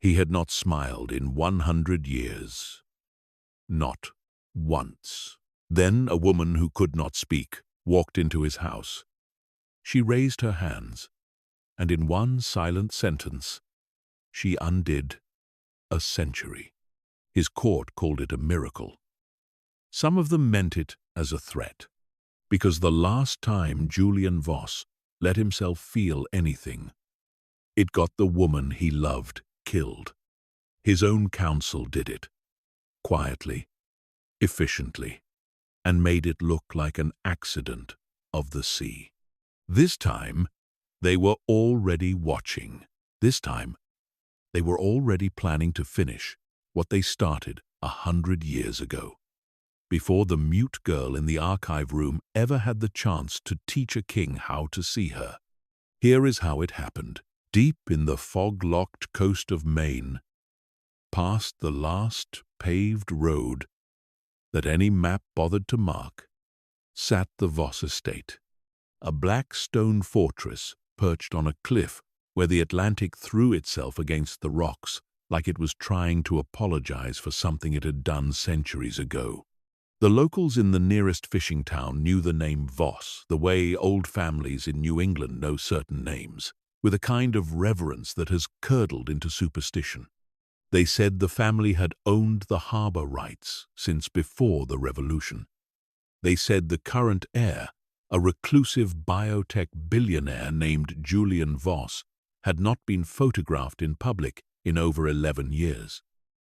He had not smiled in 100 years. Not once. Then a woman who could not speak walked into his house. She raised her hands, and in one silent sentence, she undid a century. His court called it a miracle. Some of them meant it as a threat, because the last time Julian Voss let himself feel anything, it got the woman he loved killed. His own council did it, quietly, efficiently, and made it look like an accident of the sea. This time, they were already watching. This time, they were already planning to finish what they started 100 years ago, before the mute girl in the archive room ever had the chance to teach a king how to see her. Here is how it happened. Deep in the fog-locked coast of Maine, past the last paved road that any map bothered to mark, sat the Voss estate, a black stone fortress perched on a cliff where the Atlantic threw itself against the rocks like it was trying to apologize for something it had done centuries ago. The locals in the nearest fishing town knew the name Voss the way old families in New England know certain names, with a kind of reverence that has curdled into superstition. They said the family had owned the harbor rights since before the Revolution. They said the current heir, a reclusive biotech billionaire named Julian Voss, had not been photographed in public in over 11 years.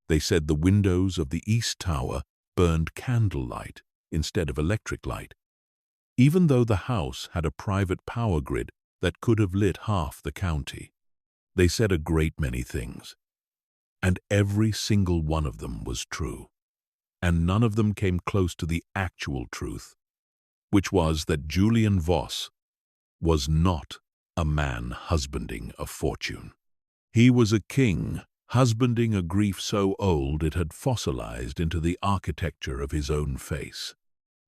They said the windows of the East Tower burned candlelight instead of electric light, even though the house had a private power grid that could have lit half the county. They said a great many things, and every single one of them was true, and none of them came close to the actual truth, which was that Julian Voss was not a man husbanding a fortune. He was a king husbanding a grief so old it had fossilized into the architecture of his own face.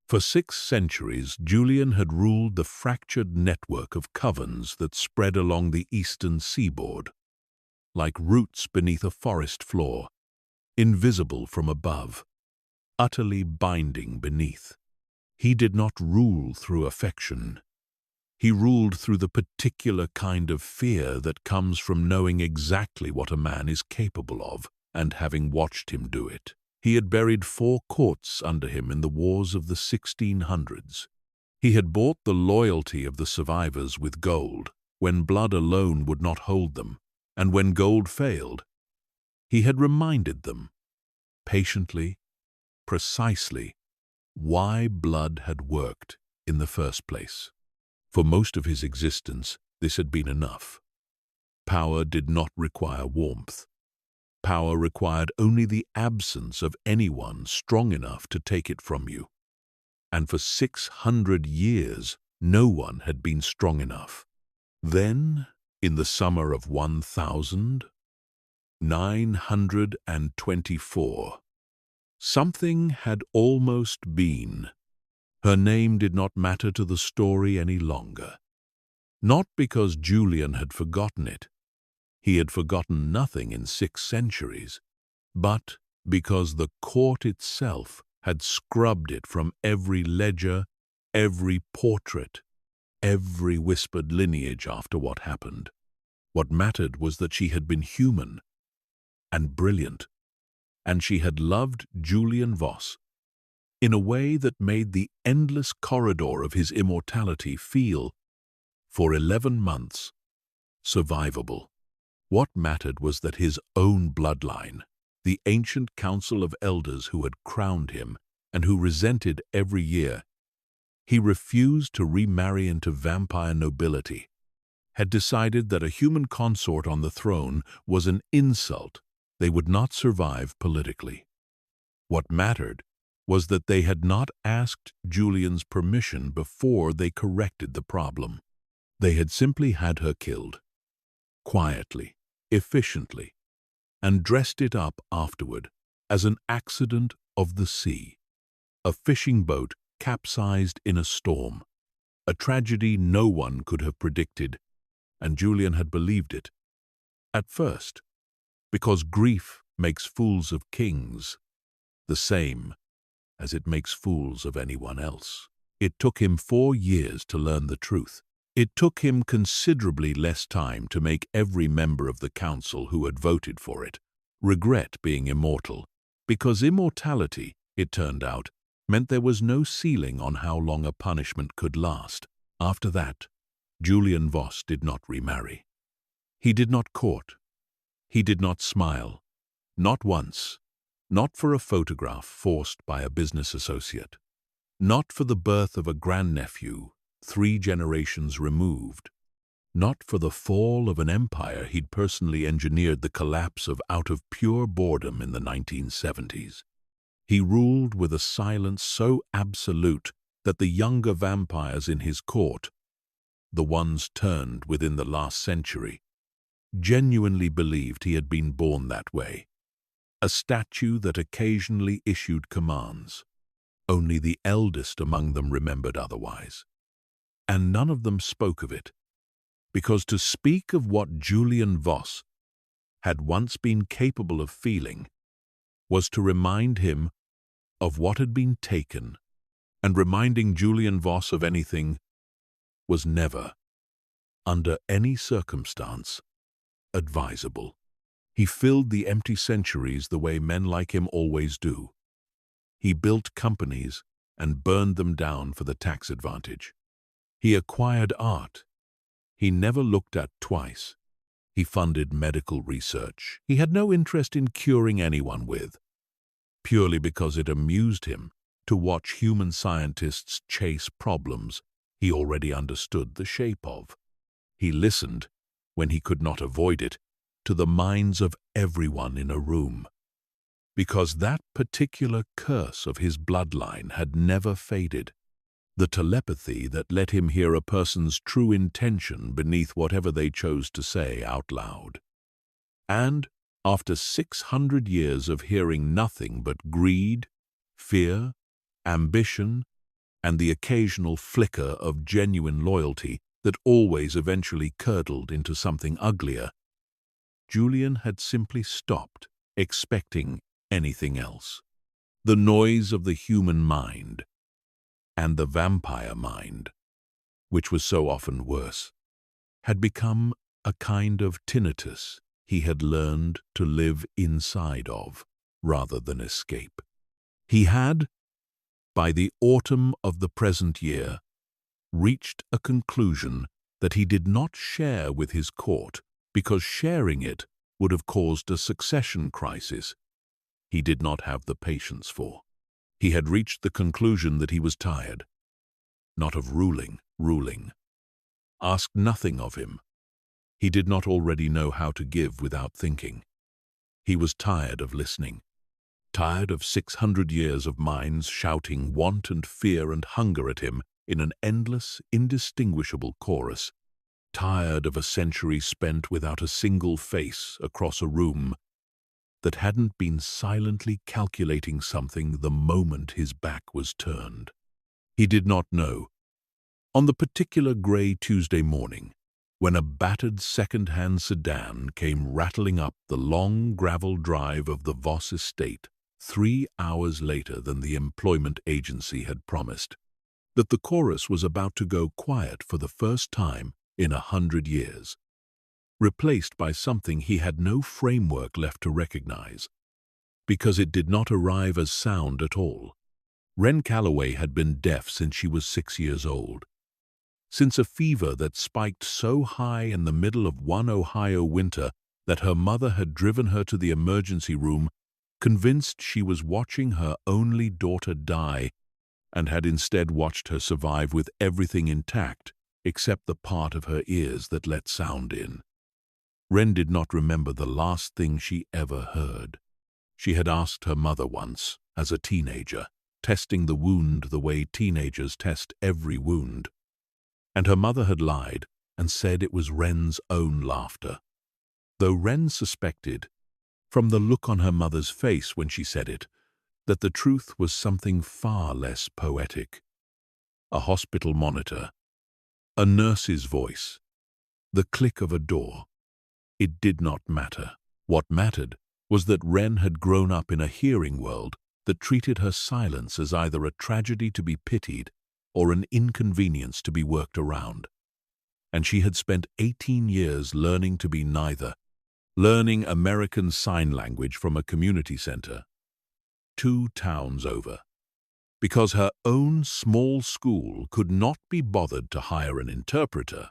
For 6 centuries, Julian had ruled the fractured network of covens that spread along the eastern seaboard, like roots beneath a forest floor, invisible from above, utterly binding beneath. He did not rule through affection. He ruled through the particular kind of fear that comes from knowing exactly what a man is capable of and having watched him do it. He had buried 4 courts under him in the wars of the 1600s. He had bought the loyalty of the survivors with gold, when blood alone would not hold them, and when gold failed, he had reminded them, patiently, precisely, why blood had worked in the first place. For most of his existence, this had been enough. Power did not require warmth. Power required only the absence of anyone strong enough to take it from you. And for 600 years, no one had been strong enough. Then, in the summer of 1924, something had almost been. Her name did not matter to the story any longer. Not because Julian had forgotten it. He had forgotten nothing in 6 centuries, but because the court itself had scrubbed it from every ledger, every portrait, every whispered lineage after what happened. What mattered was that she had been human and brilliant, and she had loved Julian Voss in a way that made the endless corridor of his immortality feel, for 11 months, survivable. What mattered was that his own bloodline, the ancient council of elders who had crowned him and who resented every year he refused to remarry into vampire nobility, had decided that a human consort on the throne was an insult they would not survive politically. What mattered was that they had not asked Julian's permission before they corrected the problem. They had simply had her killed, quietly, efficiently, and dressed it up afterward as an accident of the sea, a fishing boat capsized in a storm, a tragedy no one could have predicted, and Julian had believed it. At first, because grief makes fools of kings, the same as it makes fools of anyone else. It took him 4 years to learn the truth. It took him considerably less time to make every member of the council who had voted for it regret being immortal, because immortality, it turned out, meant there was no ceiling on how long a punishment could last. After that, Julian Voss did not remarry. He did not court. He did not smile. Not once. Not for a photograph forced by a business associate. Not for the birth of a grandnephew 3 generations removed. Not for the fall of an empire he'd personally engineered the collapse of out of pure boredom in the 1970s. He ruled with a silence so absolute that the younger vampires in his court, the ones turned within the last century, genuinely believed he had been born that way. A statue that occasionally issued commands. Only the eldest among them remembered otherwise. And none of them spoke of it, because to speak of what Julian Voss had once been capable of feeling was to remind him of what had been taken, and reminding Julian Voss of anything was never, under any circumstance, advisable. He filled the empty centuries the way men like him always do. He built companies and burned them down for the tax advantage. He acquired art he never looked at twice. He funded medical research he had no interest in curing anyone with, purely because it amused him to watch human scientists chase problems he already understood the shape of. He listened, when he could not avoid it, to the minds of everyone in a room, because that particular curse of his bloodline had never faded. The telepathy that let him hear a person's true intention beneath whatever they chose to say out loud. And, after 600 years of hearing nothing but greed, fear, ambition, and the occasional flicker of genuine loyalty that always eventually curdled into something uglier, Julian had simply stopped expecting anything else. The noise of the human mind, and the vampire mind, which was so often worse, had become a kind of tinnitus he had learned to live inside of, rather than escape. He had, by the autumn of the present year, reached a conclusion that he did not share with his court, because sharing it would have caused a succession crisis he did not have the patience for. He had reached the conclusion that he was tired, not of ruling. Ask nothing of him. He did not already know how to give without thinking. He was tired of listening, tired of 600 years of minds shouting want and fear and hunger at him in an endless, indistinguishable chorus, tired of a century spent without a single face across a room that hadn't been silently calculating something the moment his back was turned. He did not know. On the particular grey Tuesday morning, when a battered second-hand sedan came rattling up the long gravel drive of the Voss estate 3 hours later than the employment agency had promised, that the chorus was about to go quiet for the first time in 100 years. Replaced by something he had no framework left to recognize, because it did not arrive as sound at all. Wren Calloway had been deaf since she was 6 years old. Since a fever that spiked so high in the middle of one Ohio winter that her mother had driven her to the emergency room, convinced she was watching her only daughter die, and had instead watched her survive with everything intact except the part of her ears that let sound in. Wren did not remember the last thing she ever heard. She had asked her mother once, as a teenager, testing the wound the way teenagers test every wound. And her mother had lied and said it was Wren's own laughter, though Wren suspected, from the look on her mother's face when she said it, that the truth was something far less poetic. A hospital monitor, a nurse's voice, the click of a door. It did not matter. What mattered was that Wren had grown up in a hearing world that treated her silence as either a tragedy to be pitied or an inconvenience to be worked around. And she had spent 18 years learning to be neither, learning American Sign Language from a community center 2 towns over, because her own small school could not be bothered to hire an interpreter,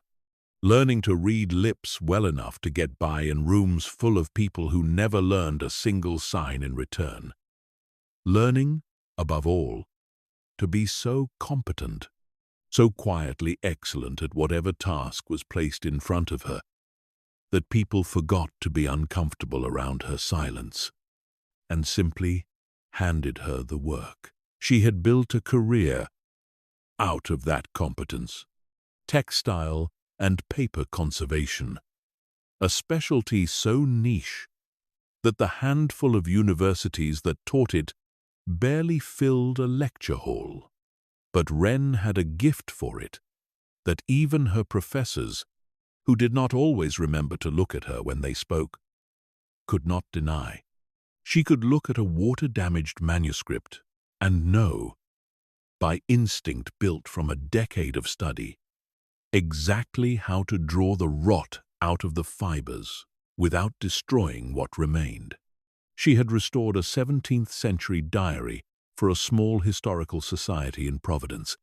learning to read lips well enough to get by in rooms full of people who never learned a single sign in return. Learning, above all, to be so competent, so quietly excellent at whatever task was placed in front of her, that people forgot to be uncomfortable around her silence, and simply handed her the work. She had built a career out of that competence: textile and paper conservation, a specialty so niche that the handful of universities that taught it barely filled a lecture hall. But Wren had a gift for it that even her professors, who did not always remember to look at her when they spoke, could not deny. She could look at a water-damaged manuscript and know, by instinct built from a decade of study, exactly how to draw the rot out of the fibers without destroying what remained. She had restored a 17th-century diary for a small historical society in Providence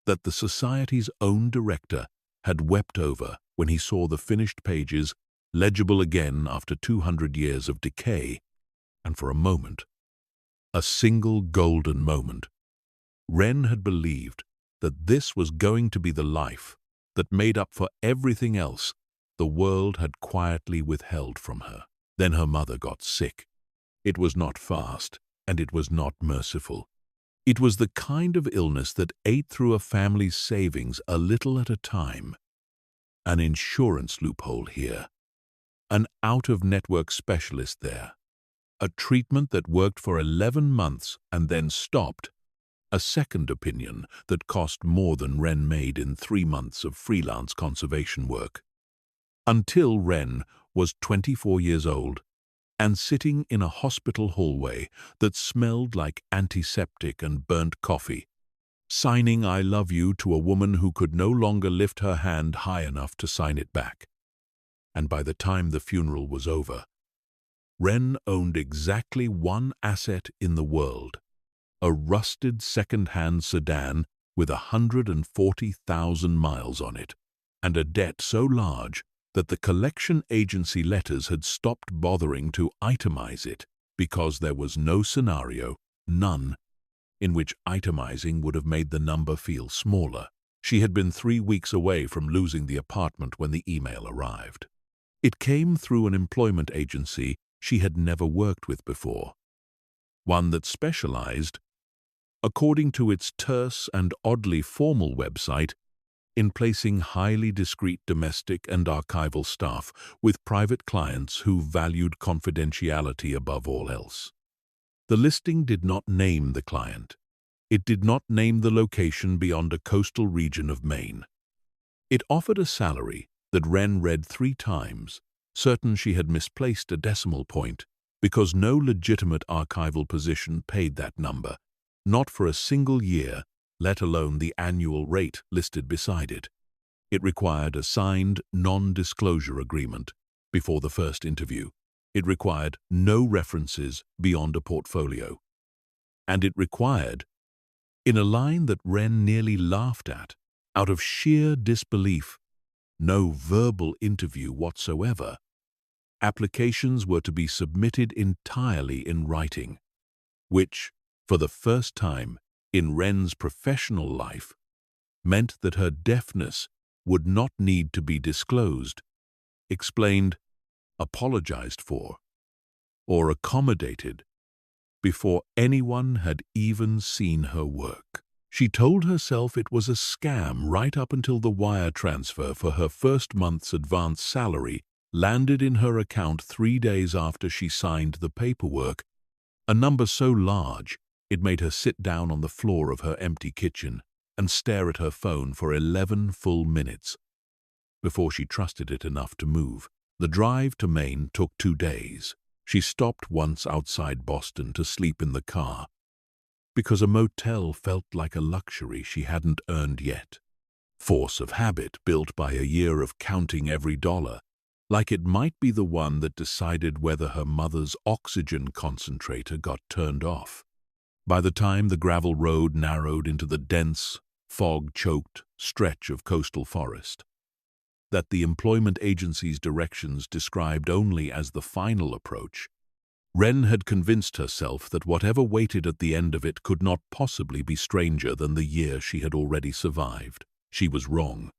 that the society's own director had wept over when he saw the finished pages legible again after 200 years of decay, and for a moment, a single golden moment, Wren had believed that this was going to be the life that made up for everything else the world had quietly withheld from her. Then her mother got sick. It was not fast, and it was not merciful. It was the kind of illness that ate through a family's savings a little at a time. An insurance loophole here, an out-of-network specialist there, a treatment that worked for 11 months and then stopped, a second opinion that cost more than Wren made in 3 months of freelance conservation work. Until Wren was 24 years old and sitting in a hospital hallway that smelled like antiseptic and burnt coffee, signing "I love you" to a woman who could no longer lift her hand high enough to sign it back. And by the time the funeral was over, Wren owned exactly one asset in the world: a rusted second-hand sedan with 140,000 miles on it, and a debt so large that the collection agency letters had stopped bothering to itemize it because there was no scenario, none, in which itemizing would have made the number feel smaller. She had been 3 weeks away from losing the apartment when the email arrived. It came through an employment agency she had never worked with before, one that specialized, according to its terse and oddly formal website, in placing highly discreet domestic and archival staff with private clients who valued confidentiality above all else. The listing did not name the client. It did not name the location beyond a coastal region of Maine. It offered a salary that Wren read 3 times, certain she had misplaced a decimal point, because no legitimate archival position paid that number, not for a single year, let alone the annual rate listed beside it. It required a signed non-disclosure agreement before the first interview. It required no references beyond a portfolio. And it required, in a line that Wren nearly laughed at, out of sheer disbelief, no verbal interview whatsoever. Applications were to be submitted entirely in writing, which, for the first time in Wren's professional life, meant that her deafness would not need to be disclosed, explained, apologized for, or accommodated before anyone had even seen her work. She told herself it was a scam right up until the wire transfer for her first month's advance salary landed in her account 3 days after she signed the paperwork, a number so large it made her sit down on the floor of her empty kitchen and stare at her phone for 11 full minutes before she trusted it enough to move. The drive to Maine took 2 days. She stopped once outside Boston to sleep in the car, because a motel felt like a luxury she hadn't earned yet. Force of habit built by a year of counting every dollar, like it might be the one that decided whether her mother's oxygen concentrator got turned off. By the time the gravel road narrowed into the dense, fog-choked stretch of coastal forest that the employment agency's directions described only as the final approach, Wren had convinced herself that whatever waited at the end of it could not possibly be stranger than the year she had already survived. She was wrong.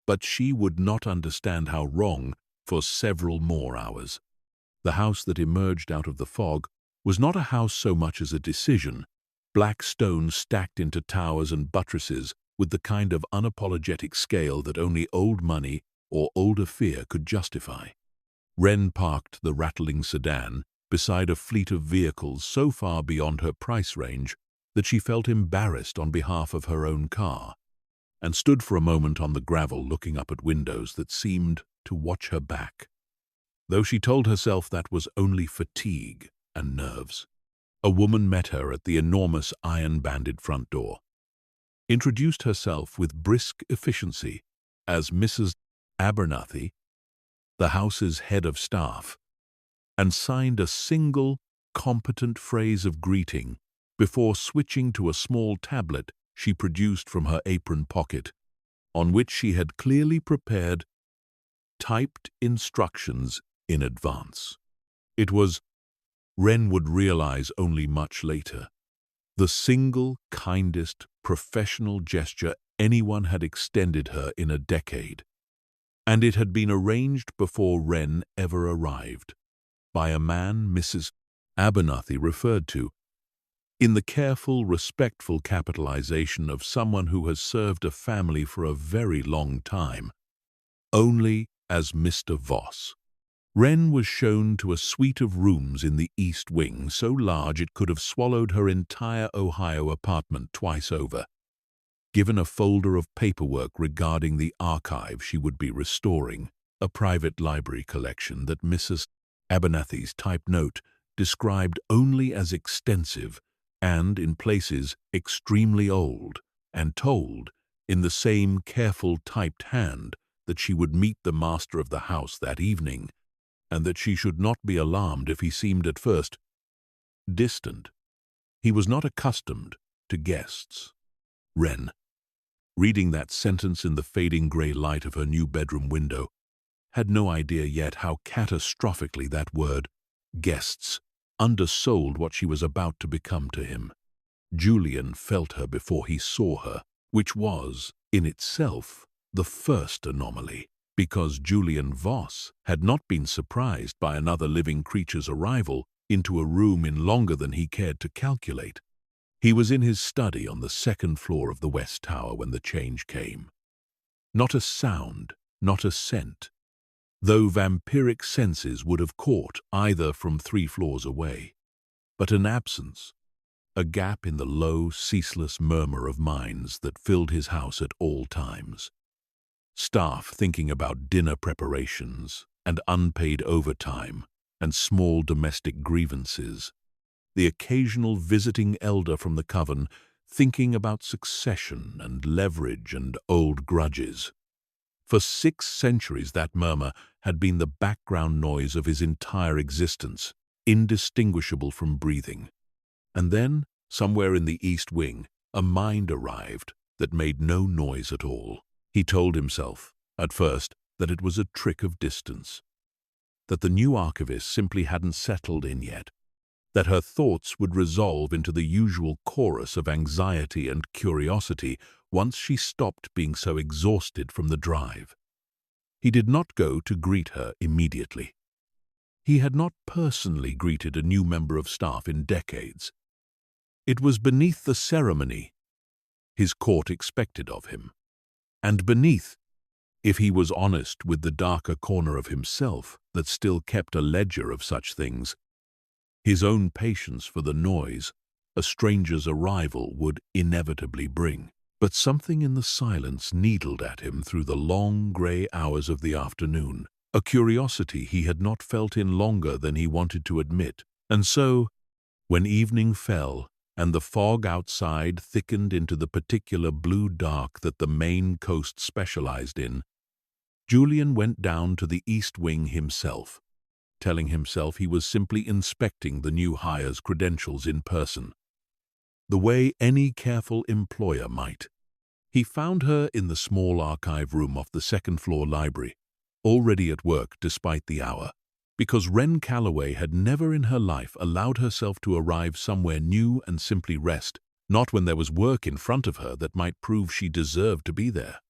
But she would not understand how wrong for several more hours. The house that emerged out of the fog was not a house so much as a decision, black stone stacked into towers and buttresses with the kind of unapologetic scale that only old money or older fear could justify. Wren parked the rattling sedan beside a fleet of vehicles so far beyond her price range that she felt embarrassed on behalf of her own car, and stood for a moment on the gravel looking up at windows that seemed to watch her back. Though she told herself that was only fatigue and nerves, a woman met her at the enormous iron-banded front door, introduced herself with brisk efficiency as Mrs. Abernathy, the house's head of staff, and signed a single, competent phrase of greeting before switching to a small tablet she produced from her apron pocket, on which she had clearly prepared typed instructions in advance. It was, Wren would realize only much later, the single kindest professional gesture anyone had extended her in a decade, and it had been arranged before Wren ever arrived, by a man Mrs. Abernathy referred to, in the careful, respectful capitalization of someone who has served a family for a very long time, only as Mr. Voss. Wren was shown to a suite of rooms in the East Wing so large it could have swallowed her entire Ohio apartment twice over. Given a folder of paperwork regarding the archive she would be restoring, a private library collection that Mrs. Abernathy's typed note described only as extensive and, in places, extremely old, and told, in the same careful typed hand, that she would meet the master of the house that evening, and that she should not be alarmed if he seemed at first distant. He was not accustomed to guests. Wren, reading that sentence in the fading grey light of her new bedroom window, had no idea yet how catastrophically that word, guests, undersold what she was about to become to him. Julian felt her before he saw her, which was, in itself, the first anomaly, because Julian Voss had not been surprised by another living creature's arrival into a room in longer than he cared to calculate. He was in his study on the 2nd floor of the West Tower when the change came. Not a sound, not a scent, though vampiric senses would have caught either from 3 floors away, but an absence, a gap in the low, ceaseless murmur of minds that filled his house at all times. Staff thinking about dinner preparations and unpaid overtime and small domestic grievances. The occasional visiting elder from the coven thinking about succession and leverage and old grudges. For 6 centuries that murmur had been the background noise of his entire existence, indistinguishable from breathing. And then, somewhere in the East Wing, a mind arrived that made no noise at all. He told himself, at first, that it was a trick of distance, that the new archivist simply hadn't settled in yet, that her thoughts would resolve into the usual chorus of anxiety and curiosity once she stopped being so exhausted from the drive. He did not go to greet her immediately. He had not personally greeted a new member of staff in decades. It was beneath the ceremony his court expected of him, and beneath, if he was honest with the darker corner of himself that still kept a ledger of such things, his own patience for the noise a stranger's arrival would inevitably bring. But something in the silence needled at him through the long grey hours of the afternoon, a curiosity he had not felt in longer than he wanted to admit. And so, when evening fell and the fog outside thickened into the particular blue dark that the Maine coast specialized in, Julian went down to the East Wing himself, telling himself he was simply inspecting the new hire's credentials in person, the way any careful employer might. He found her in the small archive room of the second-floor library, already at work despite the hour, because Wren Calloway had never in her life allowed herself to arrive somewhere new and simply rest, not when there was work in front of her that might prove she deserved to be there.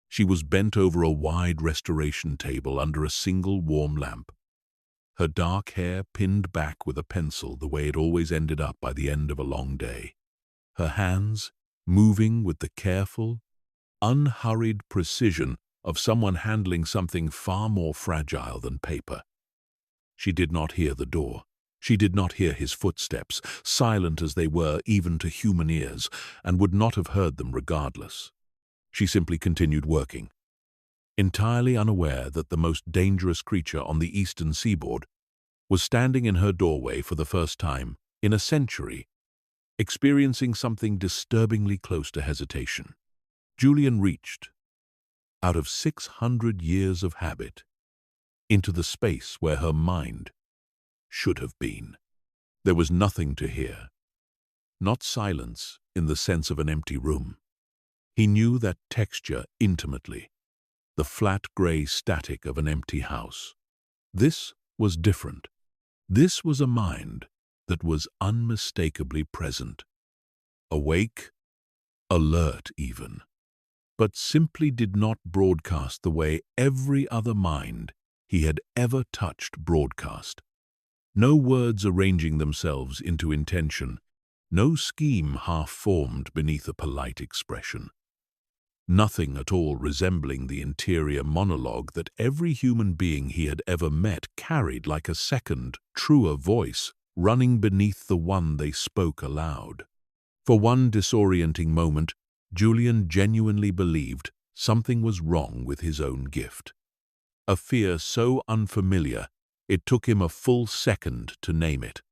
She was bent over a wide restoration table under a single warm lamp, her dark hair pinned back with a pencil the way it always ended up by the end of a long day. Her hands moving with the careful, unhurried precision of someone handling something far more fragile than paper. She did not hear the door. She did not hear his footsteps, silent as they were even to human ears, and would not have heard them regardless. She simply continued working, entirely unaware that the most dangerous creature on the eastern seaboard was standing in her doorway for the first time in a century, experiencing something disturbingly close to hesitation. Julian reached, out of 600 years of habit, into the space where her mind should have been. There was nothing to hear, not silence in the sense of an empty room. He knew that texture intimately, the flat gray static of an empty house. This was different. This was a mind that was unmistakably present, awake, alert even, but simply did not broadcast the way every other mind he had ever touched broadcast. No words arranging themselves into intention, no scheme half-formed beneath a polite expression. Nothing at all resembling the interior monologue that every human being he had ever met carried like a second, truer voice running beneath the one they spoke aloud. For one disorienting moment, Julian genuinely believed something was wrong with his own gift. A fear so unfamiliar, it took him a full second to name it,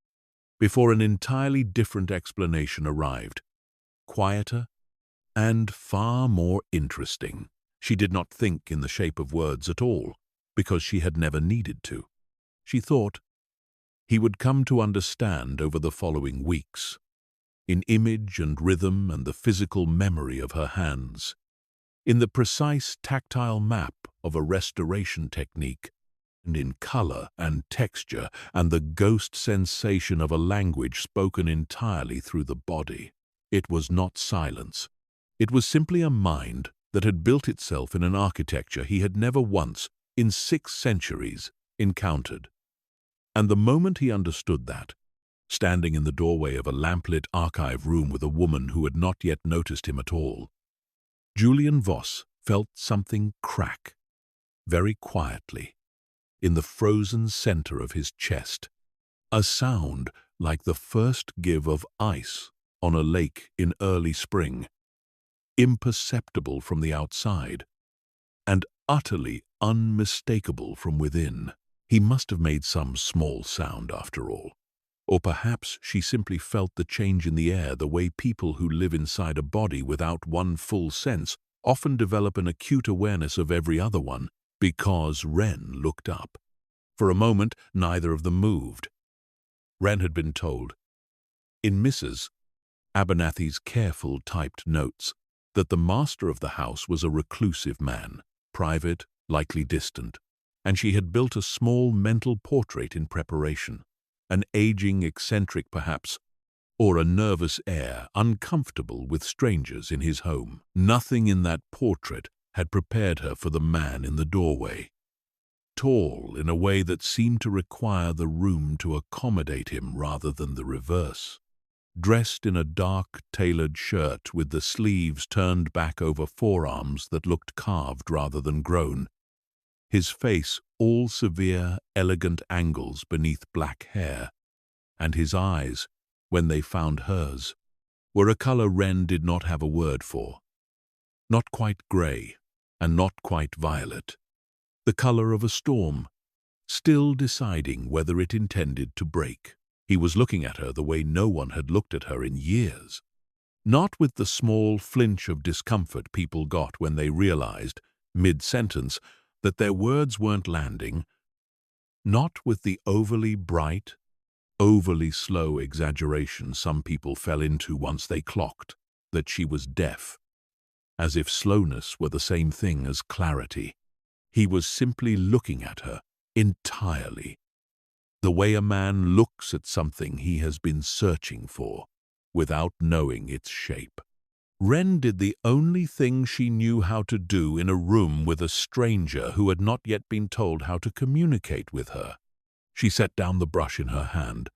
before an entirely different explanation arrived, quieter and far more interesting. She did not think in the shape of words at all, because she had never needed to. She thought he would come to understand over the following weeks, in image and rhythm and the physical memory of her hands, in the precise tactile map of a restoration technique, and in color and texture and the ghost sensation of a language spoken entirely through the body. It was not silence. It was simply a mind that had built itself in an architecture he had never once, in 6 centuries, encountered. And the moment he understood that, standing in the doorway of a lamplit archive room with a woman who had not yet noticed him at all, Julian Voss felt something crack, very quietly, in the frozen center of his chest, a sound like the first give of ice on a lake in early spring, imperceptible from the outside, and utterly unmistakable from within. He must have made some small sound after all. Or perhaps she simply felt the change in the air the way people who live inside a body without one full sense often develop an acute awareness of every other one, because Wren looked up. For a moment, neither of them moved. Wren had been told, in Mrs. Abernathy's careful typed notes, that the master of the house was a reclusive man, private, likely distant, and she had built a small mental portrait in preparation, an aging eccentric perhaps, or a nervous heir uncomfortable with strangers in his home. Nothing in that portrait had prepared her for the man in the doorway, tall in a way that seemed to require the room to accommodate him rather than the reverse. Dressed in a dark, tailored shirt with the sleeves turned back over forearms that looked carved rather than grown, his face all severe, elegant angles beneath black hair, and his eyes, when they found hers, were a color Wren did not have a word for. Not quite gray, and not quite violet. the color of a storm, still deciding whether it intended to break. He was looking at her the way no one had looked at her in years. Not with the small flinch of discomfort people got when they realized, mid-sentence, that their words weren't landing. Not with the overly bright, overly slow exaggeration some people fell into once they clocked that she was deaf, as if slowness were the same thing as clarity. He was simply looking at her entirely, the way a man looks at something he has been searching for, without knowing its shape. Wren did the only thing she knew how to do in a room with a stranger who had not yet been told how to communicate with her. She set down the brush in her hand,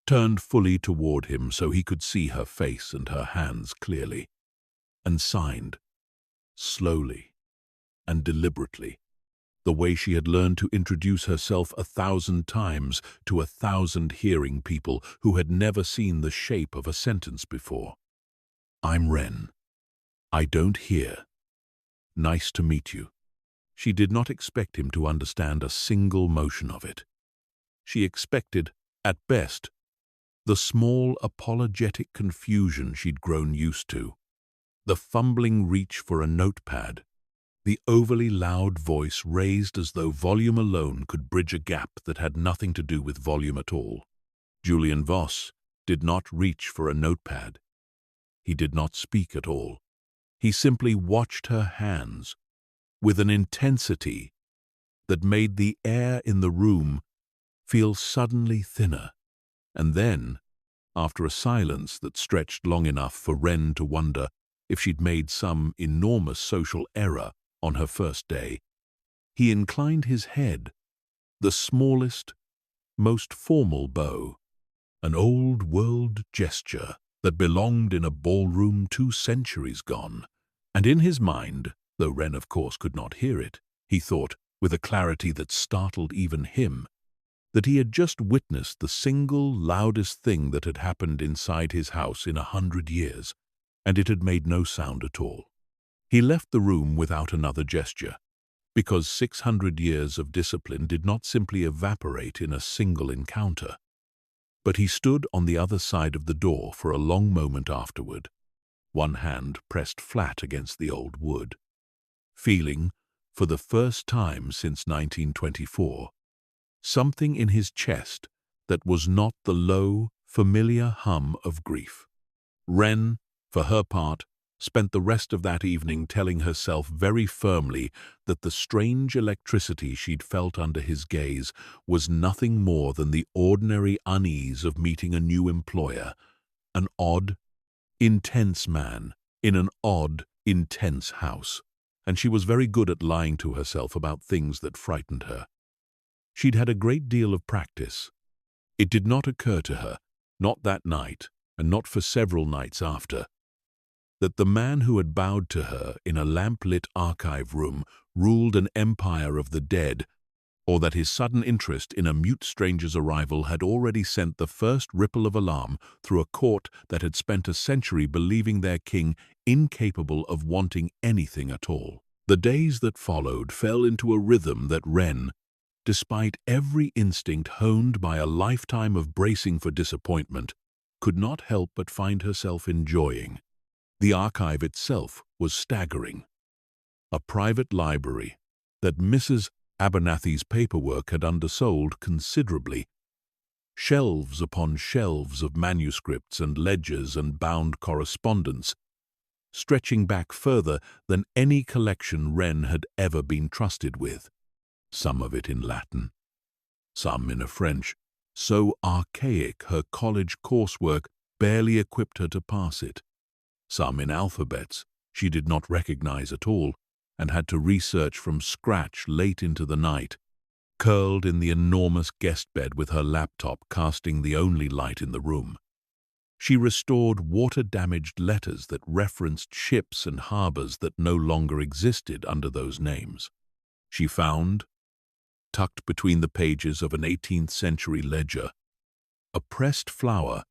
turned fully toward him so he could see her face and her hands clearly, and signed, slowly and deliberately, the way she had learned to introduce herself 1,000 times to 1,000 hearing people who had never seen the shape of a sentence before. "I'm Wren. I don't hear. Nice to meet you." She did not expect him to understand a single motion of it. She expected, at best, the small apologetic confusion she'd grown used to, the fumbling reach for a notepad, the overly loud voice raised as though volume alone could bridge a gap that had nothing to do with volume at all. Julian Voss did not reach for a notepad. He did not speak at all. He simply watched her hands with an intensity that made the air in the room feel suddenly thinner. And then, after a silence that stretched long enough for Wren to wonder if she'd made some enormous social error on her first day, he inclined his head, the smallest, most formal bow, an old-world gesture that belonged in a ballroom 2 centuries gone. And in his mind, though Wren of course could not hear it, he thought, with a clarity that startled even him, that he had just witnessed the single loudest thing that had happened inside his house in 100 years, and it had made no sound at all. He left the room without another gesture, because 600 years of discipline did not simply evaporate in a single encounter. But he stood on the other side of the door for a long moment afterward, one hand pressed flat against the old wood, feeling, for the first time since 1924, something in his chest that was not the low, familiar hum of grief. Wren, for her part, spent the rest of that evening telling herself very firmly that the strange electricity she'd felt under his gaze was nothing more than the ordinary unease of meeting a new employer, an odd, intense man in an odd, intense house, and she was very good at lying to herself about things that frightened her. She'd had a great deal of practice. It did not occur to her, not that night, and not for several nights after, that the man who had bowed to her in a lamp-lit archive room ruled an empire of the dead, or that his sudden interest in a mute stranger's arrival had already sent the first ripple of alarm through a court that had spent a century believing their king incapable of wanting anything at all. The days that followed fell into a rhythm that Wren, despite every instinct honed by a lifetime of bracing for disappointment, could not help but find herself enjoying. The archive itself was staggering. A private library that Mrs. Abernathy's paperwork had undersold considerably. Shelves upon shelves of manuscripts and ledgers and bound correspondence, stretching back further than any collection Wren had ever been trusted with. Some of it in Latin, some in a French so archaic her college coursework barely equipped her to pass it, some in alphabets she did not recognize at all and had to research from scratch late into the night, curled in the enormous guest bed with her laptop casting the only light in the room. She restored water-damaged letters that referenced ships and harbors that no longer existed under those names. She found, tucked between the pages of an 18th century ledger, a pressed flower,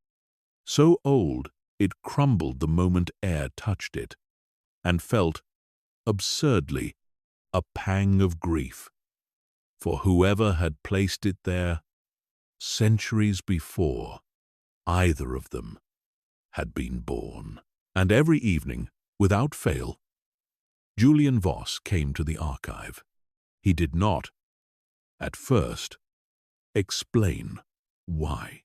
so old it crumbled the moment air touched it, and felt, absurdly, a pang of grief, for whoever had placed it there centuries before either of them had been born. And every evening, without fail, Julian Voss came to the archive. He did not, at first, explain why.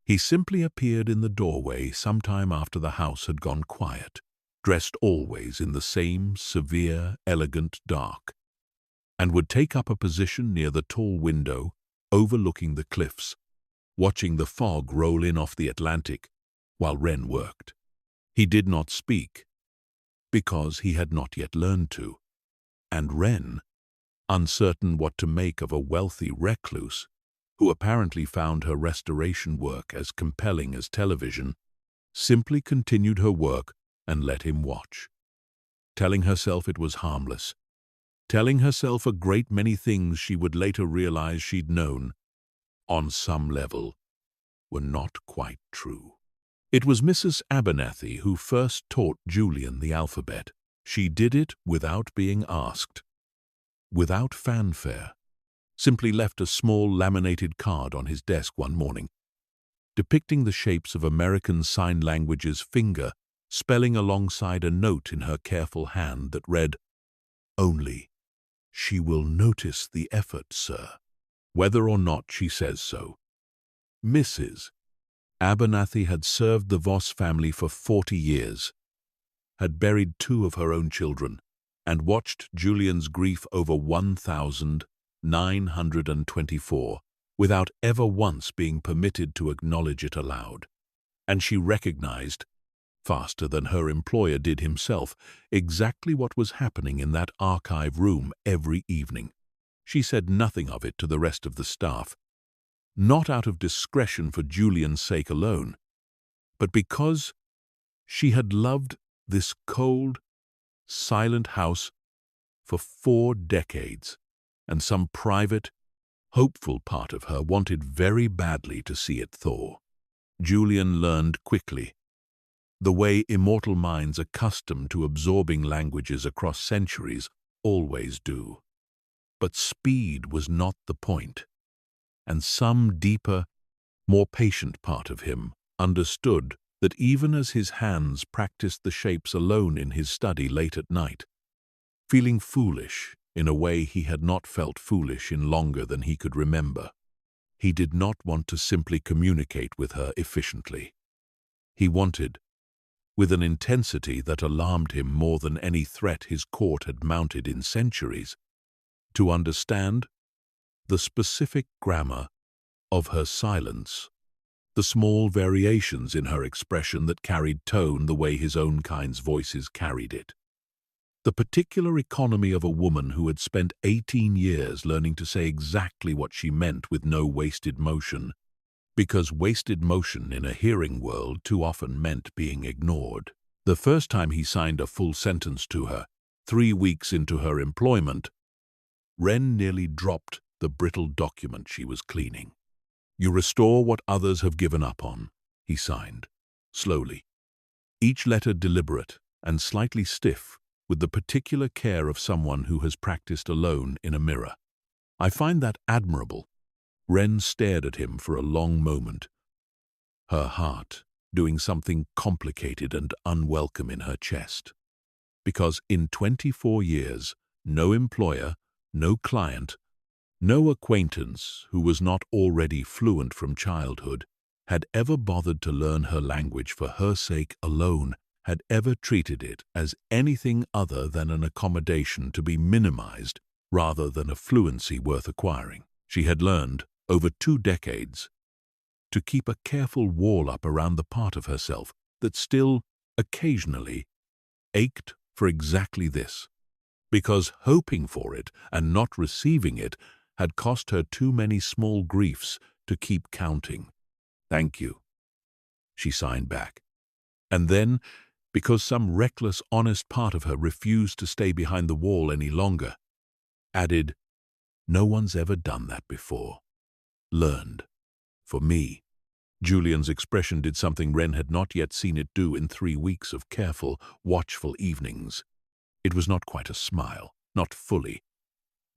He simply appeared in the doorway sometime after the house had gone quiet, dressed always in the same severe, elegant dark, and would take up a position near the tall window overlooking the cliffs, watching the fog roll in off the Atlantic while Wren worked. He did not speak, because he had not yet learned to, and Wren, uncertain what to make of a wealthy recluse, who apparently found her restoration work as compelling as television, simply continued her work and let him watch, telling herself it was harmless, telling herself a great many things she would later realize she'd known, on some level, were not quite true. It was Mrs. Abernathy who first taught Julian the alphabet. She did it without being asked, without fanfare, simply left a small laminated card on his desk one morning, depicting the shapes of American Sign Language's finger spelling alongside a note in her careful hand that read, "Only she will notice the effort, sir, whether or not she says so." Mrs. Abernathy had served the Voss family for 40 years, had buried 2 of her own children, and watched Julian's grief over 1,924 without ever once being permitted to acknowledge it aloud. And she recognized, faster than her employer did himself, exactly what was happening in that archive room every evening. She said nothing of it to the rest of the staff, not out of discretion for Julian's sake alone, but because she had loved this cold, silent house for 4 decades, and some private, hopeful part of her wanted very badly to see it thaw. Julian learned quickly, the way immortal minds accustomed to absorbing languages across centuries always do. But speed was not the point, and some deeper, more patient part of him understood that even as his hands practiced the shapes alone in his study late at night, feeling foolish in a way he had not felt foolish in longer than he could remember, he did not want to simply communicate with her efficiently. He wanted, with an intensity that alarmed him more than any threat his court had mounted in centuries, to understand the specific grammar of her silence, the small variations in her expression that carried tone the way his own kind's voices carried it. The particular economy of a woman who had spent 18 years learning to say exactly what she meant with no wasted motion, because wasted motion in a hearing world too often meant being ignored. The first time he signed a full sentence to her, 3 weeks into her employment, Wren nearly dropped the brittle document she was cleaning. "You restore what others have given up on," he signed, slowly, each letter deliberate and slightly stiff, with the particular care of someone who has practiced alone in a mirror. "I find that admirable." Wren stared at him for a long moment, her heart doing something complicated and unwelcome in her chest. Because in 24 years, no employer, no client, no acquaintance who was not already fluent from childhood had ever bothered to learn her language for her sake alone, had ever treated it as anything other than an accommodation to be minimized rather than a fluency worth acquiring. She had learned, over 2 decades, to keep a careful wall up around the part of herself that still, occasionally, ached for exactly this, because hoping for it and not receiving it had cost her too many small griefs to keep counting. "Thank you," she signed back. And then, because some reckless, honest part of her refused to stay behind the wall any longer, added, "No one's ever done that before. Learned. For me." Julian's expression did something Wren had not yet seen it do in 3 weeks of careful, watchful evenings. It was not quite a smile. not fully.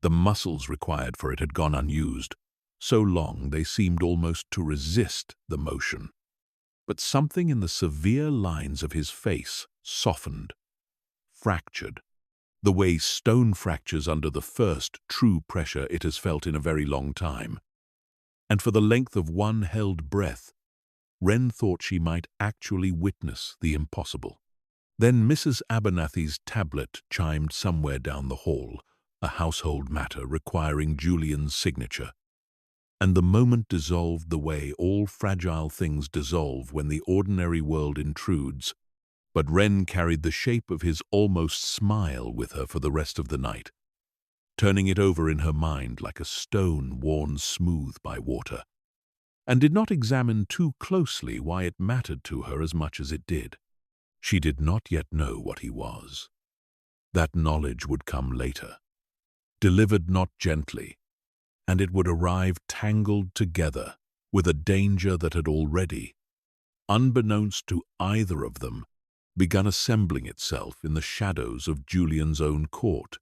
The muscles required for it had gone unused. So long they seemed almost to resist the motion. But something in the severe lines of his face softened, fractured, the way stone fractures under the first true pressure it has felt in a very long time. And for the length of one held breath, Wren thought she might actually witness the impossible. Then Mrs. Abernathy's tablet chimed somewhere down the hall, a household matter requiring Julian's signature. And the moment dissolved the way all fragile things dissolve when the ordinary world intrudes. But Wren carried the shape of his almost smile with her for the rest of the night, turning it over in her mind like a stone worn smooth by water, and did not examine too closely why it mattered to her as much as it did. She did not yet know what he was. That knowledge would come later, delivered not gently, and it would arrive tangled together with a danger that had already, unbeknownst to either of them, begun assembling itself in the shadows of Julian's own court,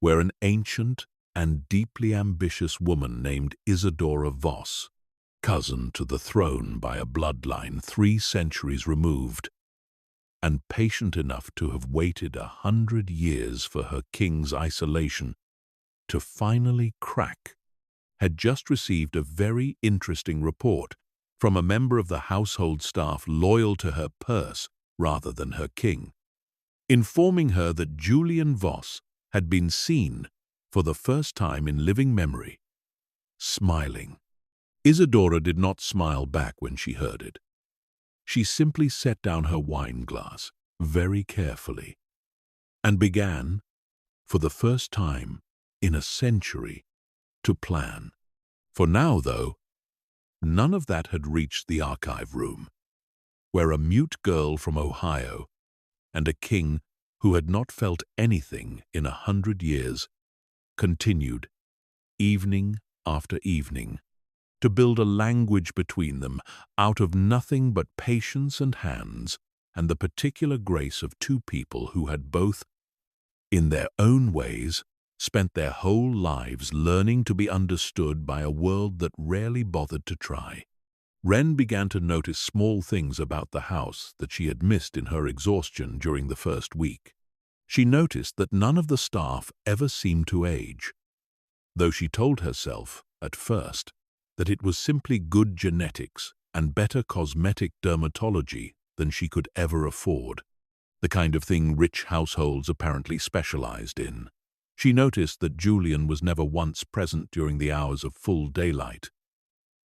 where an ancient and deeply ambitious woman named Isidora Voss, cousin to the throne by a bloodline 3 centuries removed, and patient enough to have waited 100 years for her king's isolation to finally crack, had just received a very interesting report from a member of the household staff loyal to her purse rather than her king, informing her that Julian Voss had been seen for the first time in living memory, smiling. Isidora did not smile back when she heard it. She simply set down her wine glass very carefully and began, for the first time in a century, to plan. For now, though, none of that had reached the archive room, where a mute girl from Ohio and a king who had not felt anything in 100 years continued, evening after evening, to build a language between them out of nothing but patience and hands and the particular grace of 2 people who had both, in their own ways, spent their whole lives learning to be understood by a world that rarely bothered to try. Wren began to notice small things about the house that she had missed in her exhaustion during the first week. She noticed that none of the staff ever seemed to age, though she told herself, at first, that it was simply good genetics and better cosmetic dermatology than she could ever afford, the kind of thing rich households apparently specialized in. She noticed that Julian was never once present during the hours of full daylight,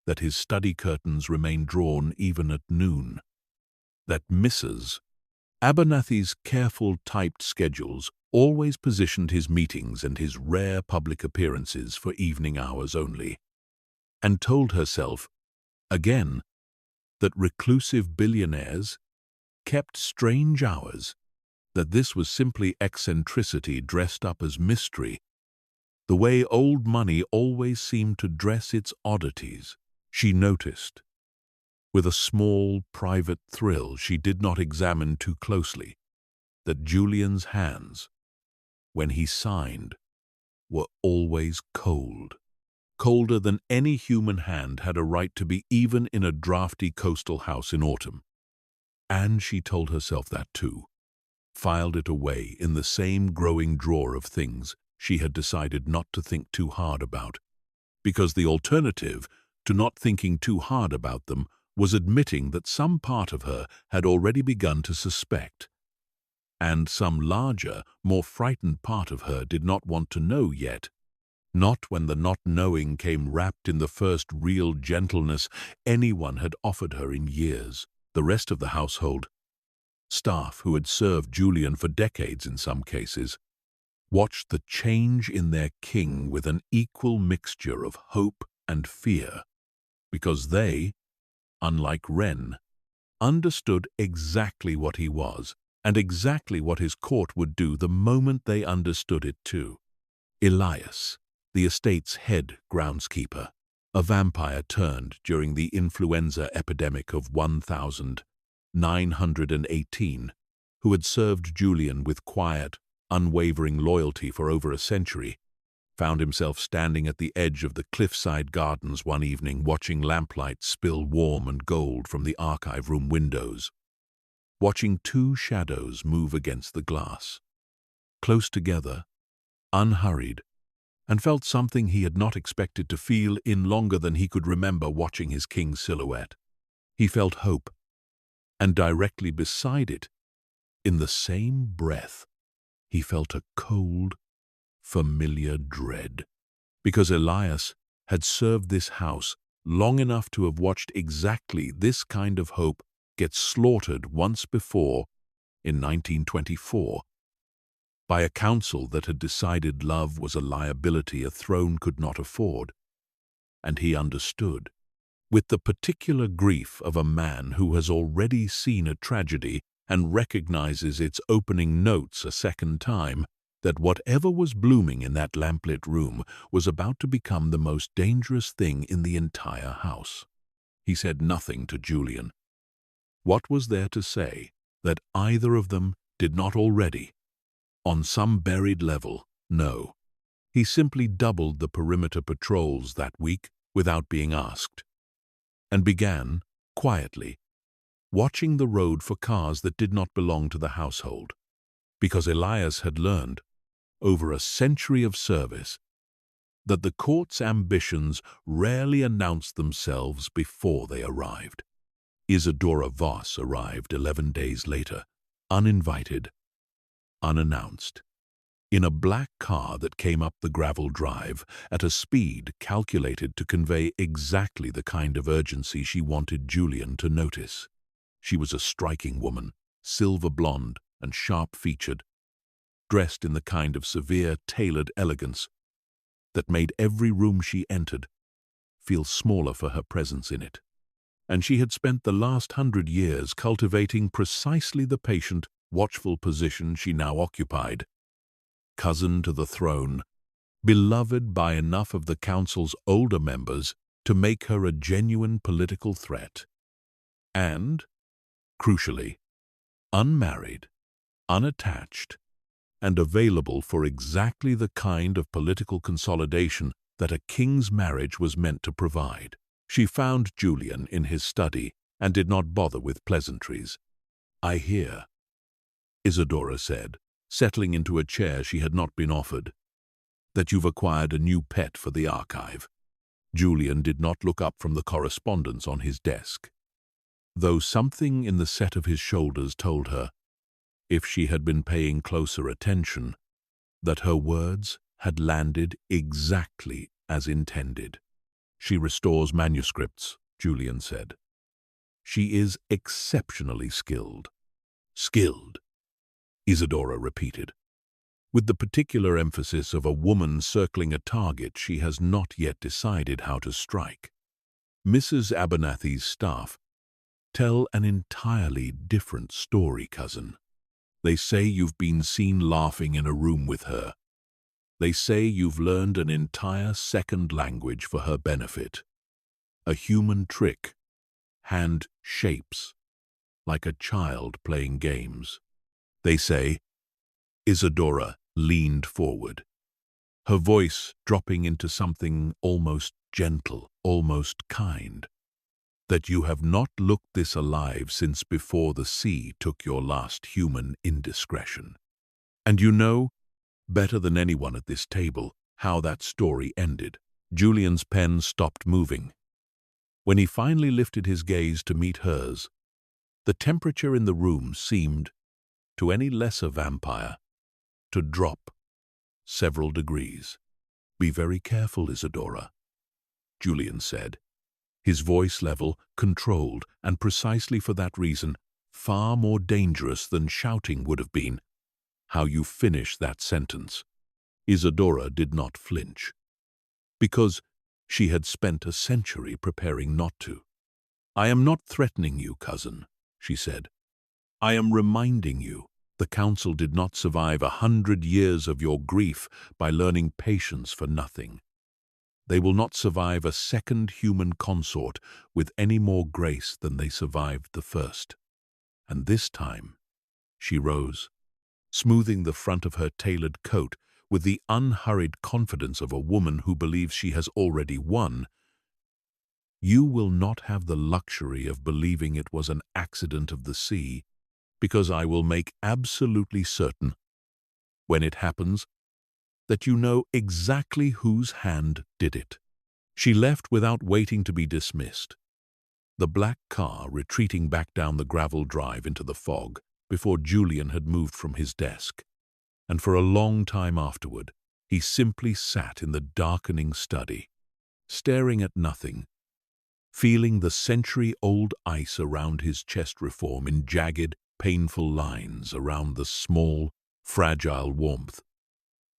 that his study curtains remained drawn even at noon, that Mrs. Abernathy's careful typed schedules always positioned his meetings and his rare public appearances for evening hours only, and told herself, again, that reclusive billionaires kept strange hours, that this was simply eccentricity dressed up as mystery, the way old money always seemed to dress its oddities. She noticed, with a small, private thrill she did not examine too closely, that Julian's hands, when he signed, were always cold, colder than any human hand had a right to be even in a drafty coastal house in autumn. And she told herself that too, filed it away in the same growing drawer of things she had decided not to think too hard about, because the alternative to not thinking too hard about them was admitting that some part of her had already begun to suspect, and some larger, more frightened part of her did not want to know yet, not when the not knowing came wrapped in the first real gentleness anyone had offered her in years. The rest of the household, staff who had served Julian for decades in some cases, watched the change in their king with an equal mixture of hope and fear, because they, unlike Wren, understood exactly what he was and exactly what his court would do the moment they understood it too. Elias, the estate's head groundskeeper, a vampire turned during the influenza epidemic of 1918, who had served Julian with quiet, unwavering loyalty for over a century, found himself standing at the edge of the cliffside gardens one evening, watching lamplight spill warm and gold from the archive room windows, watching two shadows move against the glass, close together, unhurried, and felt something he had not expected to feel in longer than he could remember watching his king's silhouette. He felt hope, and directly beside it, in the same breath, he felt a cold, familiar dread, because Elias had served this house long enough to have watched exactly this kind of hope get slaughtered once before in 1924 by a council that had decided love was a liability a throne could not afford. And he understood, with the particular grief of a man who has already seen a tragedy and recognizes its opening notes a second time, that whatever was blooming in that lamplit room was about to become the most dangerous thing in the entire house. He said nothing to Julian. What was there to say that either of them did not already? On some buried level, no. He simply doubled the perimeter patrols that week without being asked, and began, quietly, watching the road for cars that did not belong to the household, because Elias had learned, over a century of service, that the court's ambitions rarely announced themselves before they arrived. Isadora Voss arrived 11 days later, uninvited, unannounced, in a black car that came up the gravel drive at a speed calculated to convey exactly the kind of urgency she wanted Julian to notice. She was a striking woman, silver blonde and sharp-featured, dressed in the kind of severe, tailored elegance that made every room she entered feel smaller for her presence in it. And she had spent the last 100 years cultivating precisely the patient, watchful position she now occupied. Cousin to the throne, beloved by enough of the council's older members to make her a genuine political threat. And, crucially, unmarried, unattached, and available for exactly the kind of political consolidation that a king's marriage was meant to provide. She found Julian in his study and did not bother with pleasantries. "I hear," Isadora said, settling into a chair she had not been offered, "that you've acquired a new pet for the archive." Julian did not look up from the correspondence on his desk, though something in the set of his shoulders told her, if she had been paying closer attention, that her words had landed exactly as intended. "She restores manuscripts," Julian said. "She is exceptionally skilled." "Skilled," Isadora repeated, with the particular emphasis of a woman circling a target she has not yet decided how to strike. "Mrs. Abernathy's staff tell an entirely different story, cousin. They say you've been seen laughing in a room with her. They say you've learned an entire second language for her benefit. A human trick, hand shapes, like a child playing games. They say," Isadora leaned forward, her voice dropping into something almost gentle, almost kind, "that you have not looked this alive since before the sea took your last human indiscretion. And you know, better than anyone at this table, how that story ended." Julian's pen stopped moving. When he finally lifted his gaze to meet hers, the temperature in the room seemed, to any lesser vampire, to drop several degrees. "Be very careful, Isadora," Julian said, his voice level, controlled, and precisely for that reason, far more dangerous than shouting would have been. "How you finish that sentence." Isadora did not flinch, because she had spent a century preparing not to. "I am not threatening you, cousin," she said. "I am reminding you the council did not survive 100 years of your grief by learning patience for nothing. They will not survive a second human consort with any more grace than they survived the first. And this time," she rose, smoothing the front of her tailored coat with the unhurried confidence of a woman who believes she has already won. "You will not have the luxury of believing it was an accident of the sea, because I will make absolutely certain, when it happens, that you know exactly whose hand did it." She left without waiting to be dismissed, the black car retreating back down the gravel drive into the fog before Julian had moved from his desk. And for a long time afterward, he simply sat in the darkening study, staring at nothing, feeling the century-old ice around his chest reform in jagged, painful lines around the small, fragile warmth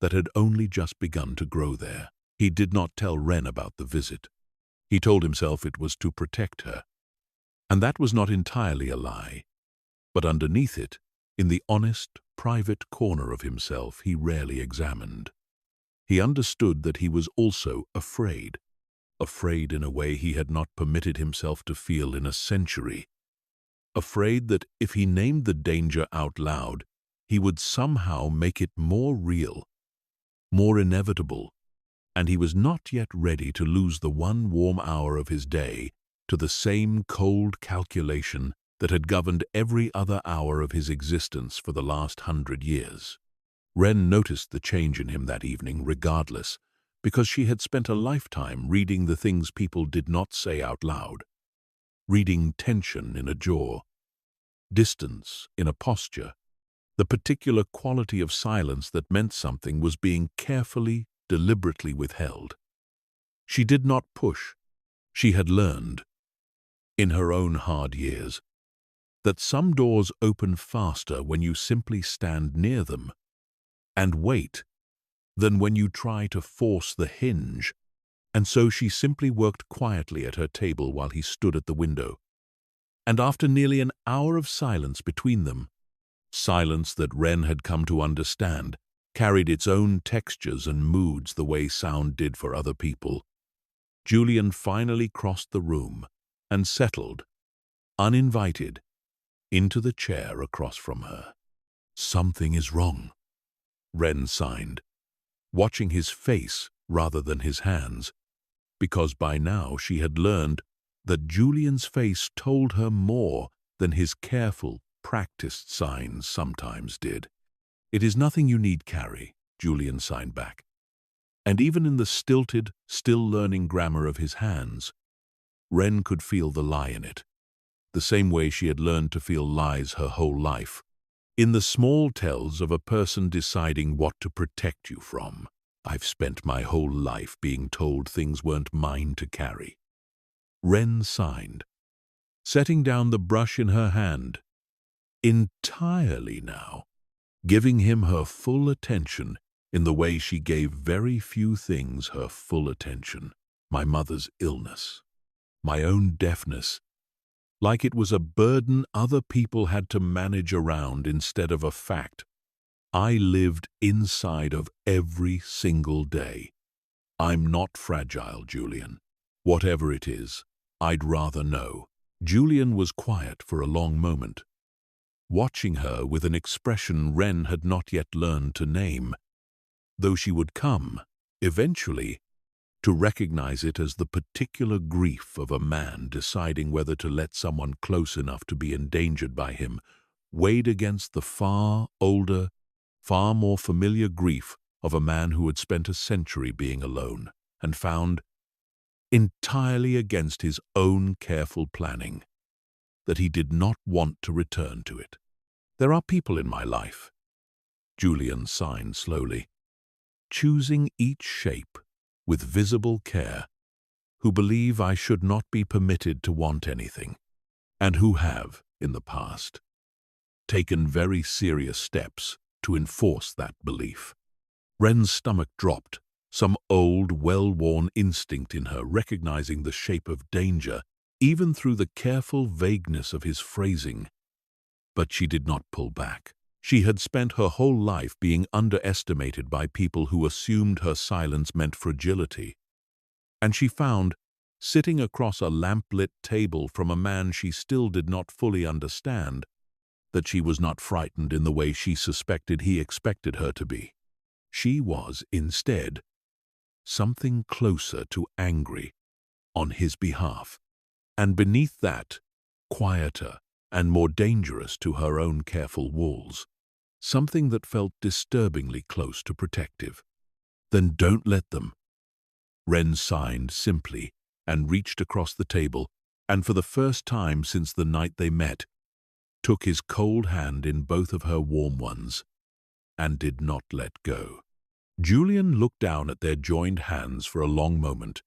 that had only just begun to grow there. He did not tell Wren about the visit. He told himself it was to protect her. And that was not entirely a lie. But underneath it, in the honest, private corner of himself he rarely examined, he understood that he was also afraid in a way he had not permitted himself to feel in a century. Afraid that if he named the danger out loud, he would somehow make it more real, more inevitable, and he was not yet ready to lose the one warm hour of his day to the same cold calculation that had governed every other hour of his existence for the last 100 years. Wren noticed the change in him that evening regardless, because she had spent a lifetime reading the things people did not say out loud, reading tension in a jaw, distance in a posture. The particular quality of silence that meant something was being carefully, deliberately withheld. She did not push. She had learned, in her own hard years, that some doors open faster when you simply stand near them and wait than when you try to force the hinge, and so she simply worked quietly at her table while he stood at the window. And after nearly an hour of silence between them, silence that Wren had come to understand carried its own textures and moods the way sound did for other people, Julian finally crossed the room and settled, uninvited, into the chair across from her. "Something is wrong," Wren signed, watching his face rather than his hands, because by now she had learned that Julian's face told her more than his careful, practiced signs sometimes did. "It is nothing you need carry," Julian signed back. And even in the stilted, still-learning grammar of his hands, Wren could feel the lie in it, the same way she had learned to feel lies her whole life, in the small tells of a person deciding what to protect you from. "I've spent my whole life being told things weren't mine to carry." Wren signed, setting down the brush in her hand, entirely now, giving him her full attention in the way she gave very few things her full attention. My mother's illness, my own deafness, like it was a burden other people had to manage around instead of a fact I lived inside of every single day. "I'm not fragile, Julian. Whatever it is, I'd rather know." Julian was quiet for a long moment, watching her with an expression Wren had not yet learned to name, though she would come, eventually, to recognize it as the particular grief of a man deciding whether to let someone close enough to be endangered by him weighed against the far older, far more familiar grief of a man who had spent a century being alone and found, entirely against his own careful planning, that he did not want to return to it. "There are people in my life," Julian signed slowly, choosing each shape with visible care, "who believe I should not be permitted to want anything, and who have, in the past, taken very serious steps to enforce that belief." Wren's stomach dropped, some old, well-worn instinct in her recognizing the shape of danger, even through the careful vagueness of his phrasing. But she did not pull back. She had spent her whole life being underestimated by people who assumed her silence meant fragility. And she found, sitting across a lamp-lit table from a man she still did not fully understand, that she was not frightened in the way she suspected he expected her to be. She was, instead, something closer to angry on his behalf, and beneath that, quieter and more dangerous to her own careful walls, something that felt disturbingly close to protective. "Then don't let them." Ren signed simply and reached across the table, and for the first time since the night they met, took his cold hand in both of her warm ones, and did not let go. Julian looked down at their joined hands for a long moment,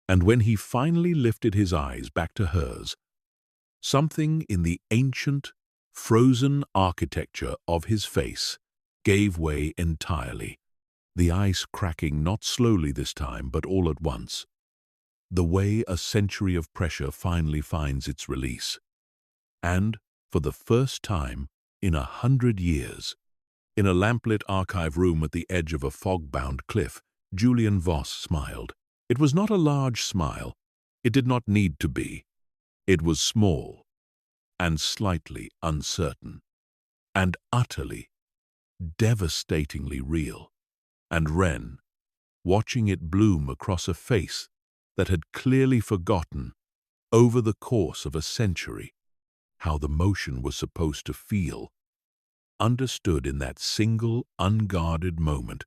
and when he finally lifted his eyes back to hers, something in the ancient, frozen architecture of his face gave way entirely, the ice cracking not slowly this time, but all at once, the way a century of pressure finally finds its release. And, for the first time in 100 years, in a lamplit archive room at the edge of a fog-bound cliff, Julian Voss smiled. It was not a large smile. It did not need to be. It was small, and slightly uncertain, and utterly, devastatingly real. And Ren, watching it bloom across a face that had clearly forgotten, over the course of a century, how the motion was supposed to feel, understood in that single, unguarded moment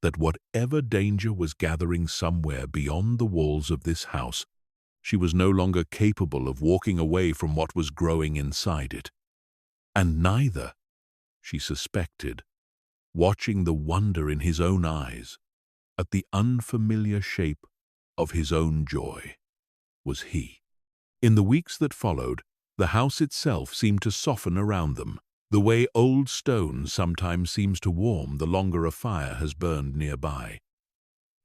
that whatever danger was gathering somewhere beyond the walls of this house, she was no longer capable of walking away from what was growing inside it. And neither, she suspected, watching the wonder in his own eyes at the unfamiliar shape of his own joy, was he. In the weeks that followed, the house itself seemed to soften around them, the way old stone sometimes seems to warm the longer a fire has burned nearby.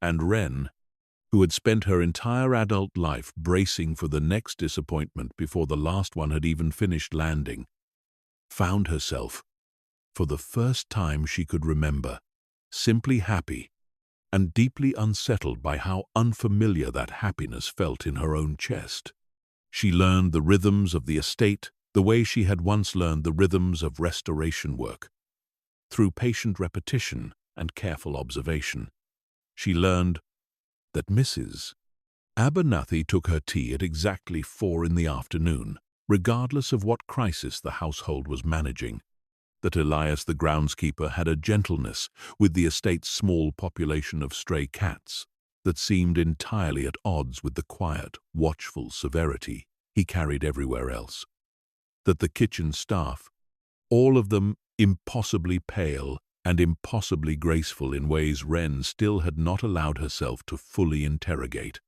And Ren, who had spent her entire adult life bracing for the next disappointment before the last one had even finished landing, found herself, for the first time she could remember, simply happy and deeply unsettled by how unfamiliar that happiness felt in her own chest. She learned the rhythms of the estate the way she had once learned the rhythms of restoration work. Through patient repetition and careful observation, she learned that Mrs. Abernathy took her tea at exactly 4 in the afternoon, regardless of what crisis the household was managing, that Elias the groundskeeper had a gentleness with the estate's small population of stray cats that seemed entirely at odds with the quiet, watchful severity he carried everywhere else, that the kitchen staff, all of them impossibly pale and impossibly graceful in ways Ren still had not allowed herself to fully interrogate,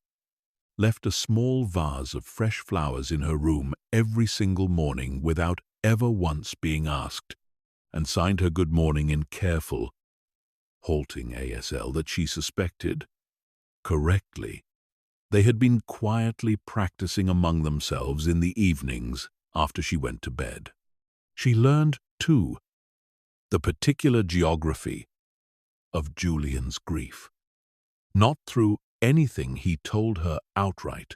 left a small vase of fresh flowers in her room every single morning without ever once being asked, and signed her good morning in careful, halting ASL that she suspected, correctly, they had been quietly practicing among themselves in the evenings after she went to bed. She learned, too, the particular geography of Julian's grief, not through anything he told her outright,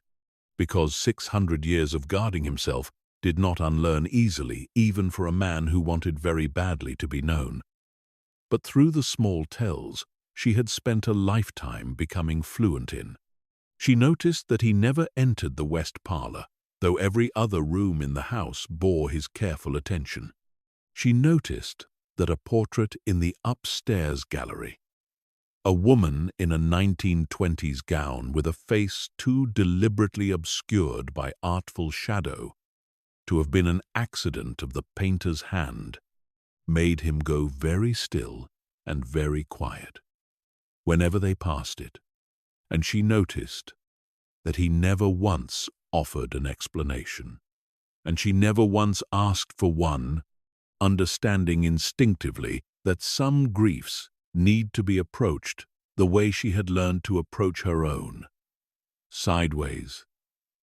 because 600 years of guarding himself did not unlearn easily, even for a man who wanted very badly to be known, but through the small tells she had spent a lifetime becoming fluent in. She noticed that he never entered the west parlor, though every other room in the house bore his careful attention. She noticed that a portrait in the upstairs gallery, a woman in a 1920s gown with a face too deliberately obscured by artful shadow to have been an accident of the painter's hand, made him go very still and very quiet whenever they passed it, and she noticed that he never once offered an explanation, and she never once asked for one, understanding instinctively that some griefs need to be approached the way she had learned to approach her own, sideways,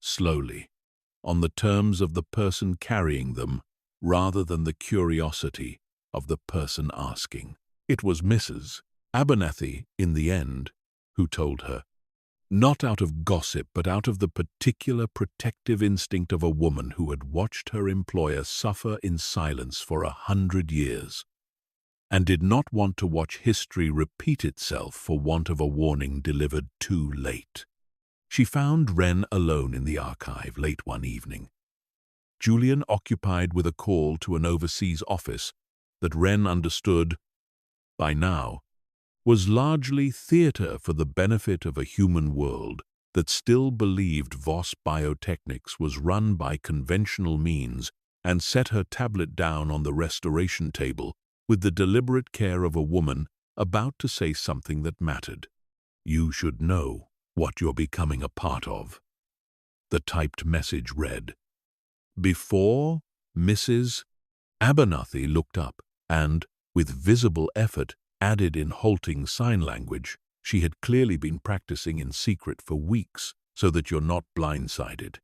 slowly, on the terms of the person carrying them rather than the curiosity of the person asking. It was Mrs. Abernathy, in the end, who told her, Not out of gossip, but out of the particular protective instinct of a woman who had watched her employer suffer in silence for 100 years, and did not want to watch history repeat itself for want of a warning delivered too late. She found Wren alone in the archive late one evening. Julian occupied with a call to an overseas office that Wren understood, by now, was largely theater for the benefit of a human world that still believed Voss Biotechnics was run by conventional means, and set her tablet down on the restoration table with the deliberate care of a woman about to say something that mattered. "You should know what you're becoming a part of," the typed message read. Before Mrs. Abernathy looked up and, with visible effort, added in halting sign language, "She had clearly been practicing in secret for weeks, so that you're not blindsided.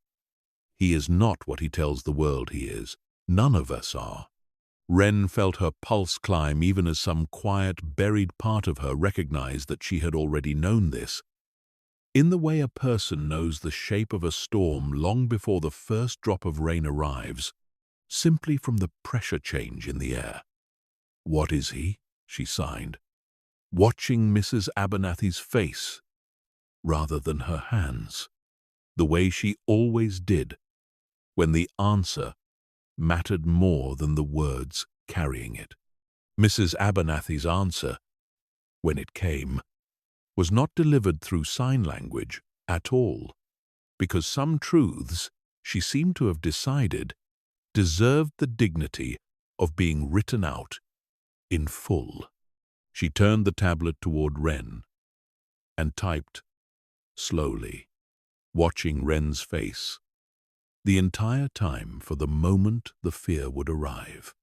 He is not what he tells the world he is. None of us are." Wren felt her pulse climb even as some quiet, buried part of her recognized that she had already known this, in the way a person knows the shape of a storm long before the first drop of rain arrives, simply from the pressure change in the air. "What is he?" she signed, watching Mrs. Abernathy's face rather than her hands, the way she always did when the answer mattered more than the words carrying it. Mrs. Abernathy's answer, when it came, was not delivered through sign language at all, because some truths, she seemed to have decided, deserved the dignity of being written out in full. She turned the tablet toward Wren and typed slowly, watching Wren's face the entire time for the moment the fear would arrive.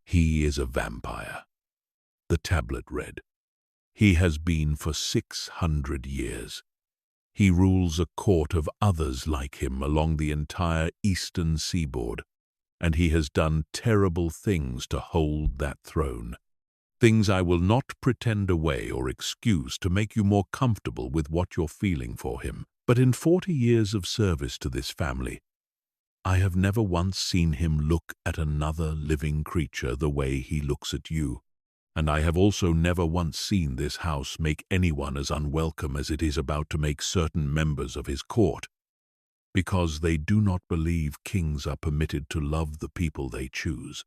"He is a vampire," the tablet read. "He has been for 600 years. He rules a court of others like him along the entire eastern seaboard, and he has done terrible things to hold that throne. Things I will not pretend away or excuse to make you more comfortable with what you're feeling for him. But in 40 years of service to this family, I have never once seen him look at another living creature the way he looks at you. And I have also never once seen this house make anyone as unwelcome as it is about to make certain members of his court, because they do not believe kings are permitted to love the people they choose.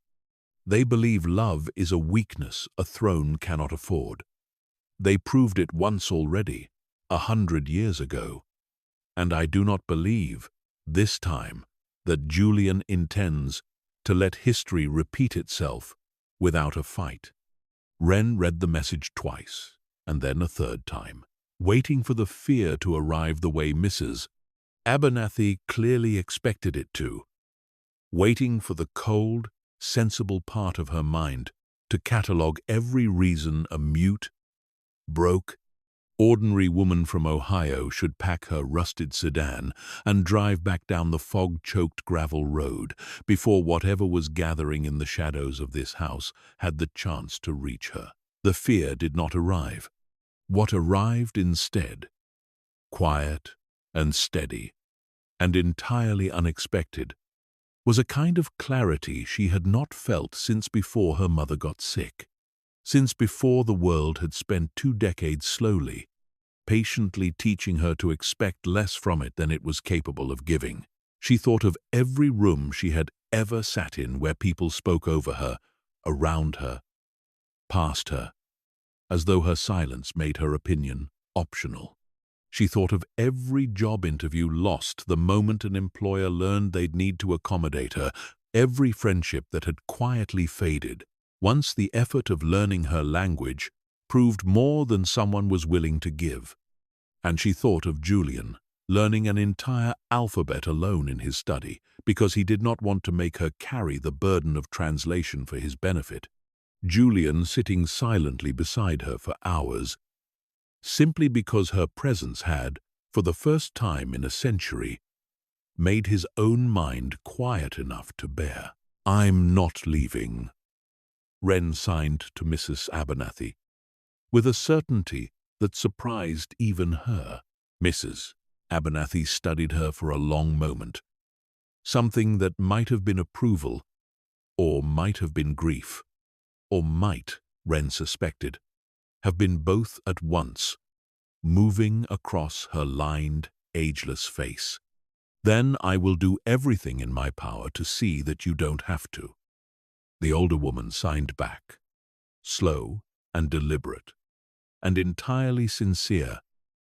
They believe love is a weakness a throne cannot afford. They proved it once already, 100 years ago, and I do not believe, this time, that Julian intends to let history repeat itself without a fight." Wren read the message twice, and then a third time, waiting for the fear to arrive the way Mrs. Abernathy clearly expected it to, waiting for the cold, sensible part of her mind to catalogue every reason a mute, broke, ordinary woman from Ohio should pack her rusted sedan and drive back down the fog-choked gravel road before whatever was gathering in the shadows of this house had the chance to reach her. The fear did not arrive. What arrived instead, quiet and steady and entirely unexpected, was a kind of clarity she had not felt since before her mother got sick, since before the world had spent 2 decades slowly, patiently teaching her to expect less from it than it was capable of giving. She thought of every room she had ever sat in where people spoke over her, around her, past her, as though her silence made her opinion optional. She thought of every job interview lost the moment an employer learned they'd need to accommodate her, every friendship that had quietly faded once the effort of learning her language proved more than someone was willing to give. And she thought of Julian, learning an entire alphabet alone in his study because he did not want to make her carry the burden of translation for his benefit. Julian sitting silently beside her for hours, simply because her presence had, for the first time in a century, made his own mind quiet enough to bear. "I'm not leaving," Wren signed to Mrs. Abernathy, with a certainty that surprised even her. Mrs. Abernathy studied her for a long moment. Something that might have been approval, or might have been grief, or might, Wren suspected, have been both at once, moving across her lined, ageless face. "Then I will do everything in my power to see that you don't have to." The older woman signed back, slow and deliberate, and entirely sincere,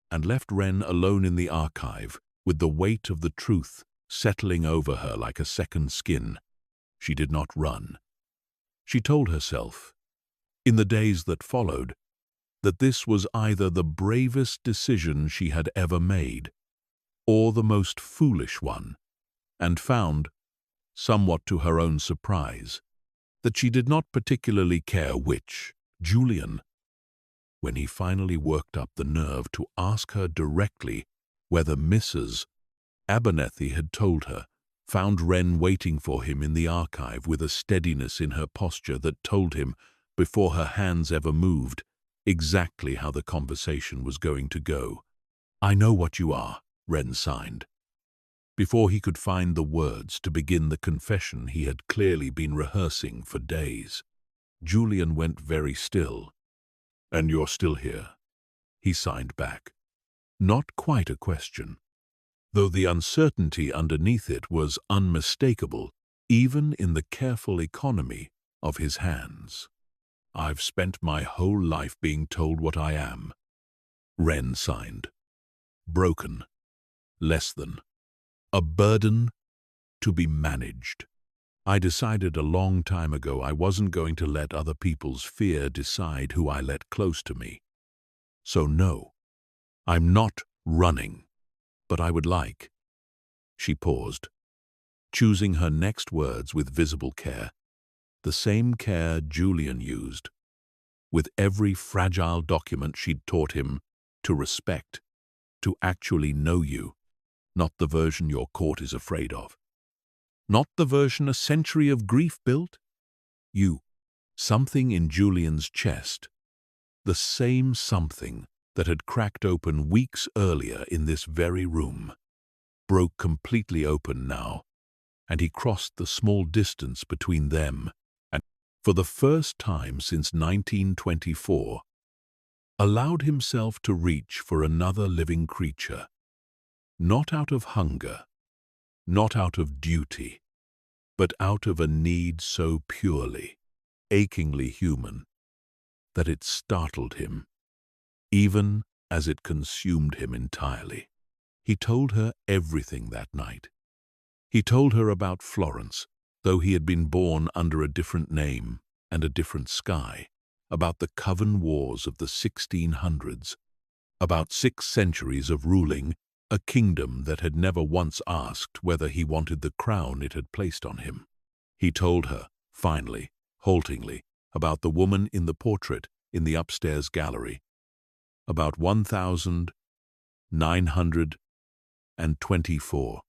and left Wren alone in the archive, with the weight of the truth settling over her like a second skin. She did not run. She told herself, in the days that followed, that this was either the bravest decision she had ever made, or the most foolish one, and found, somewhat to her own surprise, that she did not particularly care which. Julian, when he finally worked up the nerve to ask her directly whether Mrs. Abernathy had told her, found Wren waiting for him in the archive with a steadiness in her posture that told him, before her hands ever moved, exactly how the conversation was going to go. "I know what you are," Wren signed. Before he could find the words to begin the confession he had clearly been rehearsing for days, Julian went very still. "And you're still here?" he signed back. Not quite a question, though the uncertainty underneath it was unmistakable, even in the careful economy of his hands. "I've spent my whole life being told what I am," Wren signed. "Broken. Less than. A burden to be managed. I decided a long time ago I wasn't going to let other people's fear decide who I let close to me. So no, I'm not running, but I would like." She paused, choosing her next words with visible care, the same care Julian used, with every fragile document she'd taught him to respect, to actually know you, not the version your court is afraid of. Not the version a century of grief built? You. Something in Julian's chest, the same something that had cracked open weeks earlier in this very room, broke completely open now, and he crossed the small distance between them and, for the first time since 1924, allowed himself to reach for another living creature, not out of hunger, not out of duty, but out of a need so purely, achingly human, that it startled him, even as it consumed him entirely. He told her everything that night. He told her about Florence, though he had been born under a different name and a different sky, about the Coven Wars of the 1600s, about 6 centuries of ruling a kingdom that had never once asked whether he wanted the crown it had placed on him. He told her, finally, haltingly, about the woman in the portrait in the upstairs gallery, about 1924,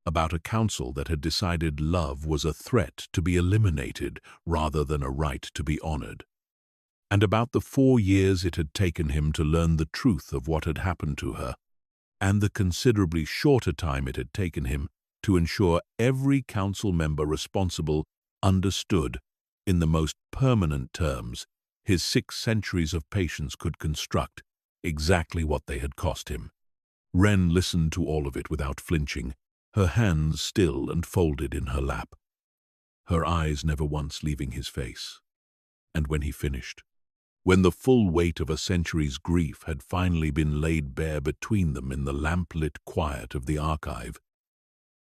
about a council that had decided love was a threat to be eliminated rather than a right to be honored, and about the 4 years it had taken him to learn the truth of what had happened to her, and the considerably shorter time it had taken him to ensure every council member responsible understood, in the most permanent terms, his 6 centuries of patience could construct exactly what they had cost him. Wren listened to all of it without flinching, her hands still and folded in her lap, her eyes never once leaving his face. And when he finished, when the full weight of a century's grief had finally been laid bare between them in the lamp-lit quiet of the archive,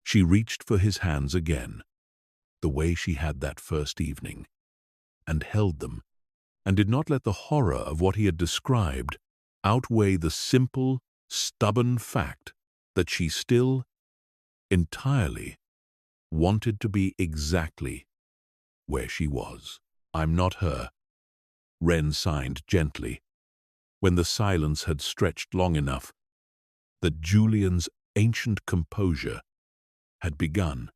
she reached for his hands again, the way she had that first evening, and held them, and did not let the horror of what he had described outweigh the simple, stubborn fact that she still, entirely, wanted to be exactly where she was. "I'm not her," Wren signed gently, when the silence had stretched long enough that Julian's ancient composure had begun,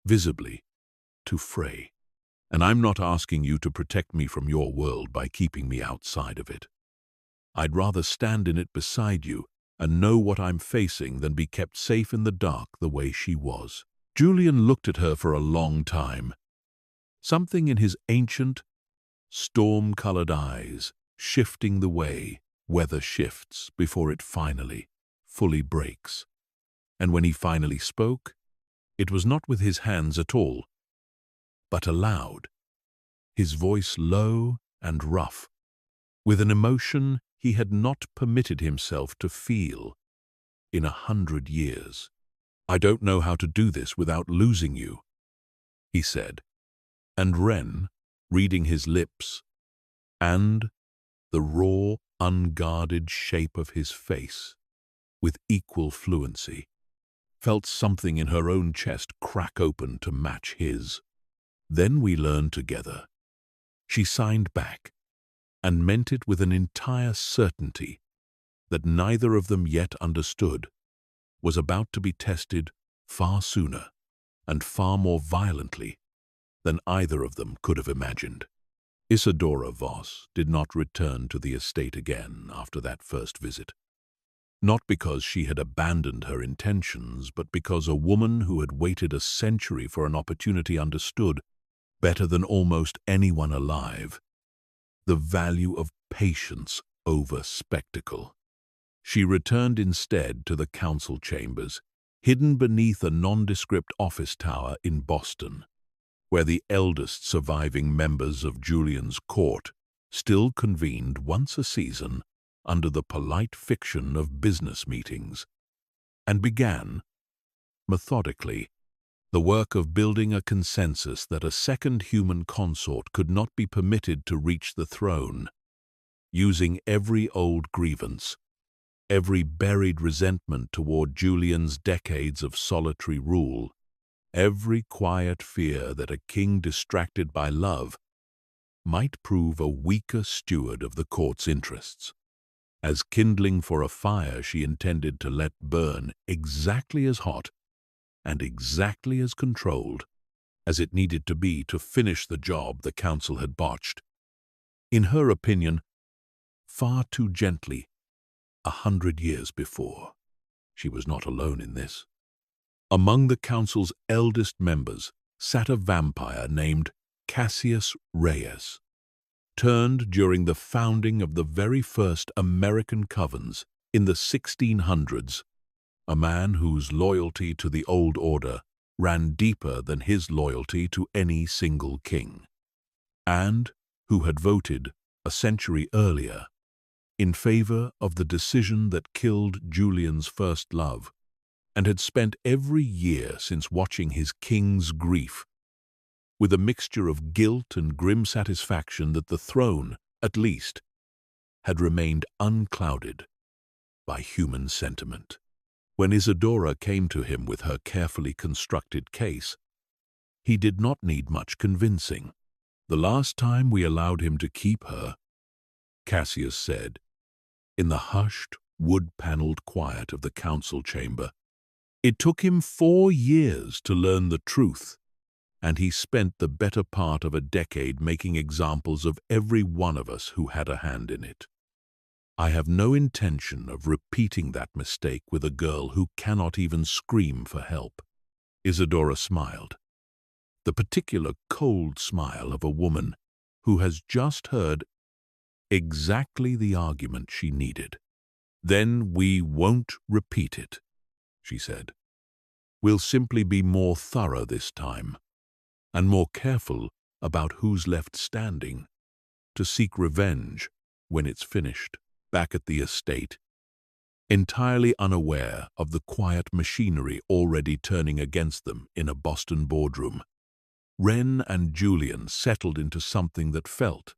visibly, to fray. "And I'm not asking you to protect me from your world by keeping me outside of it. I'd rather stand in it beside you and know what I'm facing than be kept safe in the dark the way she was. Julian looked at her for a long time, something in his ancient, storm-colored eyes shifting the way weather shifts before it finally, fully breaks. And when he finally spoke, it was not with his hands at all, but aloud, his voice low and rough, with an emotion he had not permitted himself to feel in 100 years. "I don't know how to do this without losing you," he said, and Wren, reading his lips and the raw, unguarded shape of his face with equal fluency, felt something in her own chest crack open to match his. "Then we learned together." She signed back, and meant it with an entire certainty that neither of them yet understood was about to be tested far sooner and far more violently than either of them could have imagined. Isadora Voss did not return to the estate again after that first visit. Not because she had abandoned her intentions, but because a woman who had waited a century for an opportunity understood, better than almost anyone alive, the value of patience over spectacle. She returned instead to the council chambers, hidden beneath a nondescript office tower in Boston, where the eldest surviving members of Julian's court still convened once a season under the polite fiction of business meetings, and began, methodically, the work of building a consensus that a second human consort could not be permitted to reach the throne, using every old grievance, every buried resentment toward Julian's decades of solitary rule, every quiet fear that a king distracted by love might prove a weaker steward of the court's interests, as kindling for a fire she intended to let burn exactly as hot and exactly as controlled as it needed to be to finish the job the council had botched. In her opinion, far too gently, 100 years before. She was not alone in this. Among the council's eldest members sat a vampire named Cassius Reyes, turned during the founding of the very first American covens in the 1600s, a man whose loyalty to the old order ran deeper than his loyalty to any single king, and who had voted, a century earlier, in favor of the decision that killed Julian's first love, and had spent every year since watching his king's grief with a mixture of guilt and grim satisfaction that the throne, at least, had remained unclouded by human sentiment. When Isadora came to him with her carefully constructed case, he did not need much convincing. "The last time we allowed him to keep her," Cassius said, in the hushed, wood-paneled quiet of the council chamber, "it took him 4 years to learn the truth, and he spent the better part of a decade making examples of every one of us who had a hand in it. I have no intention of repeating that mistake with a girl who cannot even scream for help." Isadora smiled, the particular cold smile of a woman who has just heard exactly the argument she needed. "Then we won't repeat it," she said. "We'll simply be more thorough this time, and more careful about who's left standing, to seek revenge when it's finished." Back at the estate, entirely unaware of the quiet machinery already turning against them in a Boston boardroom, Wren and Julian settled into something that felt,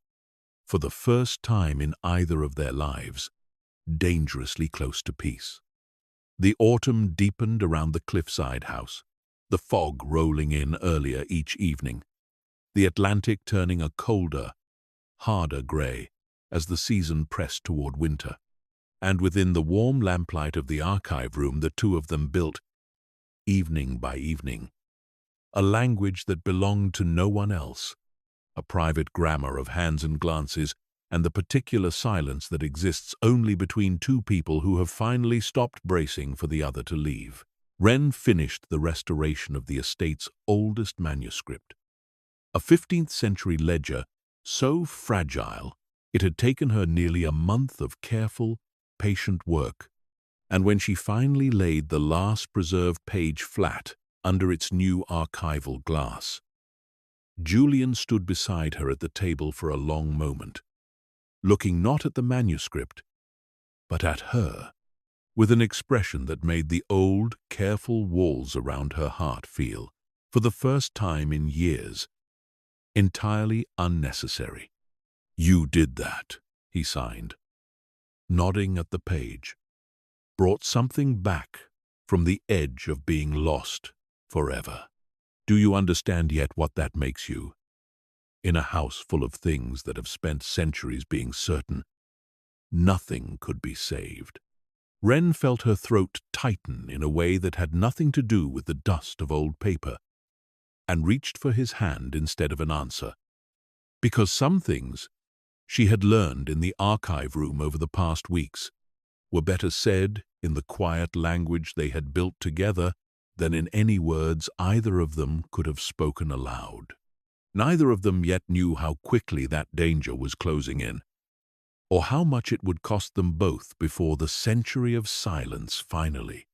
for the first time in either of their lives, dangerously close to peace. The autumn deepened around the cliffside house, the fog rolling in earlier each evening, the Atlantic turning a colder, harder gray as the season pressed toward winter, and within the warm lamplight of the archive room the two of them built, evening by evening, a language that belonged to no one else, a private grammar of hands and glances and the particular silence that exists only between two people who have finally stopped bracing for the other to leave. Wren finished the restoration of the estate's oldest manuscript, a 15th-century ledger so fragile it had taken her nearly a month of careful, patient work, and when she finally laid the last preserved page flat under its new archival glass, Julian stood beside her at the table for a long moment, looking not at the manuscript, but at her, with an expression that made the old, careful walls around her heart feel, for the first time in years, entirely unnecessary. "You did that," he signed, nodding at the page. "Brought something back from the edge of being lost forever. Do you understand yet what that makes you? In a house full of things that have spent centuries being certain, nothing could be saved." Wren felt her throat tighten in a way that had nothing to do with the dust of old paper, and reached for his hand instead of an answer. Because some things she had learned in the archive room over the past weeks were better said in the quiet language they had built together than in any words either of them could have spoken aloud. Neither of them yet knew how quickly that danger was closing in, or how much it would cost them both before the century of silence finally,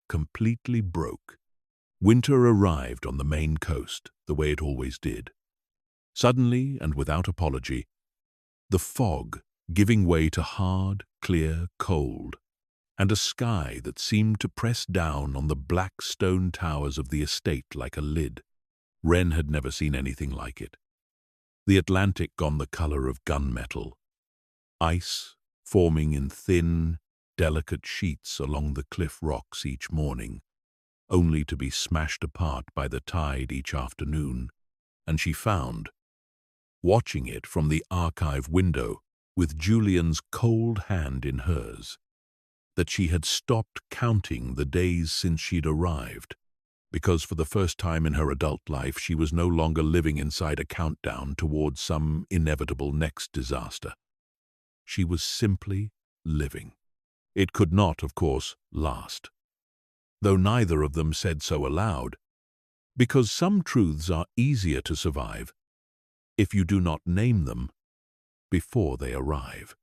completely broke. Winter arrived on the Maine coast the way it always did. Suddenly and without apology, the fog giving way to hard, clear cold, and a sky that seemed to press down on the black stone towers of the estate like a lid. Wren had never seen anything like it. The Atlantic gone the color of gunmetal, ice forming in thin, delicate sheets along the cliff rocks each morning, only to be smashed apart by the tide each afternoon, and she found, watching it from the archive window with Julian's cold hand in hers, that she had stopped counting the days since she'd arrived, because for the first time in her adult life she was no longer living inside a countdown towards some inevitable next disaster. She was simply living. It could not, of course, last, though neither of them said so aloud, because some truths are easier to survive if you do not name them before they arrive.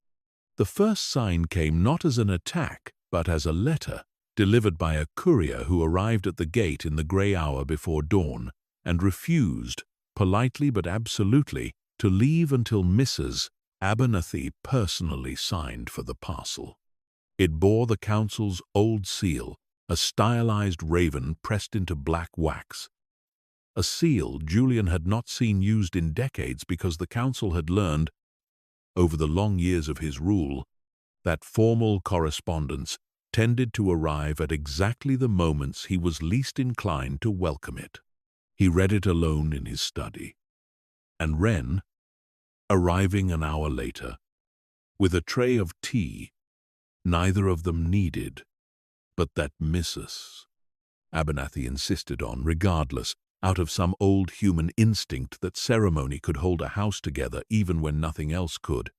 The first sign came not as an attack, but as a letter delivered by a courier who arrived at the gate in the grey hour before dawn and refused, politely but absolutely, to leave until Mrs. Abernathy personally signed for the parcel. It bore the council's old seal, a stylized raven pressed into black wax. A seal Julian had not seen used in decades because the council had learned, over the long years of his rule, that formal correspondence tended to arrive at exactly the moments he was least inclined to welcome it. He read it alone in his study, and Wren, arriving an hour later, with a tray of tea neither of them needed, but that Mrs. Abernathy insisted on, regardless, out of some old human instinct that ceremony could hold a house together even when nothing else could,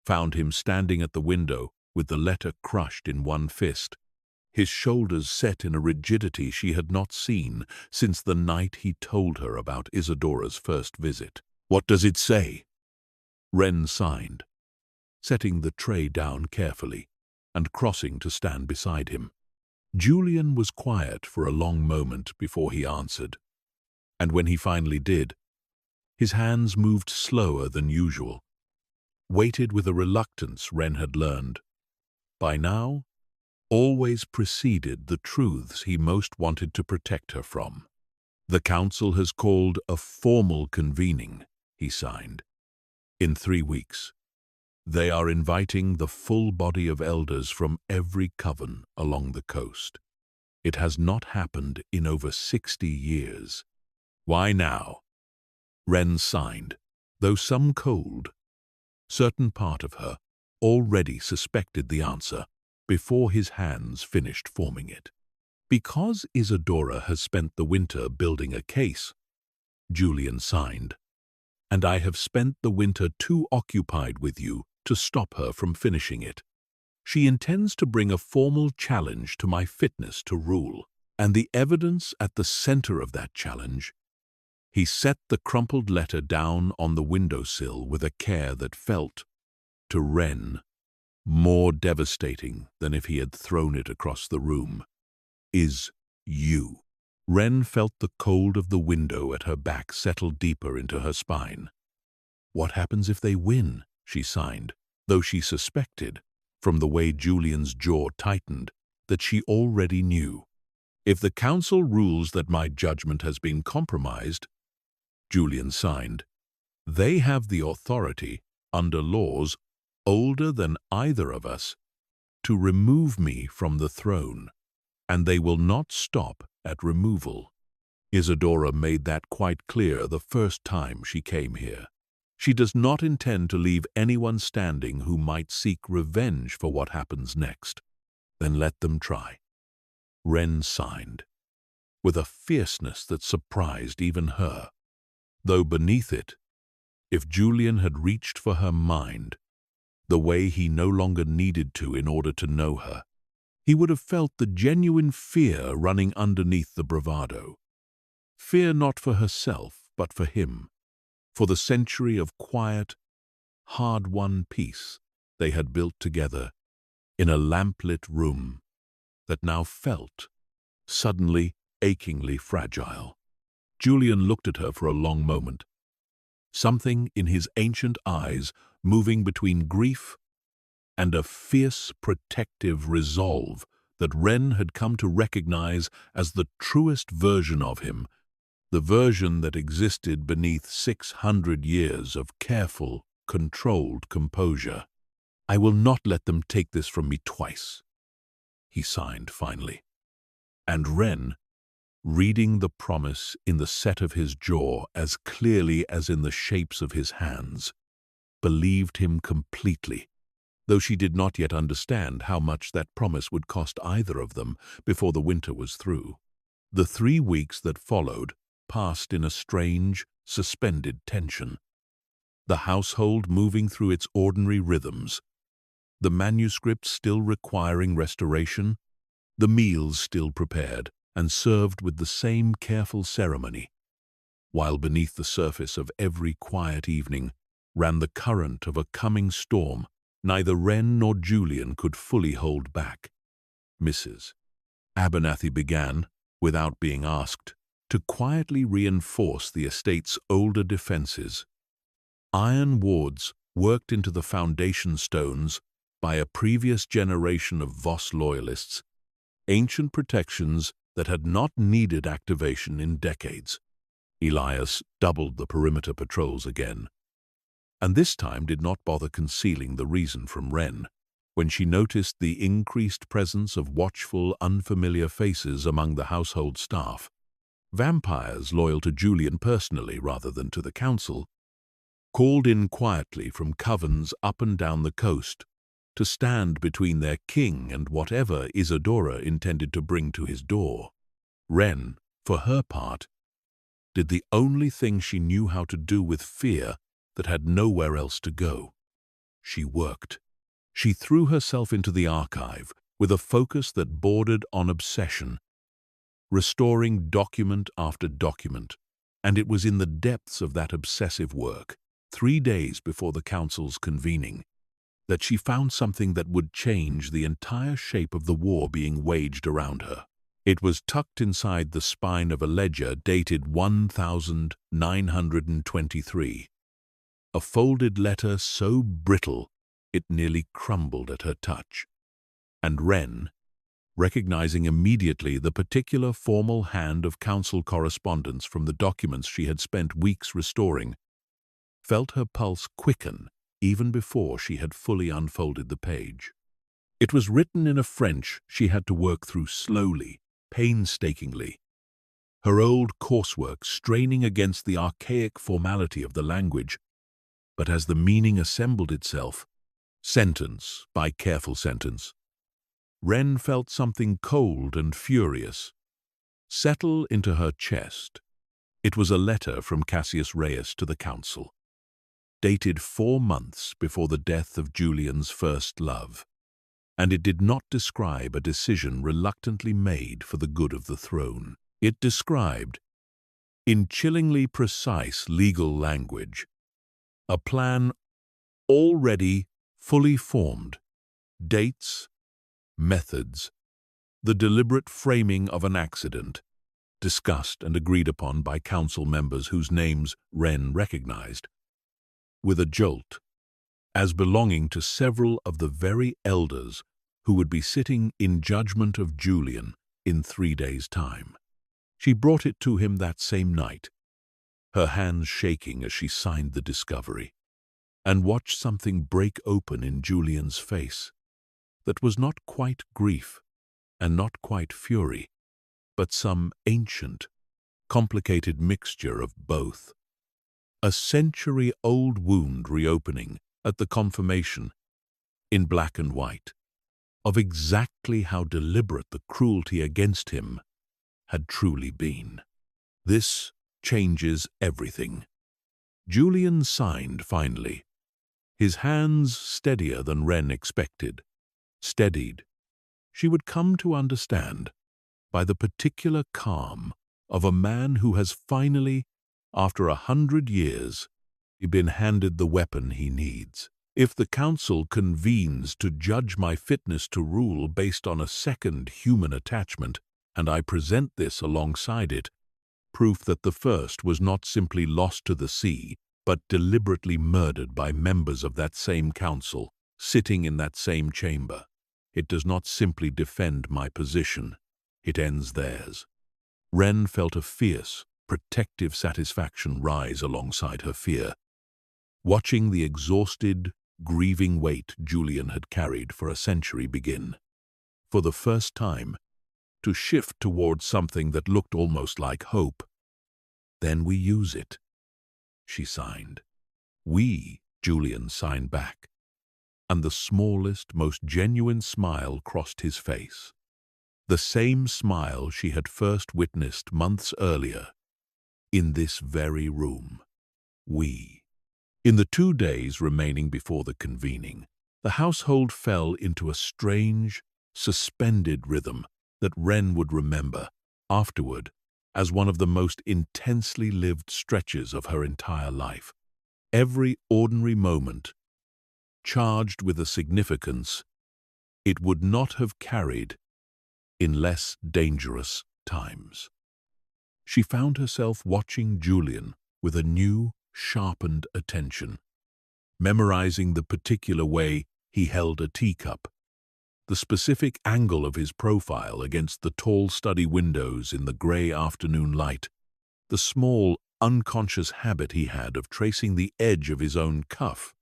found him standing at the window with the letter crushed in one fist, his shoulders set in a rigidity she had not seen since the night he told her about Isadora's first visit. "What does it say?" Wren signed, setting the tray down carefully and crossing to stand beside him. Julian was quiet for a long moment before he answered, and when he finally did, his hands moved slower than usual, weighted with a reluctance Wren had learned, by now, always preceded the truths he most wanted to protect her from. "The council has called a formal convening," he signed. "In 3 weeks. They are inviting the full body of elders from every coven along the coast. It has not happened in over 60 years. Why now?" Wren signed, though some cold. Certain part of her already suspected the answer before his hands finished forming it. "Because Isadora has spent the winter building a case," Julian signed, and I have spent the winter too occupied with you to stop her from finishing it. She intends to bring a formal challenge to my fitness to rule, and the evidence at the center of that challenge. He set the crumpled letter down on the windowsill with a care that felt, to Wren, more devastating than if he had thrown it across the room. Is you. Wren felt the cold of the window at her back settle deeper into her spine. What happens if they win? She signed, though she suspected, from the way Julian's jaw tightened, that she already knew. If the council rules that my judgment has been compromised, Julian signed, they have the authority, under laws older than either of us, to remove me from the throne, and they will not stop at removal. Isadora made that quite clear the first time she came here. She does not intend to leave anyone standing who might seek revenge for what happens next. Then let them try. Wren signed, with a fierceness that surprised even her, though beneath it, if Julian had reached for her mind, the way he no longer needed to in order to know her, he would have felt the genuine fear running underneath the bravado. Fear not for herself, but for him, for the century of quiet, hard-won peace they had built together in a lamplit room that now felt, suddenly, achingly fragile. Julian looked at her for a long moment, something in his ancient eyes moving between grief and a fierce, protective resolve that Wren had come to recognize as the truest version of him, the version that existed beneath 600 years of careful, controlled composure. I will not let them take this from me twice, he signed finally. And Wren, reading the promise in the set of his jaw as clearly as in the shapes of his hands, believed him completely, though she did not yet understand how much that promise would cost either of them before the winter was through. The 3 weeks that followed passed in a strange, suspended tension. The household moving through its ordinary rhythms, the manuscript still requiring restoration, the meals still prepared and served with the same careful ceremony, while beneath the surface of every quiet evening ran the current of a coming storm neither Wren nor Julian could fully hold back. Mrs. Abernathy began, without being asked, to quietly reinforce the estate's older defenses. Iron wards worked into the foundation stones by a previous generation of Voss loyalists, ancient protections that had not needed activation in decades. Elias doubled the perimeter patrols again, and this time did not bother concealing the reason from Wren, when she noticed the increased presence of watchful, unfamiliar faces among the household staff. Vampires loyal to Julian personally rather than to the council, called in quietly from covens up and down the coast to stand between their king and whatever Isadora intended to bring to his door. Wren, for her part, did the only thing she knew how to do with fear that had nowhere else to go. She worked. She threw herself into the archive with a focus that bordered on obsession, restoring document after document, and it was in the depths of that obsessive work, 3 days before the council's convening, that she found something that would change the entire shape of the war being waged around her. It was tucked inside the spine of a ledger dated 1923, a folded letter so brittle it nearly crumbled at her touch. And Wren, recognizing immediately the particular formal hand of council correspondence from the documents she had spent weeks restoring, felt her pulse quicken even before she had fully unfolded the page. It was written in a French she had to work through slowly, painstakingly, her old coursework straining against the archaic formality of the language. But as the meaning assembled itself, sentence by careful sentence, Wren felt something cold and furious settle into her chest. It was a letter from Cassius Reyes to the council. dated 4 months before the death of Julian's first love, and it did not describe a decision reluctantly made for the good of the throne. It described, in chillingly precise legal language, a plan already fully formed, dates, methods, the deliberate framing of an accident, discussed and agreed upon by council members whose names Wren recognized, with a jolt, as belonging to several of the very elders who would be sitting in judgment of Julian in 3 days' time. She brought it to him that same night, her hands shaking as she signed the discovery, and watched something break open in Julian's face that was not quite grief and not quite fury, but some ancient, complicated mixture of both. A century-old wound reopening at the confirmation, in black and white, of exactly how deliberate the cruelty against him had truly been. This changes everything. Julian signed finally, his hands steadier than Wren expected. Steadied, she would come to understand, by the particular calm of a man who has finally, after 100 years, been handed the weapon he needs. If the council convenes to judge my fitness to rule based on a second human attachment, and I present this alongside it, proof that the first was not simply lost to the sea, but deliberately murdered by members of that same council, sitting in that same chamber, it does not simply defend my position, it ends theirs. Wren felt a fierce, protective satisfaction rise alongside her fear, watching the exhausted, grieving weight Julian had carried for a century begin, for the first time, to shift towards something that looked almost like hope. Then we use it, she signed. We, Julian signed back, and the smallest, most genuine smile crossed his face. The same smile she had first witnessed months earlier, in this very room. We. In the 2 days remaining before the convening, the household fell into a strange, suspended rhythm that Wren would remember, afterward, as one of the most intensely lived stretches of her entire life. Every ordinary moment, charged with a significance it would not have carried in less dangerous times. She found herself watching Julian with a new, sharpened attention, memorizing the particular way he held a teacup, the specific angle of his profile against the tall study windows in the grey afternoon light, the small, unconscious habit he had of tracing the edge of his own cuff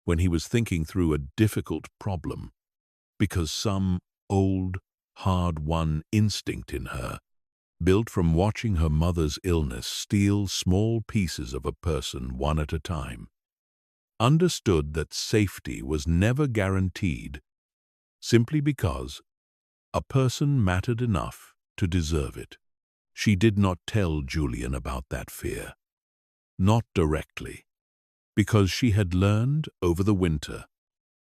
when he was thinking through a difficult problem, because some old, hard-won instinct in her, built from watching her mother's illness steal small pieces of a person one at a time, understood that safety was never guaranteed simply because a person mattered enough to deserve it. She did not tell Julian about that fear, not directly, because she had learned over the winter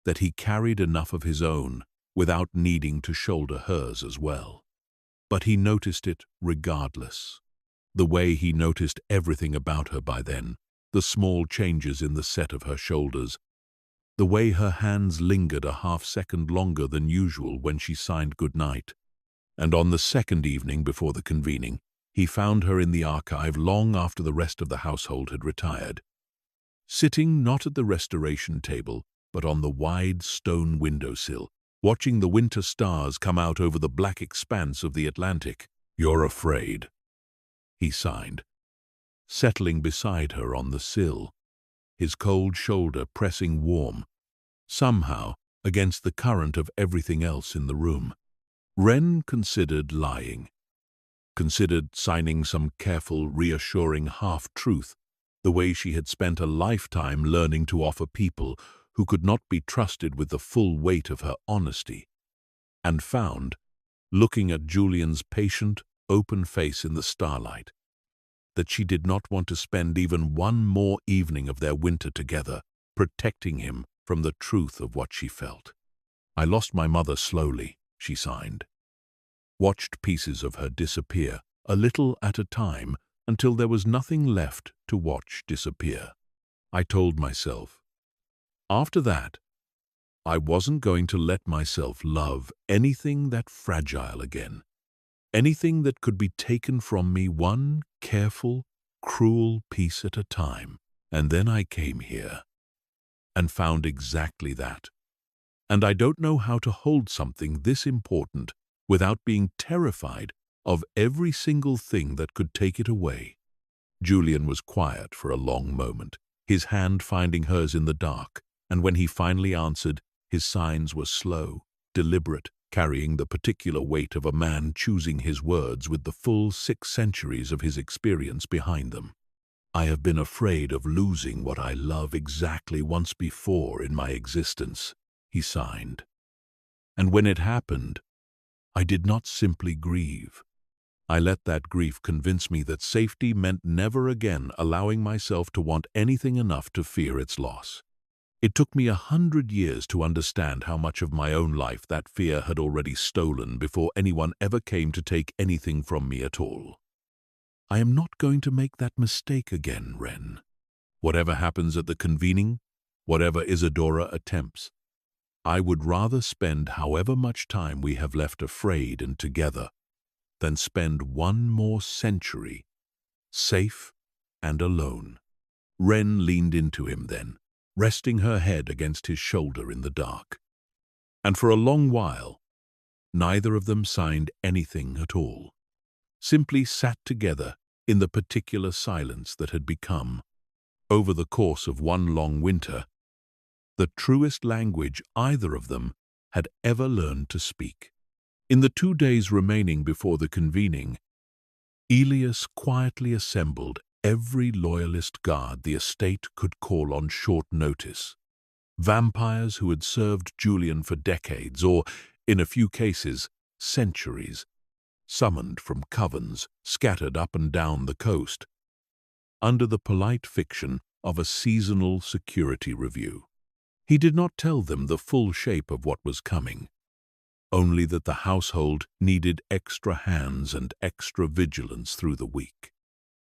that he carried enough of his own without needing to shoulder hers as well. But he noticed it regardless, the way he noticed everything about her by then, the small changes in the set of her shoulders, the way her hands lingered a half-second longer than usual when she signed goodnight. And on the second evening before the convening, he found her in the archive long after the rest of the household had retired, sitting not at the restoration table, but on the wide stone windowsill, watching the winter stars come out over the black expanse of the Atlantic. "You're afraid," he signed, settling beside her on the sill, his cold shoulder pressing warm, somehow, against the current of everything else in the room. Wren considered lying, considered signing some careful, reassuring half-truth, the way she had spent a lifetime learning to offer people who could not be trusted with the full weight of her honesty, and found, looking at Julian's patient, open face in the starlight, that she did not want to spend even one more evening of their winter together, protecting him from the truth of what she felt. "I lost my mother slowly," she signed. "Watched pieces of her disappear, a little at a time, until there was nothing left to watch disappear. I told myself, after that, I wasn't going to let myself love anything that fragile again, anything that could be taken from me one careful, cruel piece at a time. And then I came here and found exactly that. And I don't know how to hold something this important without being terrified of every single thing that could take it away." Julian was quiet for a long moment, his hand finding hers in the dark, and when he finally answered, his signs were slow, deliberate, carrying the particular weight of a man choosing his words with the full 6 centuries of his experience behind them. "I have been afraid of losing what I love exactly once before in my existence," he signed. "And when it happened, I did not simply grieve. I let that grief convince me that safety meant never again allowing myself to want anything enough to fear its loss. It took me 100 years to understand how much of my own life that fear had already stolen before anyone ever came to take anything from me at all. I am not going to make that mistake again, Ren. Whatever happens at the convening, whatever Isadora attempts, I would rather spend however much time we have left afraid and together than spend one more century, safe and alone." Ren leaned into him then, resting her head against his shoulder in the dark. And for a long while, neither of them signed anything at all, simply sat together in the particular silence that had become, over the course of one long winter, the truest language either of them had ever learned to speak. In the 2 days remaining before the convening, Elias quietly assembled every loyalist guard the estate could call on short notice. Vampires who had served Julian for decades, or, in a few cases, centuries, summoned from covens scattered up and down the coast, under the polite fiction of a seasonal security review. He did not tell them the full shape of what was coming, only that the household needed extra hands and extra vigilance through the week.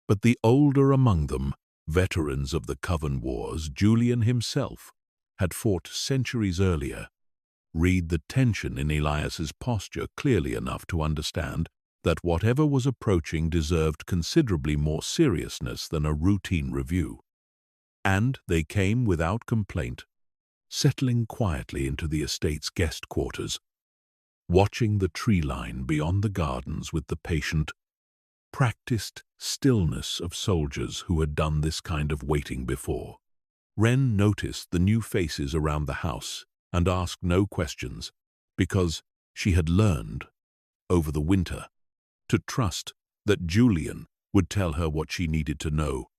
But the older among them, veterans of the Coven Wars, Julian himself, had fought centuries earlier, read the tension in Elias's posture clearly enough to understand that whatever was approaching deserved considerably more seriousness than a routine review. And they came without complaint, settling quietly into the estate's guest quarters, watching the tree line beyond the gardens with the patient, practiced stillness of soldiers who had done this kind of waiting before. Ren noticed the new faces around the house and asked no questions, because she had learned, over the winter, to trust that Julian would tell her what she needed to know,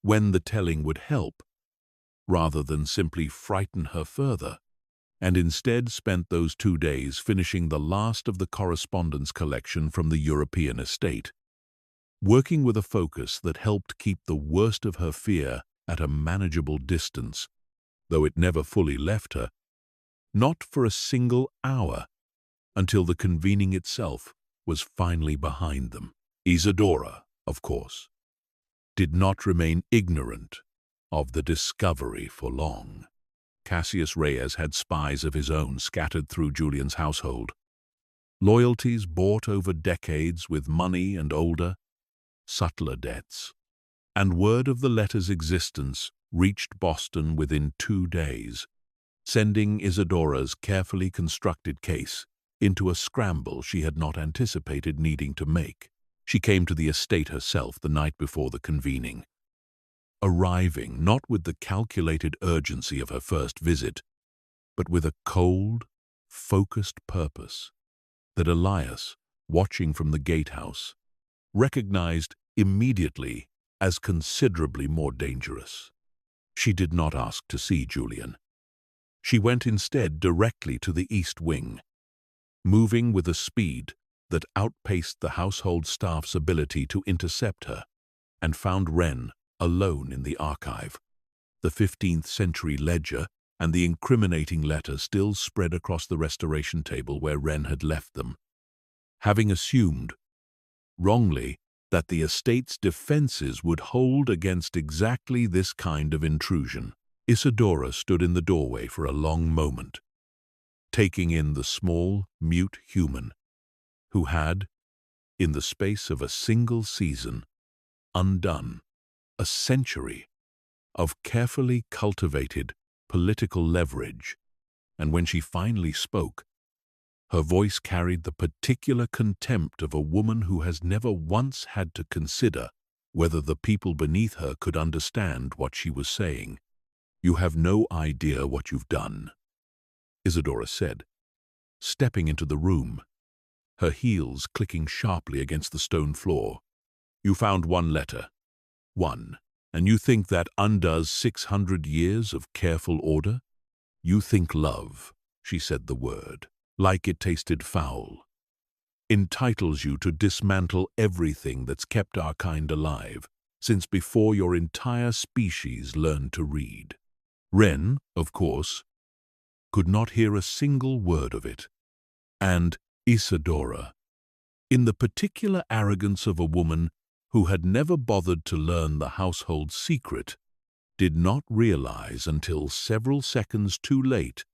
when the telling would help, rather than simply frighten her further, and instead spent those 2 days finishing the last of the correspondence collection from the European estate, working with a focus that helped keep the worst of her fear at a manageable distance, though it never fully left her, not for a single hour, until the convening itself was finally behind them. Isadora, of course, did not remain ignorant of the discovery for long. Cassius Reyes had spies of his own scattered through Julian's household, loyalties bought over decades with money and older, subtler debts. And word of the letter's existence reached Boston within 2 days, sending Isadora's carefully constructed case into a scramble she had not anticipated needing to make. She came to the estate herself the night before the convening, arriving not with the calculated urgency of her first visit, but with a cold, focused purpose that Elias, watching from the gatehouse, recognized immediately as considerably more dangerous. She did not ask to see Julian. She went instead directly to the east wing, moving with a speed that outpaced the household staff's ability to intercept her. and found Wren alone in the archive. The 15th century ledger and the incriminating letter still spread across the restoration table where Wren had left them. Having assumed, wrongly, that the estate's defenses would hold against exactly this kind of intrusion, Isidora stood in the doorway for a long moment, taking in the small, mute human who had, in the space of a single season, undone a century of carefully cultivated political leverage. And when she finally spoke, her voice carried the particular contempt of a woman who has never once had to consider whether the people beneath her could understand what she was saying. "You have no idea what you've done," Isidora said, stepping into the room, her heels clicking sharply against the stone floor. "You found one letter. One. And you think that undoes 600 years of careful order? You think love," she said the word, like it tasted foul, "entitles you to dismantle everything that's kept our kind alive since before your entire species learned to read." Wren, of course, could not hear a single word of it. And Isidora, in the particular arrogance of a woman who had never bothered to learn the household secret, did not realize until several seconds too late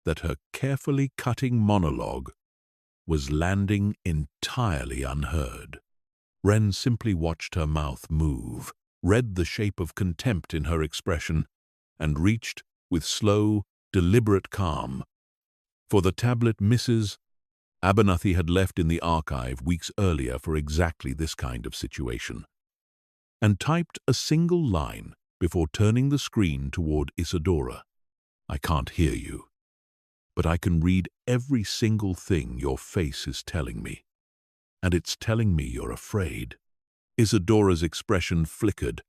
that her carefully cutting monologue was landing entirely unheard. Wren simply watched her mouth move, read the shape of contempt in her expression, and reached, with slow, deliberate calm, for the tablet Mrs. Abernathy had left in the archive weeks earlier for exactly this kind of situation, and typed a single line before turning the screen toward Isidora. "I can't hear you, but I can read every single thing your face is telling me, and it's telling me you're afraid." Isidora's expression flickered,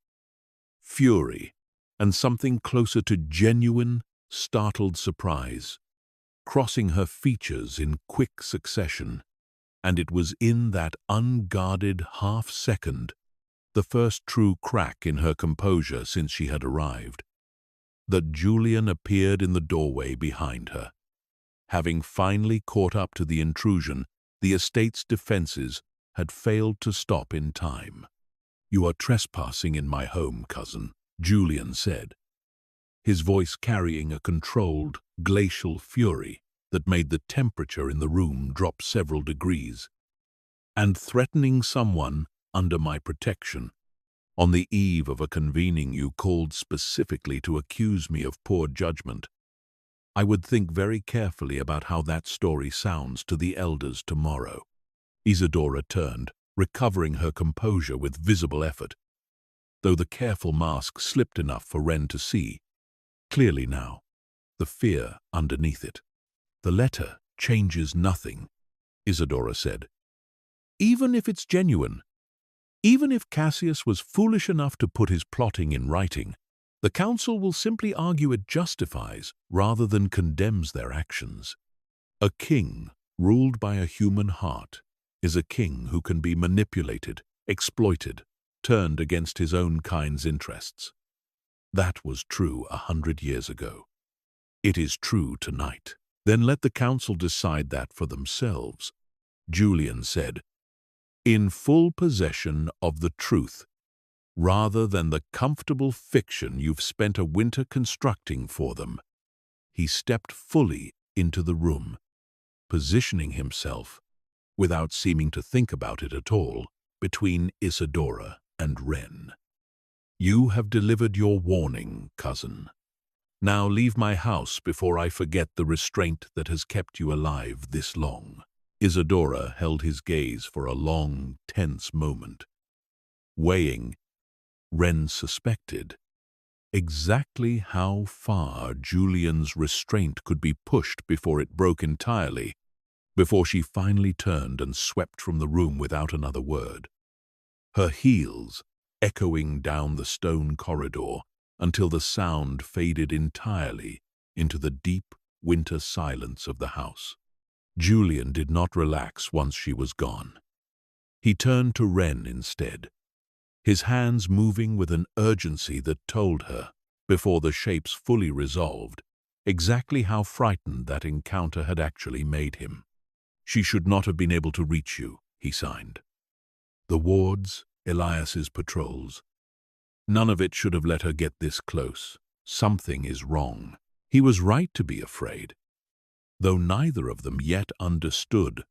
fury, and something closer to genuine, startled surprise, crossing her features in quick succession, and it was in that unguarded half-second, the first true crack in her composure since she had arrived, that Julian appeared in the doorway behind her. Having finally caught up to the intrusion, the estate's defenses had failed to stop in time. "You are trespassing in my home, cousin," Julian said, his voice carrying a controlled, glacial fury that made the temperature in the room drop several degrees, "and threatening someone under my protection, on the eve of a convening you called specifically to accuse me of poor judgment. I would think very carefully about how that story sounds to the elders tomorrow." Isidora turned, recovering her composure with visible effort, though the careful mask slipped enough for Wren to see, clearly now, the fear underneath it. "The letter changes nothing," Isidora said. "Even if it's genuine, even if Cassius was foolish enough to put his plotting in writing, the council will simply argue it justifies rather than condemns their actions. A king ruled by a human heart is a king who can be manipulated, exploited, turned against his own kind's interests. That was true 100 years ago. It is true tonight. Then let the council decide that for themselves," Julian said, "in full possession of the truth, rather than the comfortable fiction you've spent a winter constructing for them." He stepped fully into the room, positioning himself, without seeming to think about it at all, between Isidora and Wren. "You have delivered your warning, cousin. Now leave my house before I forget the restraint that has kept you alive this long." Isidora held his gaze for a long, tense moment, weighing, Wren suspected, exactly how far Julian's restraint could be pushed before it broke entirely, before she finally turned and swept from the room without another word, her heels echoing down the stone corridor until the sound faded entirely into the deep winter silence of the house. Julian did not relax once she was gone. He turned to Wren instead, his hands moving with an urgency that told her, before the shapes fully resolved, exactly how frightened that encounter had actually made him. "She should not have been able to reach you," he signed. "The wards, Elias's patrols. None of it should have let her get this close. Something is wrong." He was right to be afraid, though neither of them yet understood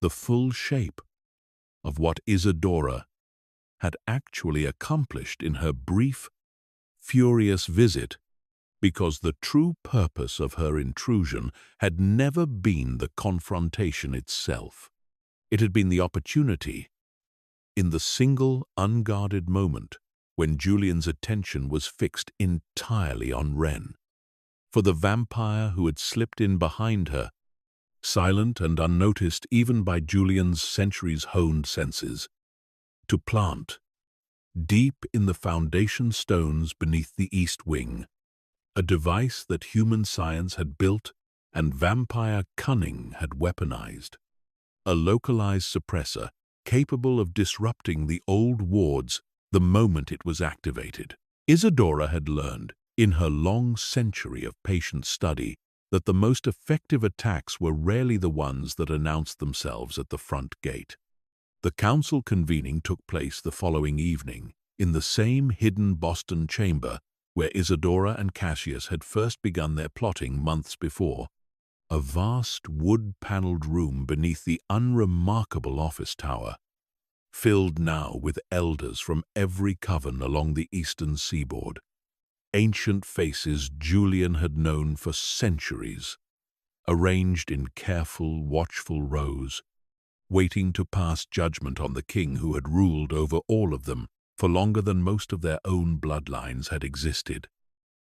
the full shape of what Isidora had actually accomplished in her brief, furious visit, because the true purpose of her intrusion had never been the confrontation itself. It had been the opportunity, in the single unguarded moment when Julian's attention was fixed entirely on Wren, for the vampire who had slipped in behind her, silent and unnoticed even by Julian's centuries-honed senses, to plant, deep in the foundation stones beneath the East Wing, a device that human science had built and vampire cunning had weaponized, a localized suppressor capable of disrupting the old wards the moment it was activated. Isidora had learned, in her long century of patient study, that the most effective attacks were rarely the ones that announced themselves at the front gate. The council convening took place the following evening, in the same hidden Boston chamber where Isidora and Cassius had first begun their plotting months before, a vast wood-paneled room beneath the unremarkable office tower, filled now with elders from every coven along the eastern seaboard, ancient faces Julian had known for centuries, arranged in careful, watchful rows, waiting to pass judgment on the king who had ruled over all of them for longer than most of their own bloodlines had existed.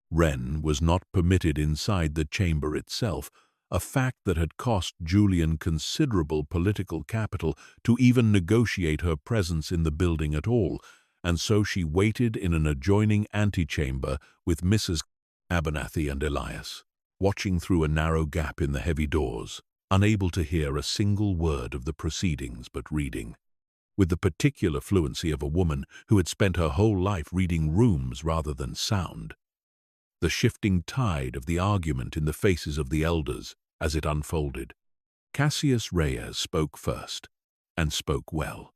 Wren was not permitted inside the chamber itself, a fact that had cost Julian considerable political capital to even negotiate her presence in the building at all, and so she waited in an adjoining antechamber with Mrs. Abernathy and Elias, watching through a narrow gap in the heavy doors, unable to hear a single word of the proceedings but reading, with the particular fluency of a woman who had spent her whole life reading rooms rather than sound, the shifting tide of the argument in the faces of the elders as it unfolded. Cassius Reyes spoke first, and spoke well.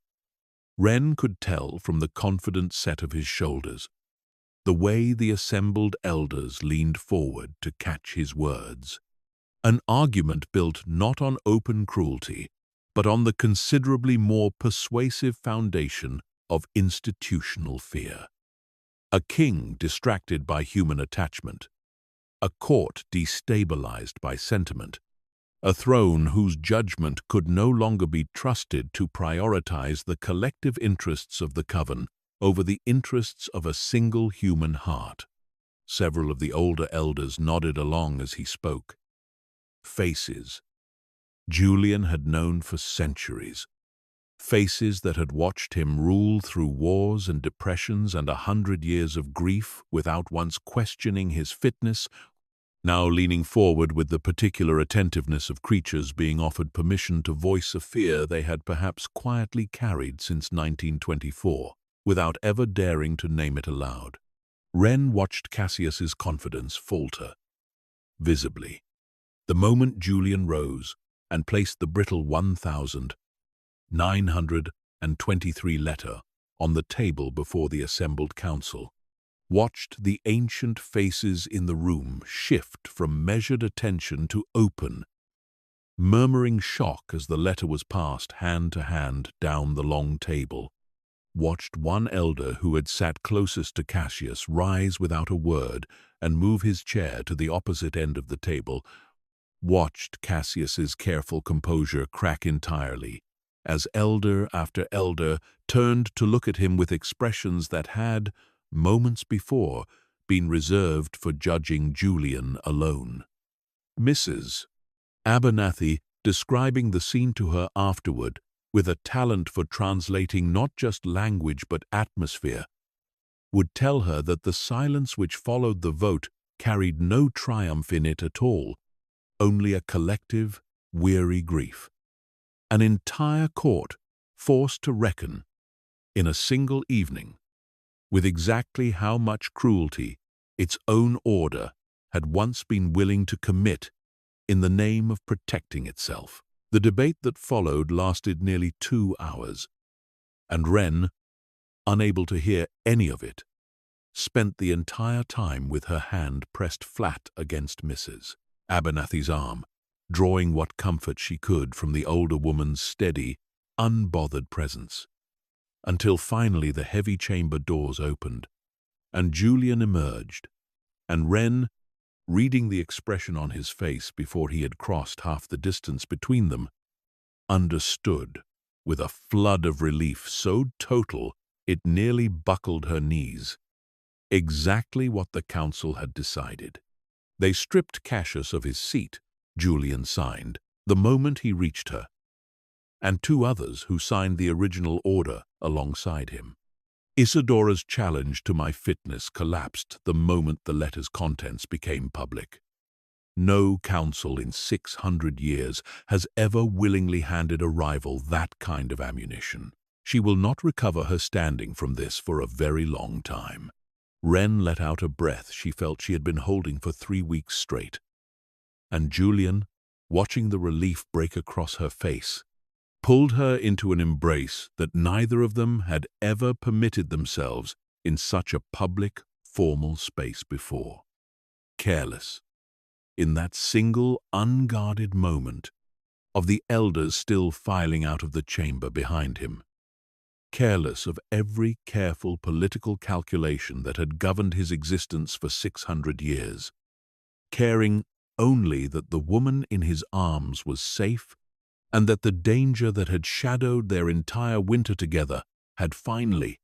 Wren could tell from the confident set of his shoulders, the way the assembled elders leaned forward to catch his words. An argument built not on open cruelty, but on the considerably more persuasive foundation of institutional fear. A king distracted by human attachment, a court destabilized by sentiment, a throne whose judgment could no longer be trusted to prioritize the collective interests of the coven over the interests of a single human heart. Several of the older elders nodded along as he spoke. Faces Julian had known for centuries, faces that had watched him rule through wars and depressions and 100 years of grief without once questioning his fitness, now leaning forward with the particular attentiveness of creatures being offered permission to voice a fear they had perhaps quietly carried since 1924, without ever daring to name it aloud. Wren watched Cassius's confidence falter, visibly, the moment Julian rose and placed the brittle 1,923 letter on the table before the assembled council, watched the ancient faces in the room shift from measured attention to open, murmuring shock as the letter was passed hand to hand down the long table, watched one elder who had sat closest to Cassius rise without a word and move his chair to the opposite end of the table, watched Cassius's careful composure crack entirely, as elder after elder turned to look at him with expressions that had, moments before, been reserved for judging Julian alone. Mrs. Abernathy, describing the scene to her afterward, with a talent for translating not just language but atmosphere, would tell her that the silence which followed the vote carried no triumph in it at all, only a collective, weary grief. An entire court forced to reckon, in a single evening, with exactly how much cruelty its own order had once been willing to commit in the name of protecting itself. The debate that followed lasted nearly 2 hours, and Wren, unable to hear any of it, spent the entire time with her hand pressed flat against Mrs. Abernathy's arm, drawing what comfort she could from the older woman's steady, unbothered presence, until finally the heavy chamber doors opened, and Julian emerged, and Wren, reading the expression on his face before he had crossed half the distance between them, understood, with a flood of relief so total it nearly buckled her knees, exactly what the council had decided. They stripped Cassius of his seat, Julian signed, the moment he reached her, and 2 others who signed the original order alongside him. Isadora's challenge to my fitness collapsed the moment the letter's contents became public. No council in 600 years has ever willingly handed a rival that kind of ammunition. She will not recover her standing from this for a very long time. Wren let out a breath she felt she had been holding for 3 weeks straight, and Julian, watching the relief break across her face, pulled her into an embrace that neither of them had ever permitted themselves in such a public, formal space before. Careless, in that single, unguarded moment, of the elders still filing out of the chamber behind him. Careless of every careful political calculation that had governed his existence for 600 years. Caring only that the woman in his arms was safe and that the danger that had shadowed their entire winter together had finally,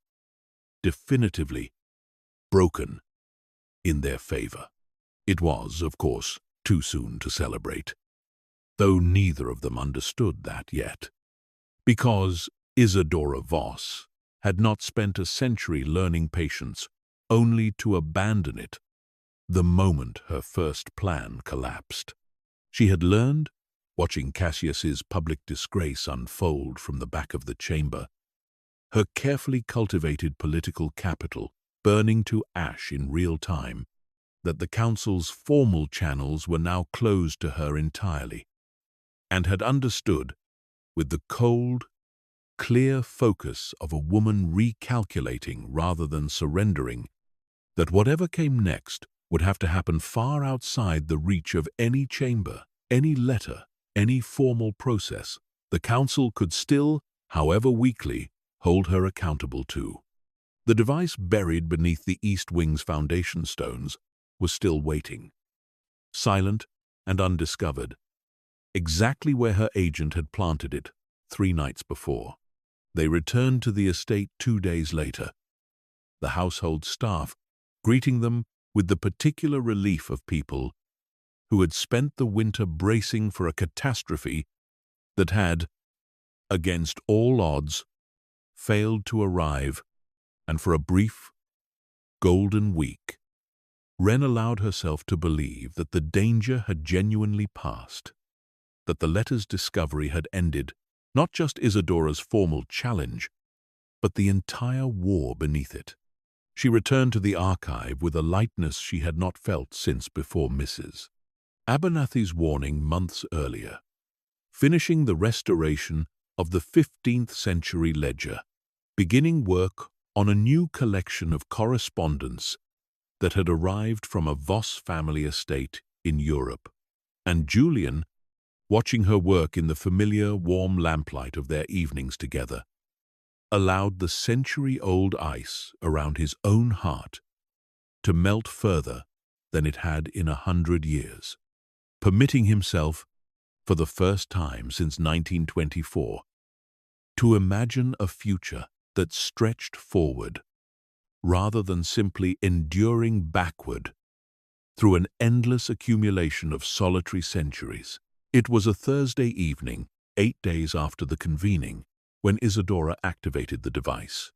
definitively, broken in their favor. It was, of course, too soon to celebrate, though neither of them understood that yet, because Isadora Voss had not spent a century learning patience only to abandon it the moment her first plan collapsed. She had learned, watching Cassius's public disgrace unfold from the back of the chamber, her carefully cultivated political capital burning to ash in real time, that the council's formal channels were now closed to her entirely, and had understood, with the cold, clear focus of a woman recalculating rather than surrendering, that whatever came next would have to happen far outside the reach of any chamber, any letter, any formal process the council could still, however weakly, hold her accountable to. The device buried beneath the East Wing's foundation stones was still waiting, silent and undiscovered, exactly where her agent had planted it 3 nights before. They returned to the estate 2 days later, the household staff greeting them with the particular relief of people who had spent the winter bracing for a catastrophe that had, against all odds, failed to arrive, and for a brief, golden week, Wren allowed herself to believe that the danger had genuinely passed, that the letter's discovery had ended not just Isadora's formal challenge, but the entire war beneath it. She returned to the archive with a lightness she had not felt since before Mrs. Abernathy's warning months earlier, finishing the restoration of the 15th century ledger, beginning work on a new collection of correspondence that had arrived from a Voss family estate in Europe, and Julian, watching her work in the familiar warm lamplight of their evenings together, allowed the century-old ice around his own heart to melt further than it had in 100 years, permitting himself, for the first time since 1924, to imagine a future that stretched forward, rather than simply enduring backward through an endless accumulation of solitary centuries. It was a Thursday evening, 8 days after the convening, when Isadora activated the device.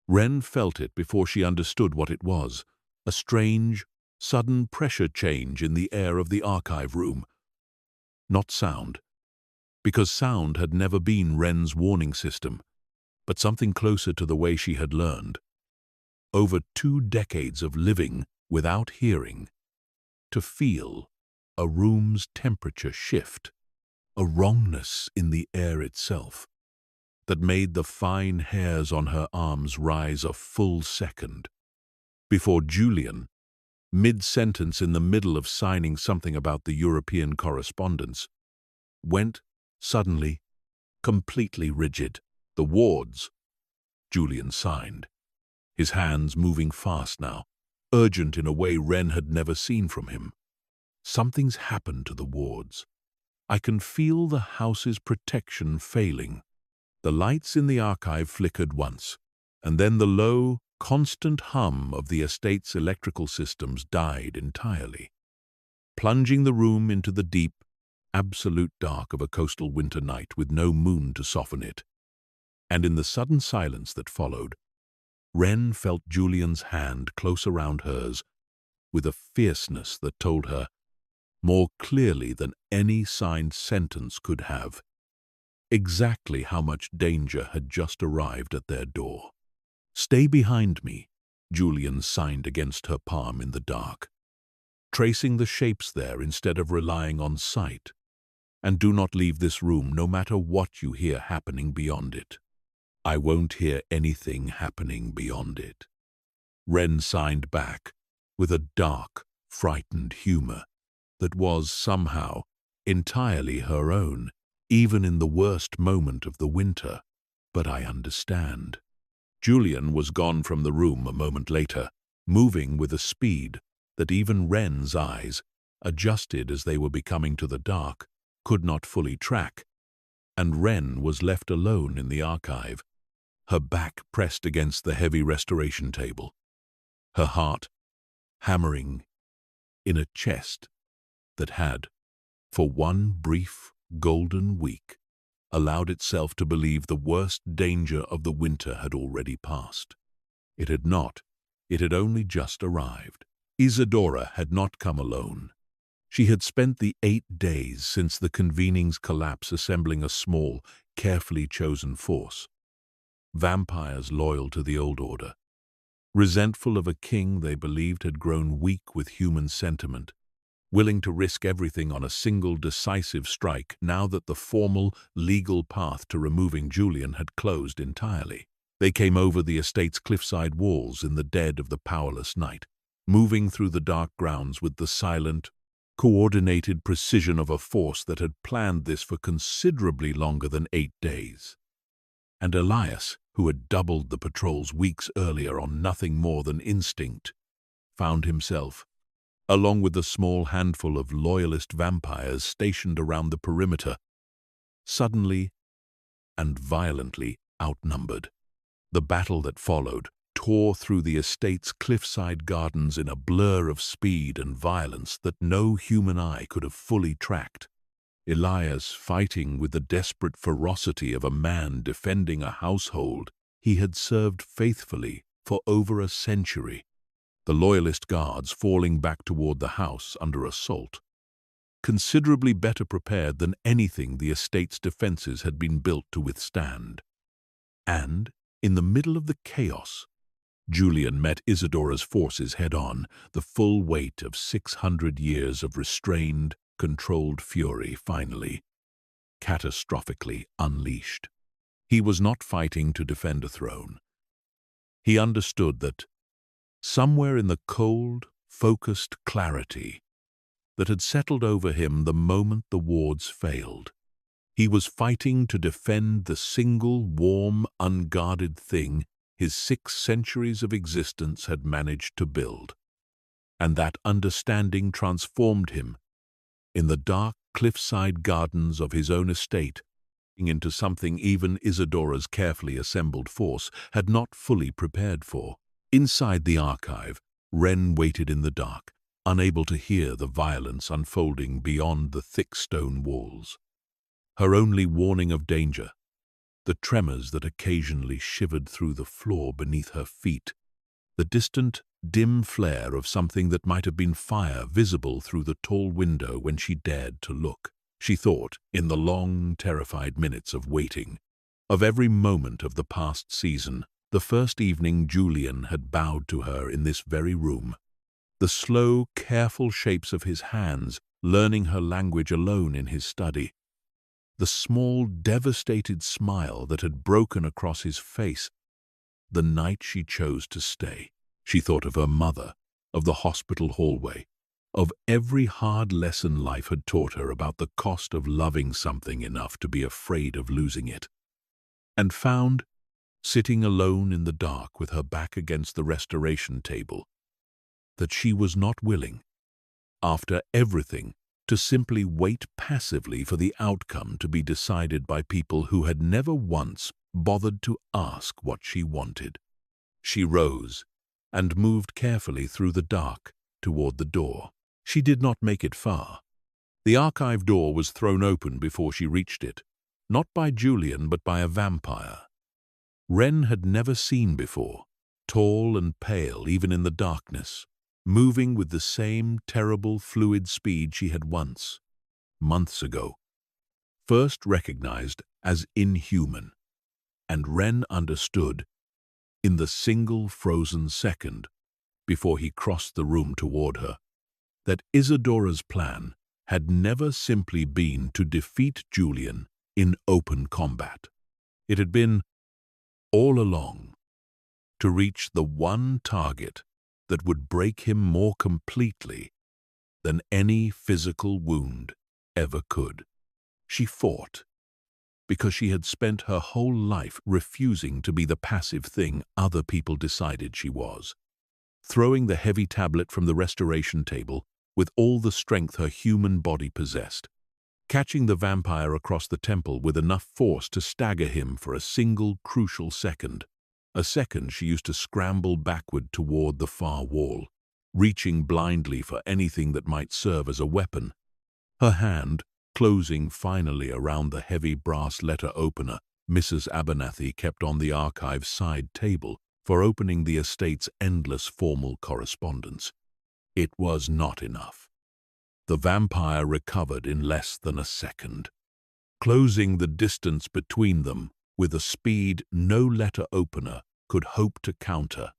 Wren felt it before she understood what it was, a strange, sudden pressure change in the air of the archive room. Not sound, because sound had never been Wren's warning system, but something closer to the way she had learned, over 2 decades of living without hearing, to feel a room's temperature shift, a wrongness in the air itself, that made the fine hairs on her arms rise a full second, before Julian, mid-sentence in the middle of signing something about the European correspondence, went, suddenly, completely rigid. The wards, Julian signed, his hands moving fast now, urgent in a way Wren had never seen from him. Something's happened to the wards. I can feel the house's protection failing. The lights in the archive flickered once, and then the low, constant hum of the estate's electrical systems died entirely, plunging the room into the deep, absolute dark of a coastal winter night with no moon to soften it. And in the sudden silence that followed, Wren felt Julian's hand close around hers with a fierceness that told her, more clearly than any signed sentence could have, exactly how much danger had just arrived at their door. "Stay behind me," Julian signed against her palm in the dark, tracing the shapes there instead of relying on sight. "And do not leave this room no matter what you hear happening beyond it." "I won't hear anything happening beyond it," Wren signed back, with a dark, frightened humor that was, somehow, entirely her own, even in the worst moment of the winter. "But I understand." Julian was gone from the room a moment later, moving with a speed that even Wren's eyes, adjusted as they were becoming to the dark, could not fully track, and Wren was left alone in the archive, her back pressed against the heavy restoration table, her heart hammering in a chest that had, for one brief, golden week, allowed itself to believe the worst danger of the winter had already passed. It had not. It had only just arrived. Isadora had not come alone. She had spent the 8 days since the convening's collapse assembling a small, carefully chosen force. Vampires loyal to the old order, resentful of a king they believed had grown weak with human sentiment, willing to risk everything on a single decisive strike now that the formal, legal path to removing Julian had closed entirely. They came over the estate's cliffside walls in the dead of the powerless night, moving through the dark grounds with the silent, coordinated precision of a force that had planned this for considerably longer than 8 days. And Elias, who had doubled the patrols weeks earlier on nothing more than instinct, found himself, along with a small handful of loyalist vampires stationed around the perimeter, suddenly and violently outnumbered. The battle that followed tore through the estate's cliffside gardens in a blur of speed and violence that no human eye could have fully tracked. Elias fighting with the desperate ferocity of a man defending a household he had served faithfully for over a century. The loyalist guards falling back toward the house under assault, considerably better prepared than anything the estate's defenses had been built to withstand. And, in the middle of the chaos, Julian met Isadora's forces head-on, the full weight of 600 years of restrained, controlled fury finally, catastrophically unleashed. He was not fighting to defend a throne. He understood that, somewhere in the cold, focused clarity that had settled over him the moment the wards failed, he was fighting to defend the single, warm, unguarded thing his 6 centuries of existence had managed to build. And that understanding transformed him, in the dark cliffside gardens of his own estate, into something even Isadora's carefully assembled force had not fully prepared for. Inside the archive, Wren waited in the dark, unable to hear the violence unfolding beyond the thick stone walls. Her only warning of danger, the tremors that occasionally shivered through the floor beneath her feet, the distant, dim flare of something that might have been fire visible through the tall window when she dared to look. She thought, in the long, terrified minutes of waiting, of every moment of the past season, the first evening Julian had bowed to her in this very room. The slow, careful shapes of his hands, learning her language alone in his study. The small, devastated smile that had broken across his face the night she chose to stay. She thought of her mother, of the hospital hallway, of every hard lesson life had taught her about the cost of loving something enough to be afraid of losing it. And found, sitting alone in the dark with her back against the restoration table, that she was not willing, after everything, to simply wait passively for the outcome to be decided by people who had never once bothered to ask what she wanted. She rose and moved carefully through the dark toward the door. She did not make it far. The archive door was thrown open before she reached it, not by Julian but by a vampire. Wren had never seen before, tall and pale even in the darkness, moving with the same terrible fluid speed she had once, months ago, first recognized as inhuman. And Wren understood, in the single frozen second before he crossed the room toward her, that Isadora's plan had never simply been to defeat Julian in open combat. It had been, all along, to reach the one target that would break him more completely than any physical wound ever could. She fought because she had spent her whole life refusing to be the passive thing other people decided she was, throwing the heavy tablet from the restoration table with all the strength her human body possessed, catching the vampire across the temple with enough force to stagger him for a single crucial second. A second she used to scramble backward toward the far wall, reaching blindly for anything that might serve as a weapon. Her hand, closing finally around the heavy brass letter opener Mrs. Abernathy kept on the archive's side table for opening the estate's endless formal correspondence. It was not enough. The vampire recovered in less than a second, closing the distance between them with a speed no letter opener could hope to counter,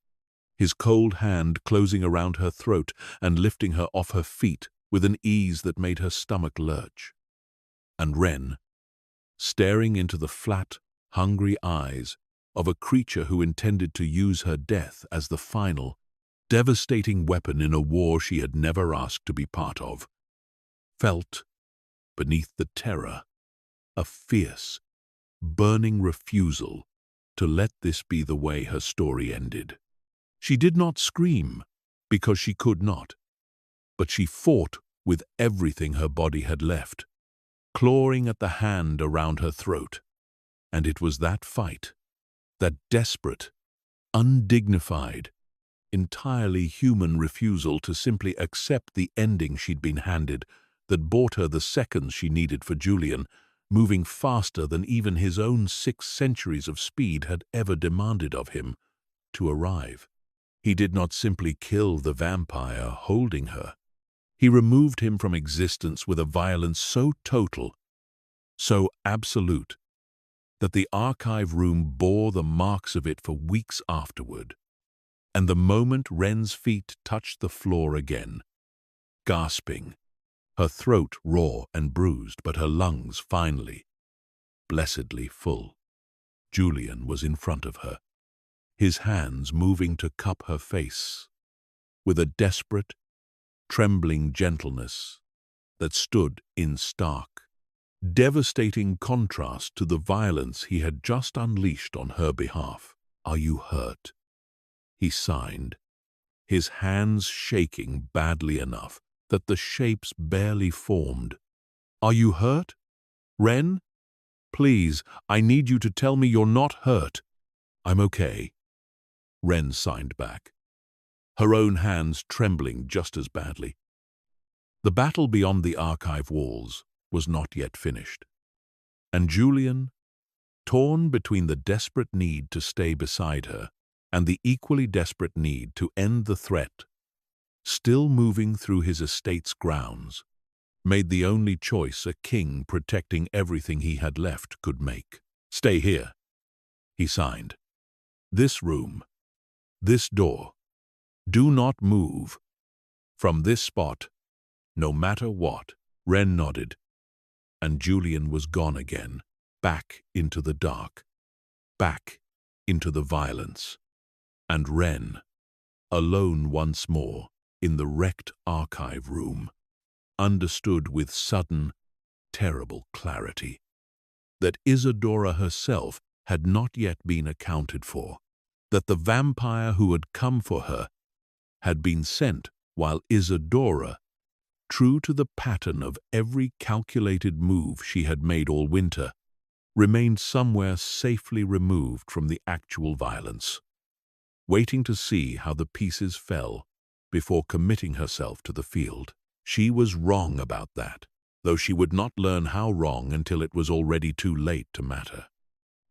his cold hand closing around her throat and lifting her off her feet with an ease that made her stomach lurch. And Wren, staring into the flat, hungry eyes of a creature who intended to use her death as the final, devastating weapon in a war she had never asked to be part of, felt, beneath the terror, a fierce, burning refusal to let this be the way her story ended. She did not scream because she could not, but she fought with everything her body had left, clawing at the hand around her throat. And it was that fight, that desperate, undignified, entirely human refusal to simply accept the ending she'd been handed, that bought her the seconds she needed for Julian, moving faster than even his own 6 centuries of speed had ever demanded of him, to arrive. He did not simply kill the vampire holding her. He removed him from existence with a violence so total, so absolute, that the archive room bore the marks of it for weeks afterward. And the moment Wren's feet touched the floor again, gasping, her throat raw and bruised, but her lungs finally, blessedly full, Julian was in front of her, his hands moving to cup her face, with a desperate, trembling gentleness that stood in stark, devastating contrast to the violence he had just unleashed on her behalf. "Are you hurt?" he signed, his hands shaking badly enough that the shapes barely formed. "Are you hurt? Wren? Please, I need you to tell me you're not hurt." "I'm okay," Wren signed back, her own hands trembling just as badly. The battle beyond the archive walls was not yet finished, and Julian, torn between the desperate need to stay beside her and the equally desperate need to end the threat, still moving through his estate's grounds, made the only choice a king protecting everything he had left could make. "Stay here," he signed. "This room, this door. Do not move from this spot, no matter what." Wren nodded, and Julian was gone again, back into the dark, back into the violence. And Wren, alone once more in the wrecked archive room, understood with sudden, terrible clarity that Isadora herself had not yet been accounted for, that the vampire who had come for her had been sent while Isadora, true to the pattern of every calculated move she had made all winter, remained somewhere safely removed from the actual violence, waiting to see how the pieces fell before committing herself to the field. She was wrong about that, though she would not learn how wrong until it was already too late to matter.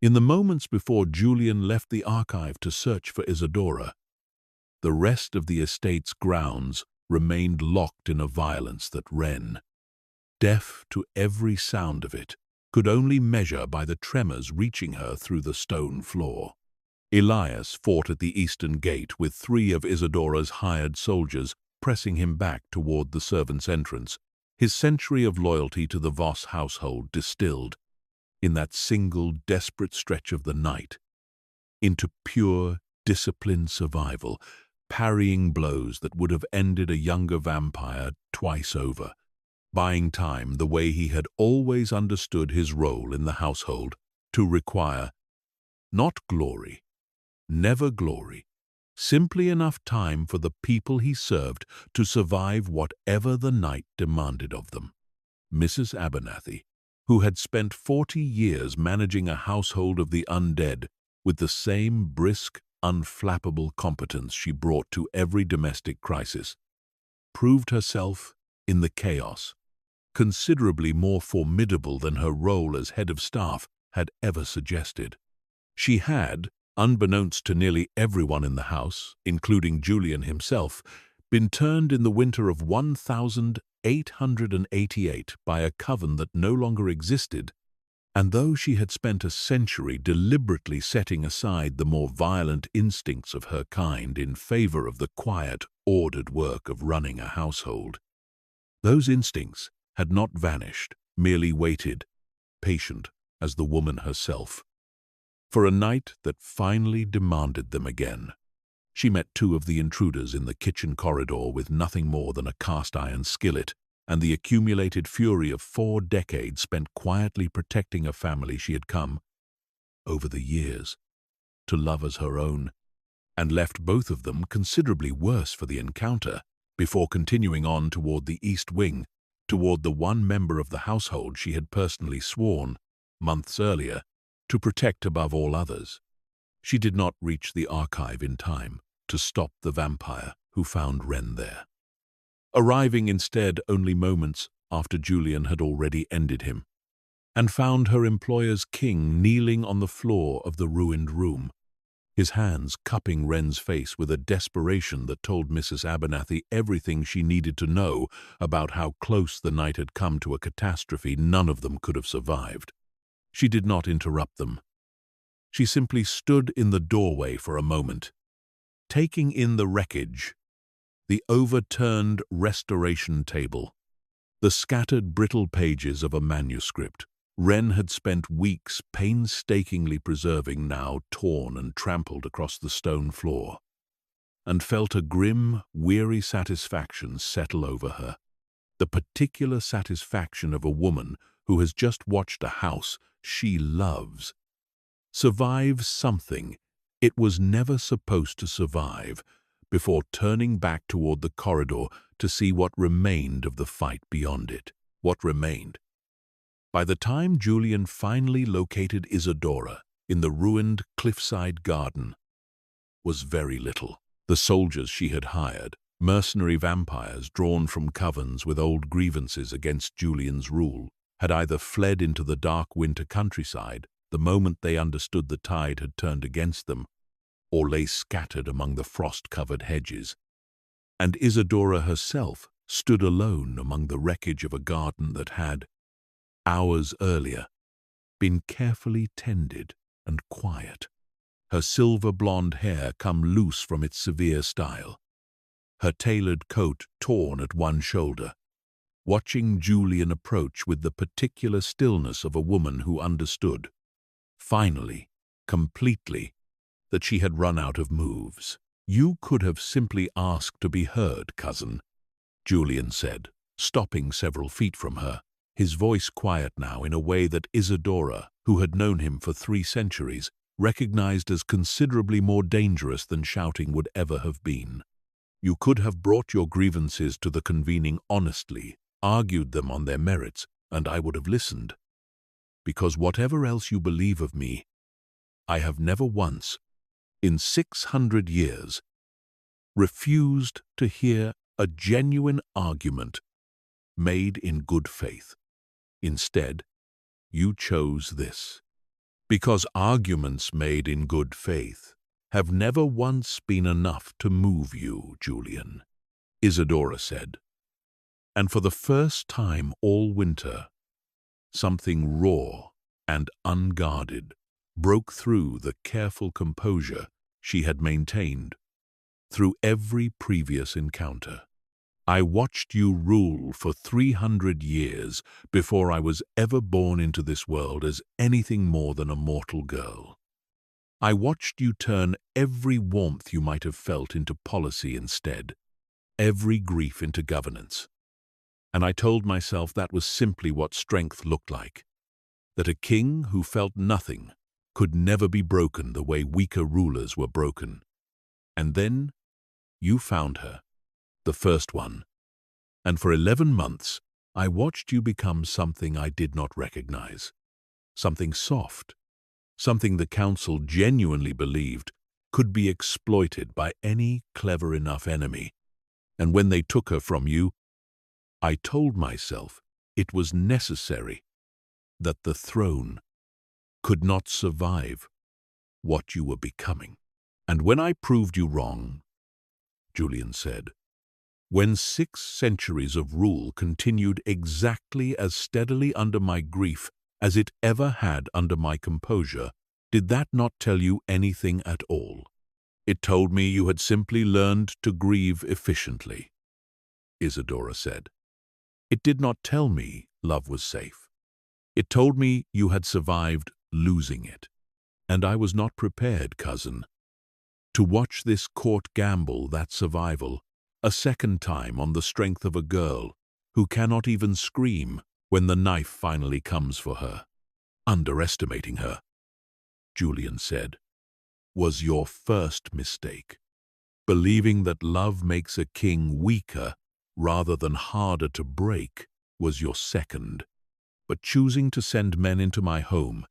In the moments before Julian left the archive to search for Isadora, the rest of the estate's grounds remained locked in a violence that Wren, deaf to every sound of it, could only measure by the tremors reaching her through the stone floor. Elias fought at the eastern gate with 3 of Isadora's hired soldiers pressing him back toward the servants' entrance, his century of loyalty to the Voss household distilled, in that single desperate stretch of the night, into pure, disciplined survival, parrying blows that would have ended a younger vampire twice over, buying time the way he had always understood his role in the household to require not glory, never glory, simply enough time for the people he served to survive whatever the night demanded of them. Mrs. Abernathy, who had spent 40 years managing a household of the undead with the same brisk, unflappable competence she brought to every domestic crisis, proved herself, in the chaos, considerably more formidable than her role as head of staff had ever suggested. She had, unbeknownst to nearly everyone in the house, including Julian himself, been turned in the winter of 1888 by a coven that no longer existed, and though she had spent a century deliberately setting aside the more violent instincts of her kind in favor of the quiet, ordered work of running a household, those instincts had not vanished, merely waited, patient as the woman herself, for a night that finally demanded them again. She met 2 of the intruders in the kitchen corridor with nothing more than a cast-iron skillet and the accumulated fury of 4 decades spent quietly protecting a family she had come, over the years, to love as her own, and left both of them considerably worse for the encounter before continuing on toward the East Wing, toward the one member of the household she had personally sworn, months earlier, to protect above all others. She did not reach the archive in time to stop the vampire who found Wren there, arriving instead only moments after Julian had already ended him, and found her employer's king kneeling on the floor of the ruined room, his hands cupping Wren's face with a desperation that told Mrs. Abernathy everything she needed to know about how close the night had come to a catastrophe none of them could have survived. She did not interrupt them. She simply stood in the doorway for a moment, taking in the wreckage, the overturned restoration table, the scattered brittle pages of a manuscript Wren had spent weeks painstakingly preserving, now torn and trampled across the stone floor, and felt a grim, weary satisfaction settle over her, the particular satisfaction of a woman who has just watched a house she loves survive something it was never supposed to survive, before turning back toward the corridor to see what remained of the fight beyond it. What remained? By the time Julian finally located Isadora in the ruined cliffside garden, was very little. The soldiers she had hired, mercenary vampires drawn from covens with old grievances against Julian's rule, had either fled into the dark winter countryside the moment they understood the tide had turned against them, or lay scattered among the frost-covered hedges, and Isadora herself stood alone among the wreckage of a garden that had, hours earlier, been carefully tended and quiet. her silver blonde hair come loose from its severe style, her tailored coat torn at one shoulder, watching Julian approach with the particular stillness of a woman who understood, finally, completely, that she had run out of moves. "You could have simply asked to be heard, cousin," Julian said, stopping several feet from her, his voice quiet now in a way that Isadora, who had known him for 3 centuries, recognized as considerably more dangerous than shouting would ever have been. "You could have brought your grievances to the convening honestly, argued them on their merits, and I would have listened. Because whatever else you believe of me, I have never once, in 600 years, refused to hear a genuine argument made in good faith. Instead, you chose this. Because arguments made in good faith have never once been enough to move you, Julian," Isadora said. And for the first time all winter, something raw and unguarded broke through the careful composure she had maintained through every previous encounter. "I watched you rule for 300 years before I was ever born into this world as anything more than a mortal girl. I watched you turn every warmth you might have felt into policy instead, every grief into governance. And I told myself that was simply what strength looked like, that a king who felt nothing could never be broken the way weaker rulers were broken. And then you found her, the first one, and for 11 months I watched you become something I did not recognize, something soft, something the council genuinely believed could be exploited by any clever enough enemy. And when they took her from you, I told myself it was necessary, that the throne could not survive what you were becoming. And when I proved you wrong," Julian said, "when 6 centuries of rule continued exactly as steadily under my grief as it ever had under my composure, did that not tell you anything at all? It told me you had simply learned to grieve efficiently," Isadora said. "It did not tell me love was safe. It told me you had survived losing it. And I was not prepared, cousin, to watch this court gamble that survival a second time on the strength of a girl who cannot even scream when the knife finally comes for her. Underestimating her," Julian said, "was your first mistake. Believing that love makes a king weaker rather than harder to break was your second. But choosing to send men into my home,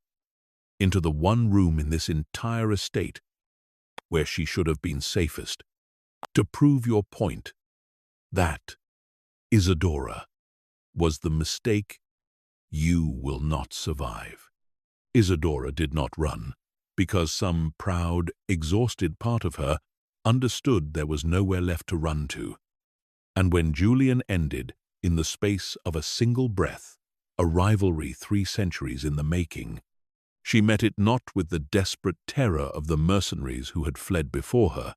into the one room in this entire estate where she should have been safest, to prove your point, that, Isadora, was the mistake you will not survive." Isadora did not run, because some proud, exhausted part of her understood there was nowhere left to run to. And when Julian ended, in the space of a single breath, a rivalry 3 centuries in the making, she met it not with the desperate terror of the mercenaries who had fled before her,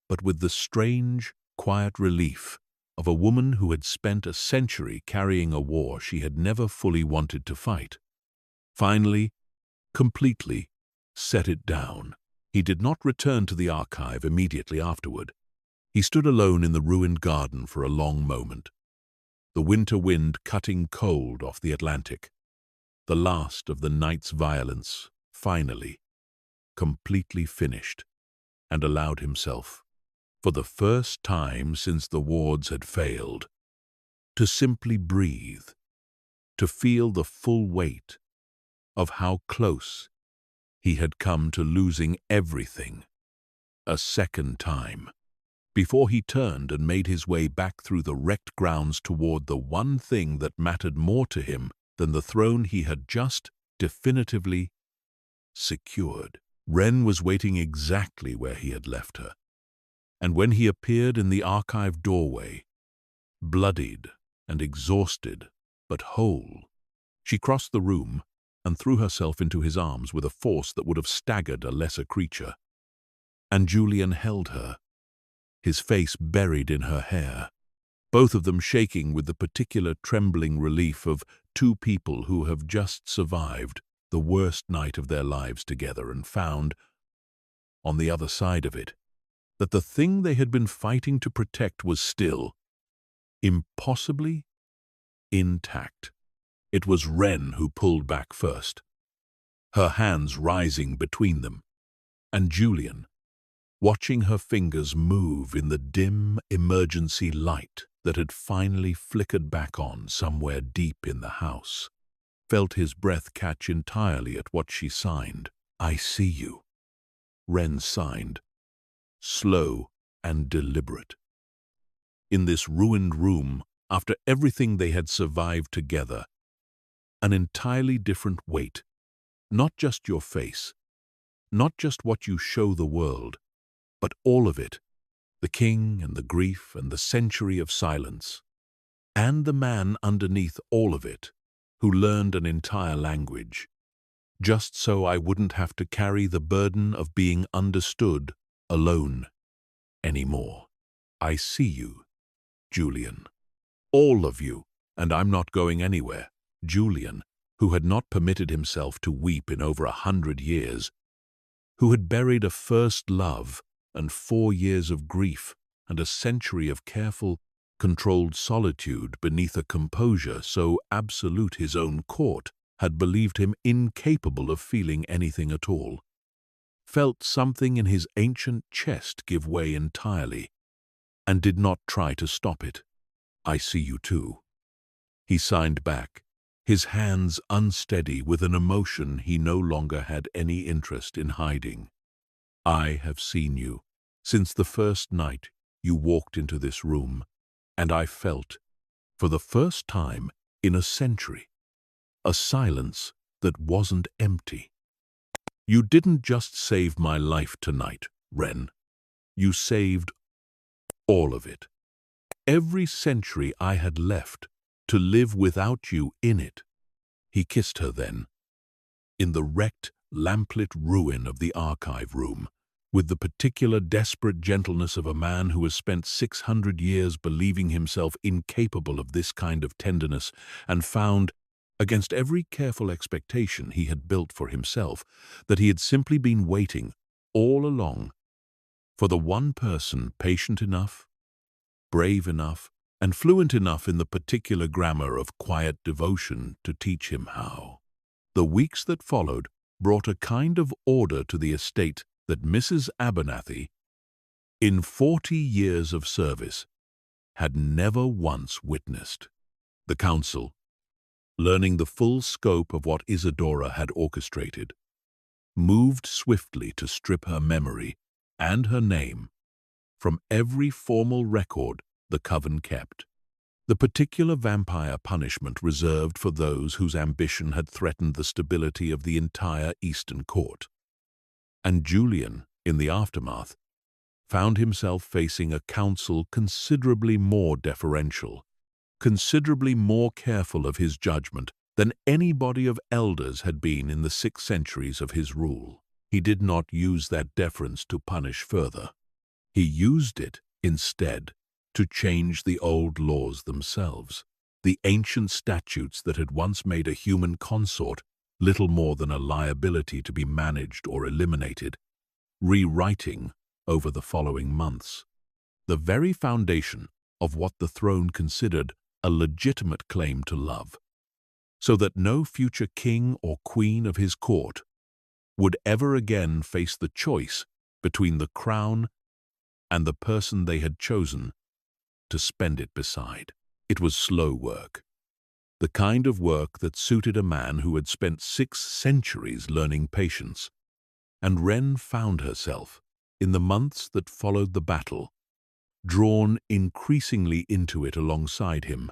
but with the strange, quiet relief of a woman who had spent a century carrying a war she had never fully wanted to fight. Finally, completely, set it down. He did not return to the archive immediately afterward. He stood alone in the ruined garden for a long moment, the winter wind cutting cold off the Atlantic, the last of the night's violence, finally, completely finished, and allowed himself, for the first time since the wards had failed, to simply breathe, to feel the full weight of how close he had come to losing everything a second time, before he turned and made his way back through the wrecked grounds toward the one thing that mattered more to him than the throne he had just definitively secured. Wren was waiting exactly where he had left her, and when he appeared in the archive doorway, bloodied and exhausted but whole, she crossed the room and threw herself into his arms with a force that would have staggered a lesser creature. and Julian held her, his face buried in her hair, both of them shaking with the particular trembling relief of two people who have just survived the worst night of their lives together and found, on the other side of it, that the thing they had been fighting to protect was still, impossibly, intact. It was Wren who pulled back first, her hands rising between them, and Julian, watching her fingers move in the dim emergency light that had finally flickered back on somewhere deep in the house, felt his breath catch entirely at what she signed. "I see you." Wren signed, slow and deliberate. In this ruined room, after everything they had survived together, an entirely different weight, not just your face, not just what you show the world, but all of it, the king and the grief and the century of silence, and the man underneath all of it, who learned an entire language, just so I wouldn't have to carry the burden of being understood alone anymore. I see you, Julian. All of you, and I'm not going anywhere. Julian, who had not permitted himself to weep in over 100 years, who had buried a first love and 4 years of grief and a century of careful, controlled solitude beneath a composure so absolute his own court had believed him incapable of feeling anything at all, felt something in his ancient chest give way entirely, and did not try to stop it. "I see you too." He signed back, his hands unsteady with an emotion he no longer had any interest in hiding. "I have seen you since the first night you walked into this room, and I felt, for the first time in a century, a silence that wasn't empty. You didn't just save my life tonight, Wren. You saved all of it. Every century I had left to live without you in it." He kissed her then, in the wrecked, lamplit ruin of the archive room, with the particular desperate gentleness of a man who has spent 600 years believing himself incapable of this kind of tenderness and found, against every careful expectation he had built for himself, that he had simply been waiting all along for the one person patient enough, brave enough, and fluent enough in the particular grammar of quiet devotion to teach him how. The weeks that followed brought a kind of order to the estate that Mrs. Abernathy, in 40 years of service, had never once witnessed. The council, learning the full scope of what Isadora had orchestrated, moved swiftly to strip her memory and her name from every formal record the coven kept, the particular vampire punishment reserved for those whose ambition had threatened the stability of the entire Eastern court. And Julian, in the aftermath, found himself facing a council considerably more deferential, considerably more careful of his judgment than any body of elders had been in the 6 centuries of his rule. He did not use that deference to punish further. He used it, instead, to change the old laws themselves, the ancient statutes that had once made a human consort little more than a liability to be managed or eliminated, rewriting, over the following months, the very foundation of what the throne considered a legitimate claim to love, so that no future king or queen of his court would ever again face the choice between the crown and the person they had chosen to spend it beside. It was slow work, the kind of work that suited a man who had spent 6 centuries learning patience, and Wren found herself, in the months that followed the battle, drawn increasingly into it alongside him,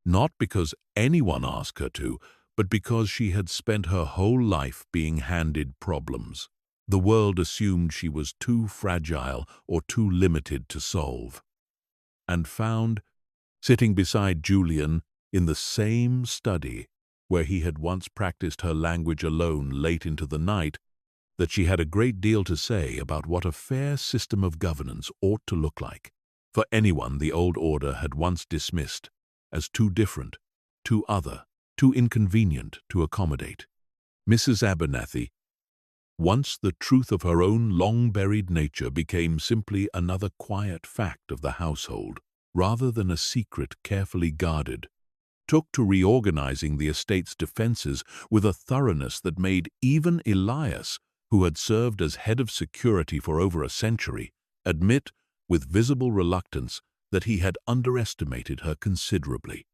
not because anyone asked her to, but because she had spent her whole life being handed problems. The world assumed she was too fragile or too limited to solve, and found, sitting beside Julian in the same study where he had once practiced her language alone late into the night, that she had a great deal to say about what a fair system of governance ought to look like for anyone the old order had once dismissed as too different, too other, too inconvenient to accommodate. Mrs. Abernathy, once the truth of her own long-buried nature became simply another quiet fact of the household, rather than a secret carefully guarded, took to reorganizing the estate's defenses with a thoroughness that made even Elias, who had served as head of security for over a century, admit with visible reluctance that he had underestimated her considerably.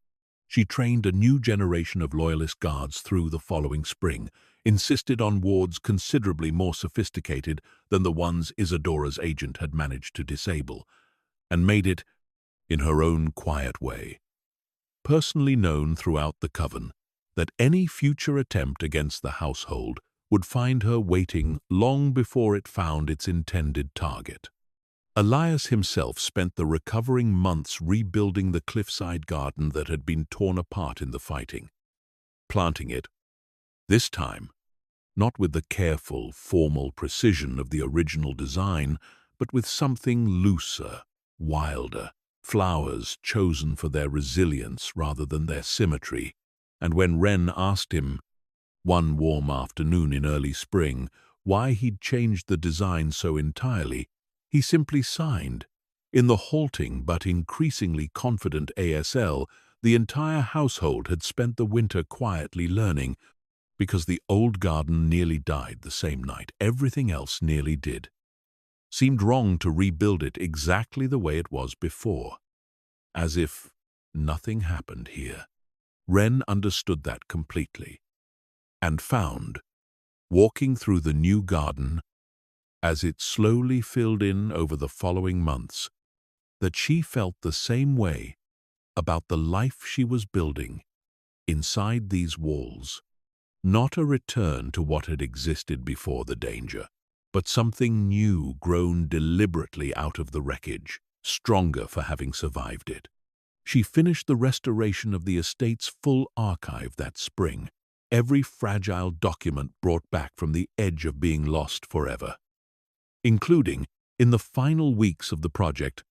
She trained a new generation of loyalist guards through the following spring, insisted on wards considerably more sophisticated than the ones Isadora's agent had managed to disable, and made it, in her own quiet way, personally known throughout the coven that any future attempt against the household would find her waiting long before it found its intended target. Elias himself spent the recovering months rebuilding the cliffside garden that had been torn apart in the fighting, planting it, this time, not with the careful, formal precision of the original design, but with something looser, wilder, flowers chosen for their resilience rather than their symmetry. And when Wren asked him, one warm afternoon in early spring, why he'd changed the design so entirely, he simply signed. In the halting but increasingly confident ASL, the entire household had spent the winter quietly learning, because the old garden nearly died the same night everything else nearly did. Seemed wrong to rebuild it exactly the way it was before, as if nothing happened here. Wren understood that completely, and found, walking through the new garden, as it slowly filled in over the following months, that she felt the same way about the life she was building inside these walls. Not a return to what had existed before the danger, but something new grown deliberately out of the wreckage, stronger for having survived it. She finished the restoration of the estate's full archive that spring, every fragile document brought back from the edge of being lost forever, including, in the final weeks of the project,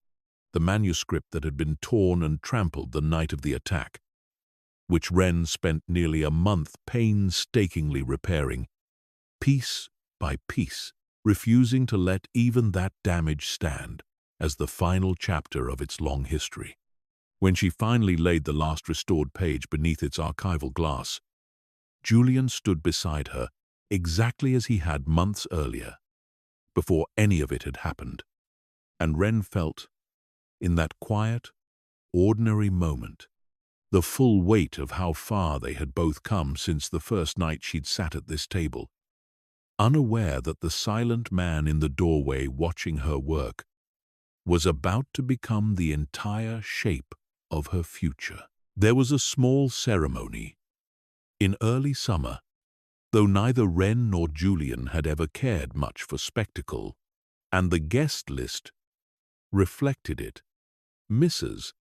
the manuscript that had been torn and trampled the night of the attack, which Wren spent nearly a month painstakingly repairing, piece by piece, refusing to let even that damage stand as the final chapter of its long history. When she finally laid the last restored page beneath its archival glass, Julian stood beside her exactly as he had months earlier, before any of it had happened, and Wren felt, in that quiet, ordinary moment, the full weight of how far they had both come since the first night she'd sat at this table, unaware that the silent man in the doorway watching her work was about to become the entire shape of her future. There was a small ceremony in early summer, though neither Wren nor Julian had ever cared much for spectacle, and the guest list reflected it. Mrs.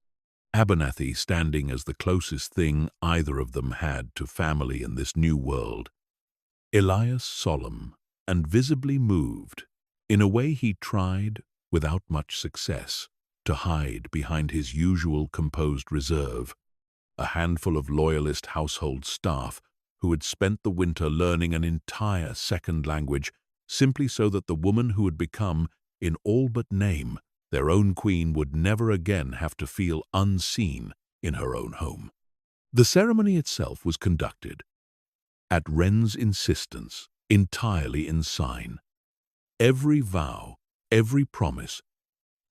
Abernathy standing as the closest thing either of them had to family in this new world. Elias solemn and visibly moved, in a way he tried, without much success, to hide behind his usual composed reserve. A handful of loyalist household staff who had spent the winter learning an entire second language simply so that the woman who had become, in all but name, their own queen would never again have to feel unseen in her own home. The ceremony itself was conducted, at Wren's insistence, entirely in sign. Every vow, every promise,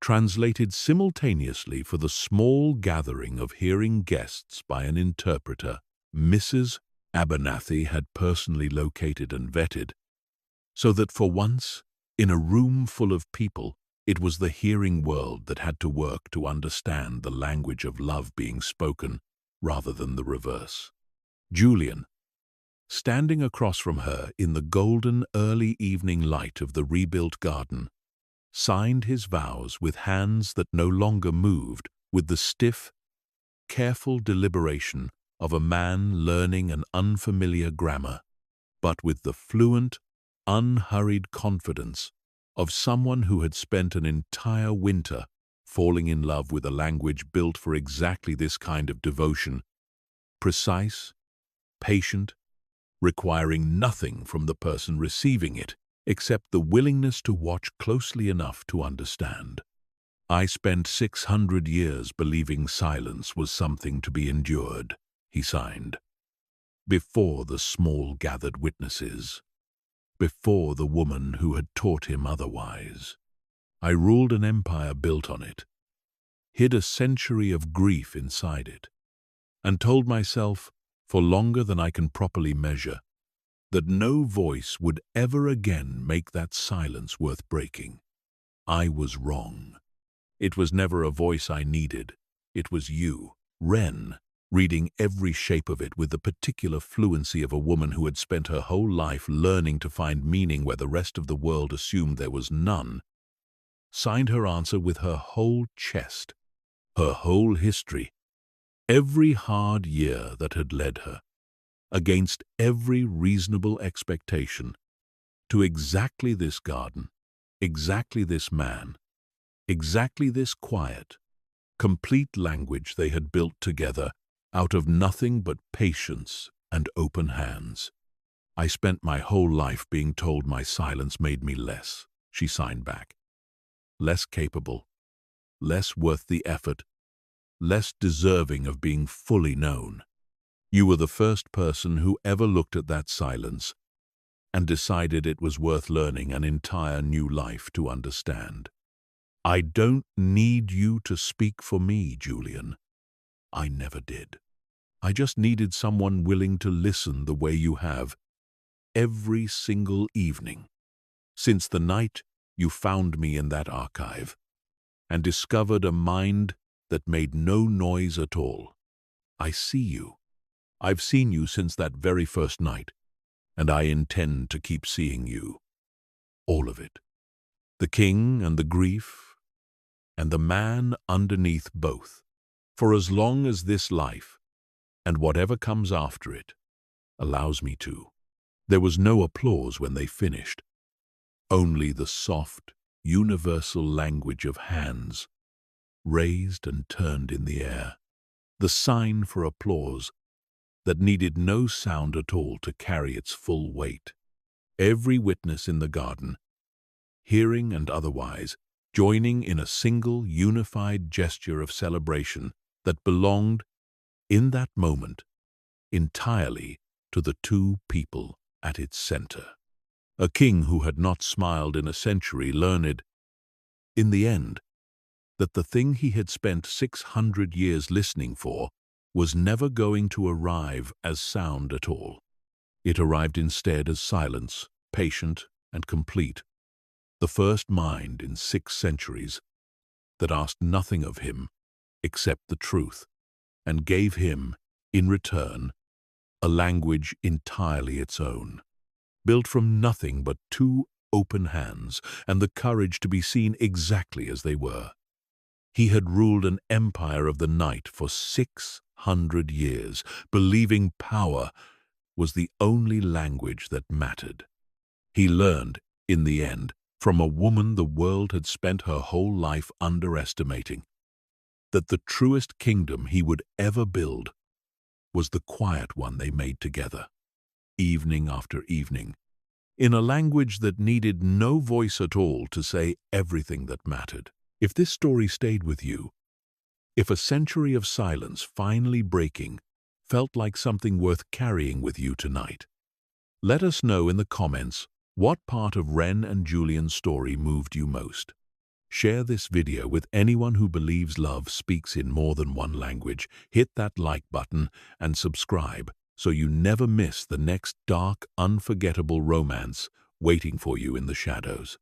translated simultaneously for the small gathering of hearing guests by an interpreter Mrs. Abernathy had personally located and vetted, so that for once, in a room full of people, it was the hearing world that had to work to understand the language of love being spoken, rather than the reverse. Julian, standing across from her in the golden early evening light of the rebuilt garden, signed his vows with hands that no longer moved, with the stiff, careful deliberation of a man learning an unfamiliar grammar, but with the fluent, unhurried confidence of someone who had spent an entire winter falling in love with a language built for exactly this kind of devotion, precise, patient, requiring nothing from the person receiving it except the willingness to watch closely enough to understand. I spent 600 years believing silence was something to be endured, he signed, before the small gathered witnesses, before the woman who had taught him otherwise. I ruled an empire built on it, hid a century of grief inside it, and told myself, for longer than I can properly measure, that no voice would ever again make that silence worth breaking. I was wrong. It was never a voice I needed. It was you, Ren, reading every shape of it with the particular fluency of a woman who had spent her whole life learning to find meaning where the rest of the world assumed there was none, signed her answer with her whole chest, her whole history, every hard year that had led her, against every reasonable expectation, to exactly this garden, exactly this man, exactly this quiet, complete language they had built together out of nothing but patience and open hands. I spent my whole life being told my silence made me less, she signed back. Less capable, less worth the effort, less deserving of being fully known. You were the first person who ever looked at that silence and decided it was worth learning an entire new life to understand. I don't need you to speak for me, Julian. I never did. I just needed someone willing to listen the way you have every single evening since the night you found me in that archive and discovered a mind that made no noise at all. I see you. I've seen you since that very first night, and I intend to keep seeing you. All of it. The king and the grief, and the man underneath both, for as long as this life, and whatever comes after it, allows me to. There was no applause when they finished, only the soft, universal language of hands, raised and turned in the air, the sign for applause that needed no sound at all to carry its full weight. Every witness in the garden, hearing and otherwise, joining in a single unified gesture of celebration that belonged, in that moment, entirely to the two people at its center. A king who had not smiled in a century learned, in the end, that the thing he had spent 600 years listening for was never going to arrive as sound at all. It arrived instead as silence, patient and complete, the first mind in 6 centuries that asked nothing of him except the truth, and gave him, in return, a language entirely its own, built from nothing but 2 open hands and the courage to be seen exactly as they were. He had ruled an empire of the night for 600 years, believing power was the only language that mattered. He learned, in the end, from a woman the world had spent her whole life underestimating, that the truest kingdom he would ever build was the quiet one they made together, evening after evening, in a language that needed no voice at all to say everything that mattered. If this story stayed with you, if a century of silence finally breaking felt like something worth carrying with you tonight, let us know in the comments what part of Ren and Julian's story moved you most. Share this video with anyone who believes love speaks in more than one language. Hit that like button and subscribe so you never miss the next dark, unforgettable romance waiting for you in the shadows.